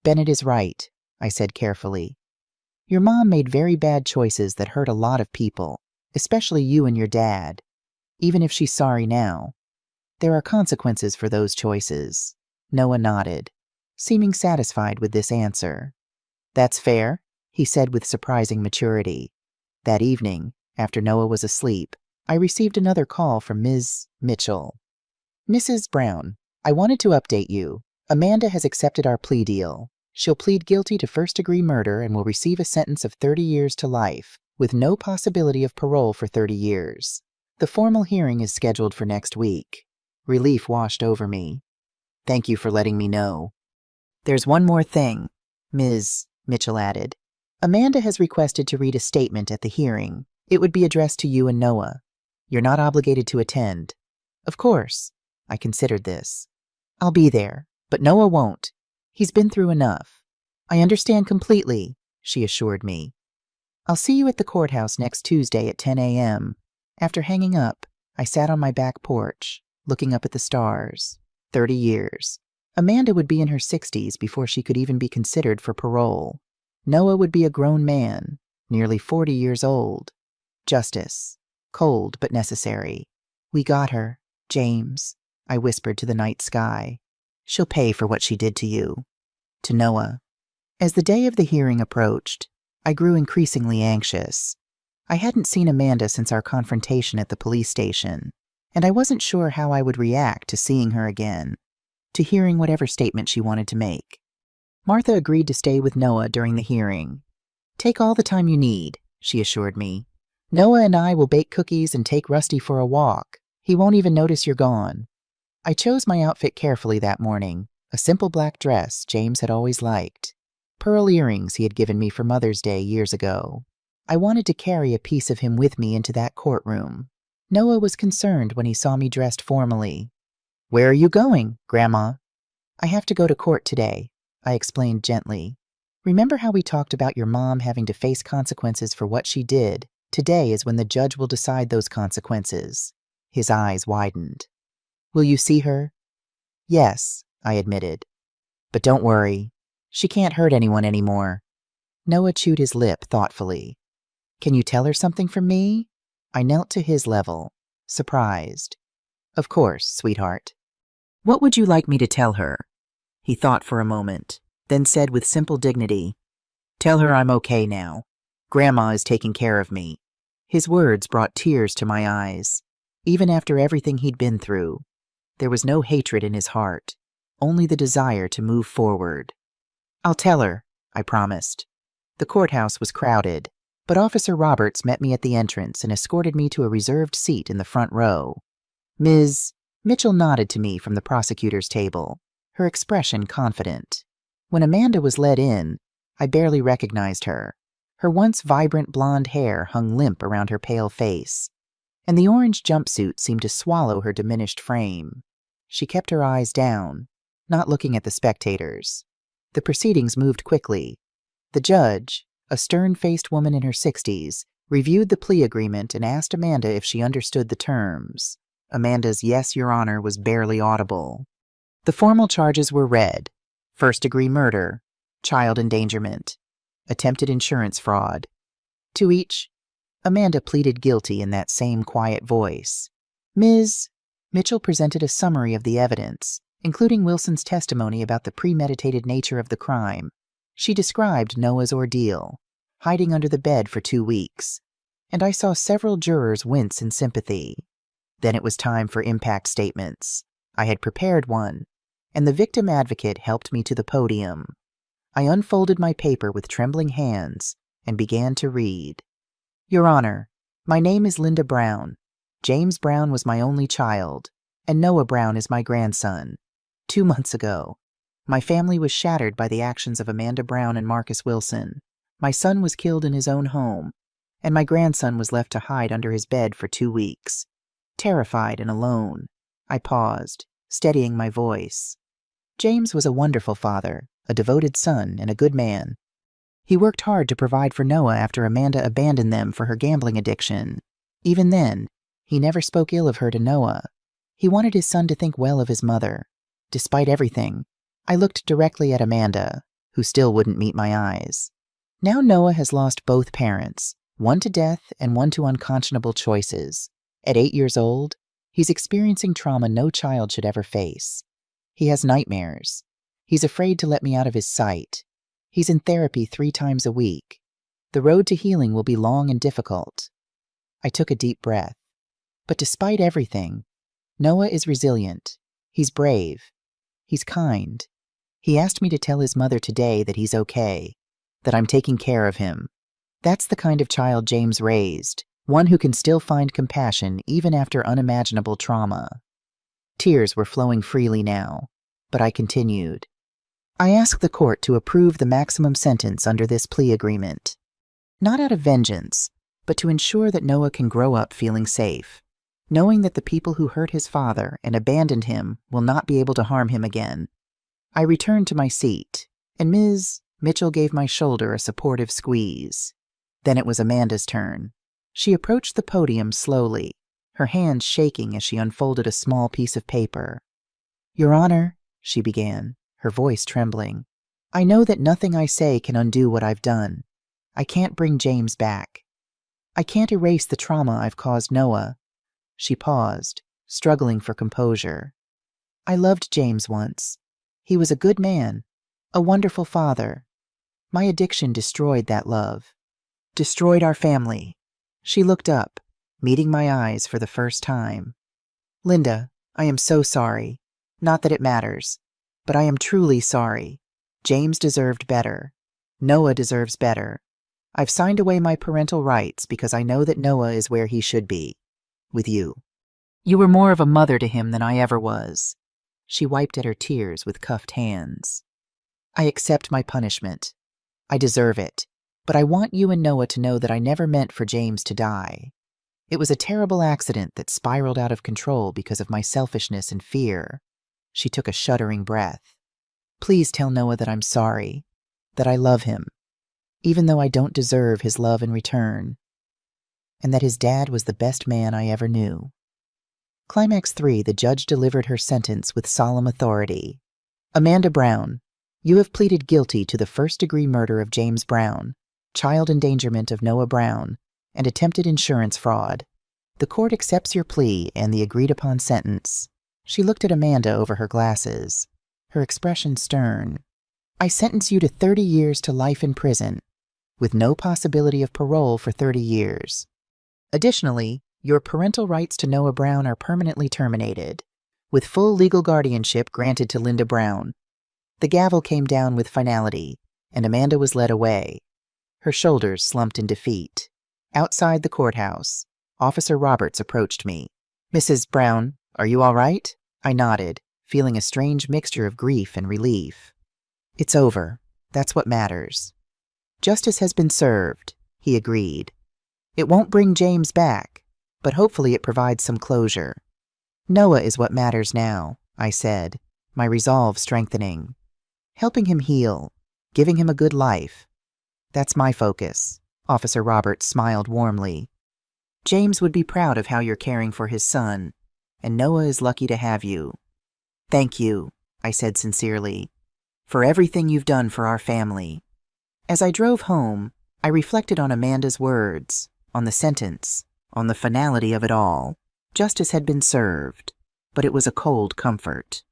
Bennett is right, I said carefully. Your mom made very bad choices that hurt a lot of people, especially you and your dad. Even if she's sorry now, there are consequences for those choices. Noah nodded, seeming satisfied with this answer. That's fair, he said with surprising maturity. That evening, after Noah was asleep, I received another call from Ms. Mitchell. Mrs. Brown, I wanted to update you. Amanda has accepted our plea deal. She'll plead guilty to first-degree murder and will receive a sentence of 30 years to life, with no possibility of parole for 30 years. The formal hearing is scheduled for next week. Relief washed over me. Thank you for letting me know. There's one more thing, Ms. Mitchell added. Amanda has requested to read a statement at the hearing. It would be addressed to you and Noah. You're not obligated to attend. Of course, I considered this. I'll be there, but Noah won't. He's been through enough. I understand completely, she assured me. I'll see you at the courthouse next Tuesday at 10 a.m. After hanging up, I sat on my back porch, looking up at the stars. 30 years. Amanda would be in her 60s before she could even be considered for parole. Noah would be a grown man, nearly 40 years old. Justice. Cold but necessary. We got her, James, I whispered to the night sky. She'll pay for what she did to you. To Noah. As the day of the hearing approached, I grew increasingly anxious. I hadn't seen Amanda since our confrontation at the police station, and I wasn't sure how I would react to seeing her again, to hearing whatever statement she wanted to make. Martha agreed to stay with Noah during the hearing. Take all the time you need, she assured me. Noah and I will bake cookies and take Rusty for a walk. He won't even notice you're gone. I chose my outfit carefully that morning, a simple black dress James had always liked. Pearl earrings he had given me for Mother's Day years ago. I wanted to carry a piece of him with me into that courtroom. Noah was concerned when he saw me dressed formally. Where are you going, Grandma? I have to go to court today, I explained gently. Remember how we talked about your mom having to face consequences for what she did? Today is when the judge will decide those consequences. His eyes widened. Will you see her? Yes, I admitted. But don't worry. She can't hurt anyone anymore. Noah chewed his lip thoughtfully. Can you tell her something from me? I knelt to his level, surprised. Of course, sweetheart. What would you like me to tell her? He thought for a moment, then said with simple dignity, Tell her I'm okay now. Grandma is taking care of me. His words brought tears to my eyes. Even after everything he'd been through, there was no hatred in his heart, only the desire to move forward. I'll tell her, I promised. The courthouse was crowded, but Officer Roberts met me at the entrance and escorted me to a reserved seat in the front row. Ms. Mitchell nodded to me from the prosecutor's table, her expression confident. When Amanda was led in, I barely recognized her. Her once vibrant blonde hair hung limp around her pale face, and the orange jumpsuit seemed to swallow her diminished frame. She kept her eyes down, not looking at the spectators. The proceedings moved quickly. The judge, a stern-faced woman in her 60s, reviewed the plea agreement and asked Amanda if she understood the terms. Amanda's "Yes, Your Honor" was barely audible. The formal charges were read: first-degree murder, child endangerment, attempted insurance fraud. To each, Amanda pleaded guilty in that same quiet voice. Ms. Mitchell presented a summary of the evidence, including Wilson's testimony about the premeditated nature of the crime. She described Noah's ordeal, hiding under the bed for 2 weeks, and I saw several jurors wince in sympathy. Then it was time for impact statements. I had prepared one, and the victim advocate helped me to the podium. I unfolded my paper with trembling hands and began to read. Your Honor, my name is Linda Brown. James Brown was my only child, and Noah Brown is my grandson. 2 months ago, my family was shattered by the actions of Amanda Brown and Marcus Wilson. My son was killed in his own home, and my grandson was left to hide under his bed for 2 weeks. Terrified and alone, I paused, steadying my voice. James was a wonderful father, a devoted son, and a good man. He worked hard to provide for Noah after Amanda abandoned them for her gambling addiction. Even then, he never spoke ill of her to Noah. He wanted his son to think well of his mother. Despite everything, I looked directly at Amanda, who still wouldn't meet my eyes. Now Noah has lost both parents, one to death and one to unconscionable choices. At 8 years old, he's experiencing trauma no child should ever face. He has nightmares. He's afraid to let me out of his sight. He's in therapy 3 times a week. The road to healing will be long and difficult. I took a deep breath. But despite everything, Noah is resilient. He's brave. He's kind. He asked me to tell his mother today that he's okay, that I'm taking care of him. That's the kind of child James raised, one who can still find compassion even after unimaginable trauma. Tears were flowing freely now, but I continued. I asked the court to approve the maximum sentence under this plea agreement. Not out of vengeance, but to ensure that Noah can grow up feeling safe, knowing that the people who hurt his father and abandoned him will not be able to harm him again. I returned to my seat, and Ms. Mitchell gave my shoulder a supportive squeeze. Then it was Amanda's turn. She approached the podium slowly, her hands shaking as she unfolded a small piece of paper. Your Honor, she began, her voice trembling, I know that nothing I say can undo what I've done. I can't bring James back. I can't erase the trauma I've caused Noah. She paused, struggling for composure. I loved James once. He was a good man, a wonderful father. My addiction destroyed that love, destroyed our family. She looked up, meeting my eyes for the first time. Linda, I am so sorry. Not that it matters, but I am truly sorry. James deserved better. Noah deserves better. I've signed away my parental rights because I know that Noah is where he should be, with you. You were more of a mother to him than I ever was. She wiped at her tears with cuffed hands. I accept my punishment. I deserve it, but I want you and Noah to know that I never meant for James to die. It was a terrible accident that spiraled out of control because of my selfishness and fear. She took a shuddering breath. Please tell Noah that I'm sorry, that I love him, even though I don't deserve his love in return, and that his dad was the best man I ever knew. Climax 3, the judge delivered her sentence with solemn authority. Amanda Brown, you have pleaded guilty to the first-degree murder of James Brown, child endangerment of Noah Brown, and attempted insurance fraud. The court accepts your plea and the agreed-upon sentence. She looked at Amanda over her glasses, her expression stern. I sentence you to 30 years to life in prison, with no possibility of parole for 30 years. Additionally, your parental rights to Noah Brown are permanently terminated, with full legal guardianship granted to Linda Brown. The gavel came down with finality, and Amanda was led away. Her shoulders slumped in defeat. Outside the courthouse, Officer Roberts approached me. Mrs. Brown, are you all right? I nodded, feeling a strange mixture of grief and relief. It's over. That's what matters. Justice has been served, he agreed. It won't bring James back, but hopefully it provides some closure. Noah is what matters now, I said, my resolve strengthening. Helping him heal, giving him a good life. That's my focus. Officer Roberts smiled warmly. James would be proud of how you're caring for his son, and Noah is lucky to have you. Thank you, I said sincerely, for everything you've done for our family. As I drove home, I reflected on Amanda's words, on the sentence, on the finality of it all. Justice had been served, but it was a cold comfort.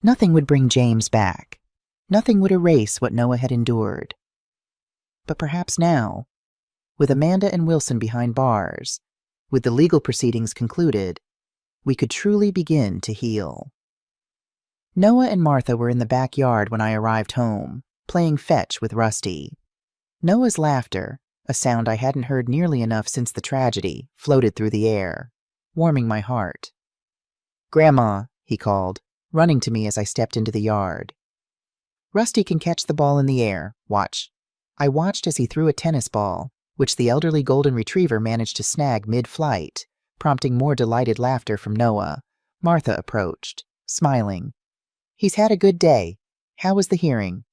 Nothing would bring James back. Nothing would erase what Noah had endured. But perhaps now, with Amanda and Wilson behind bars, with the legal proceedings concluded, we could truly begin to heal. Noah and Martha were in the backyard when I arrived home, playing fetch with Rusty. Noah's laughter, a sound I hadn't heard nearly enough since the tragedy, floated through the air, warming my heart. Grandma, he called, running to me as I stepped into the yard. Rusty can catch the ball in the air. Watch. I watched as he threw a tennis ball, which the elderly golden retriever managed to snag mid-flight, prompting more delighted laughter from Noah. Martha approached, smiling. He's had a good day. How was the hearing?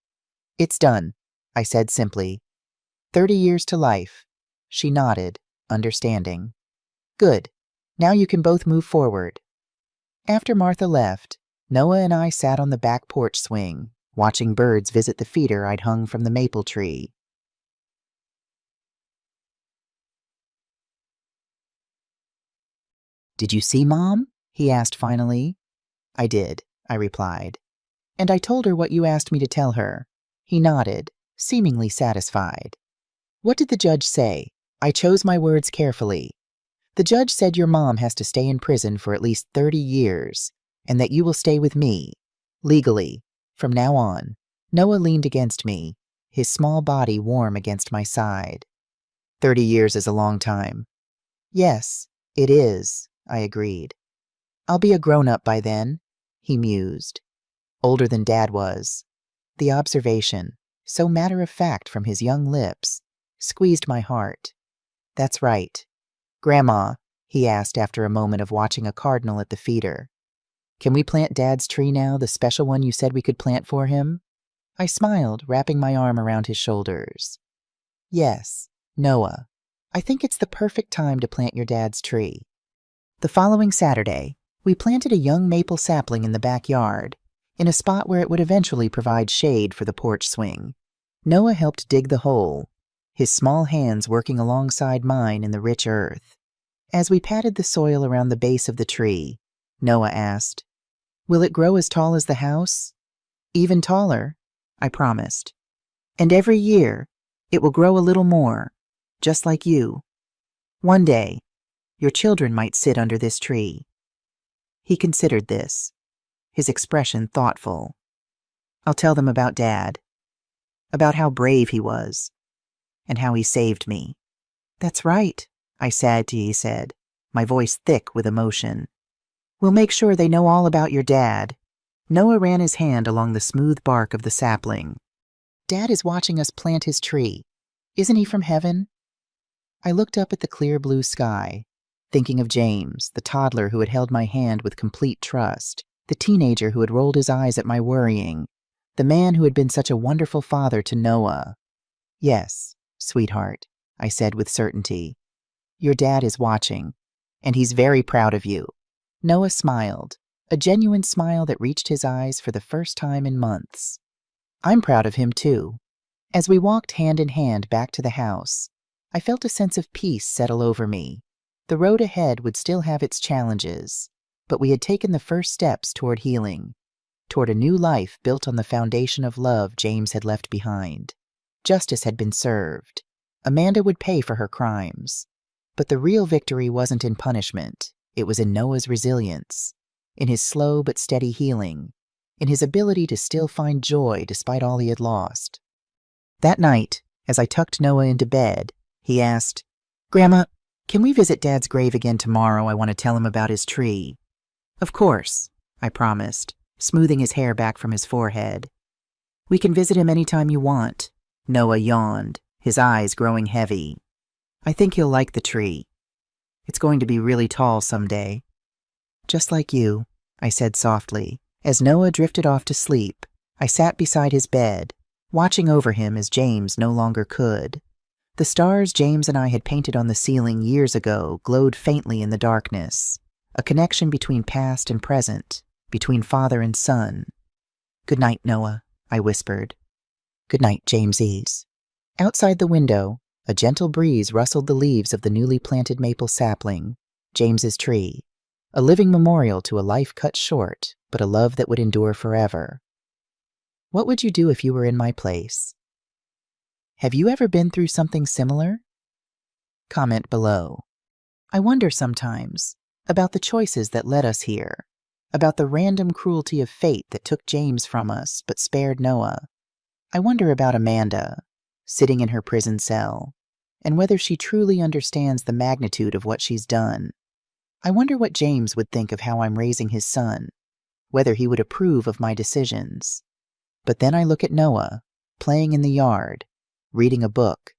It's done, I said simply. 30 years to life. She nodded, understanding. Good. Now you can both move forward. After Martha left, Noah and I sat on the back porch swing, watching birds visit the feeder I'd hung from the maple tree. Did you see Mom? He asked finally. I did, I replied. And I told her what you asked me to tell her. He nodded, seemingly satisfied. What did the judge say? I chose my words carefully. The judge said your mom has to stay in prison for at least 30 years, and that you will stay with me, legally, from now on. Noah leaned against me, his small body warm against my side. 30 years is a long time. Yes, it is, I agreed. I'll be a grown-up by then, he mused. Older than Dad was. The observation, so matter-of-fact from his young lips, squeezed my heart. That's right. Grandma, he asked after a moment of watching a cardinal at the feeder. Can we plant Dad's tree now, the special one you said we could plant for him? I smiled, wrapping my arm around his shoulders. Yes, Noah. I think it's the perfect time to plant your dad's tree. The following Saturday, we planted a young maple sapling in the backyard, in a spot where it would eventually provide shade for the porch swing. Noah helped dig the hole, his small hands working alongside mine in the rich earth. As we patted the soil around the base of the tree, Noah asked, "Will it grow as tall as the house?" "Even taller," I promised. "And every year, it will grow a little more, just like you. One day, your children might sit under this tree." He considered this, his expression thoughtful. "I'll tell them about Dad, about how brave he was, and how he saved me." "That's right," I said, my voice thick with emotion. "We'll make sure they know all about your dad." Noah ran his hand along the smooth bark of the sapling. "Dad is watching us plant his tree. Isn't he from heaven?" I looked up at the clear blue sky, thinking of James, the toddler who had held my hand with complete trust, the teenager who had rolled his eyes at my worrying, the man who had been such a wonderful father to Noah. "Yes, sweetheart," I said with certainty. "Your dad is watching, and he's very proud of you." Noah smiled, a genuine smile that reached his eyes for the first time in months. "I'm proud of him, too." As we walked hand in hand back to the house, I felt a sense of peace settle over me. The road ahead would still have its challenges, but we had taken the first steps toward healing, toward a new life built on the foundation of love James had left behind. Justice had been served. Amanda would pay for her crimes. But the real victory wasn't in punishment. It was in Noah's resilience, in his slow but steady healing, in his ability to still find joy despite all he had lost. That night, as I tucked Noah into bed, he asked, "Grandma, can we visit Dad's grave again tomorrow? I want to tell him about his tree." "Of course," I promised, smoothing his hair back from his forehead. "We can visit him anytime you want." Noah yawned, his eyes growing heavy. "I think he'll like the tree. It's going to be really tall someday." "Just like you," I said softly. As Noah drifted off to sleep, I sat beside his bed, watching over him as James no longer could. The stars James and I had painted on the ceiling years ago glowed faintly in the darkness, a connection between past and present, between father and son. "Good night, Noah," I whispered. "Good night, Jameses." Outside the window, a gentle breeze rustled the leaves of the newly planted maple sapling, James's tree, a living memorial to a life cut short, but a love that would endure forever. What would you do if you were in my place? Have you ever been through something similar? Comment below. I wonder sometimes about the choices that led us here, about the random cruelty of fate that took James from us but spared Noah. I wonder about Amanda, sitting in her prison cell, and whether she truly understands the magnitude of what she's done. I wonder what James would think of how I'm raising his son, whether he would approve of my decisions. But then I look at Noah, playing in the yard, reading a book,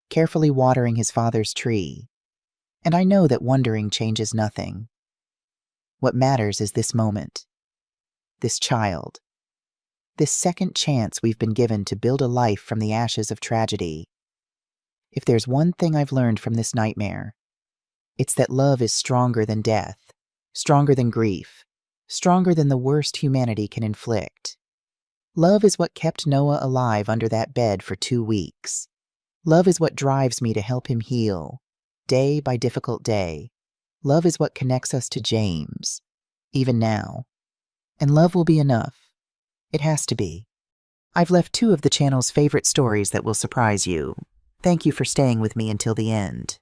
carefully watering his father's tree, and I know that wondering changes nothing. What matters is this moment, this child, this second chance we've been given to build a life from the ashes of tragedy. If there's one thing I've learned from this nightmare, it's that love is stronger than death, stronger than grief, stronger than the worst humanity can inflict. Love is what kept Noah alive under that bed for 2 weeks. Love is what drives me to help him heal, day by difficult day. Love is what connects us to James, even now. And love will be enough. It has to be. I've left 2 of the channel's favorite stories that will surprise you. Thank you for staying with me until the end.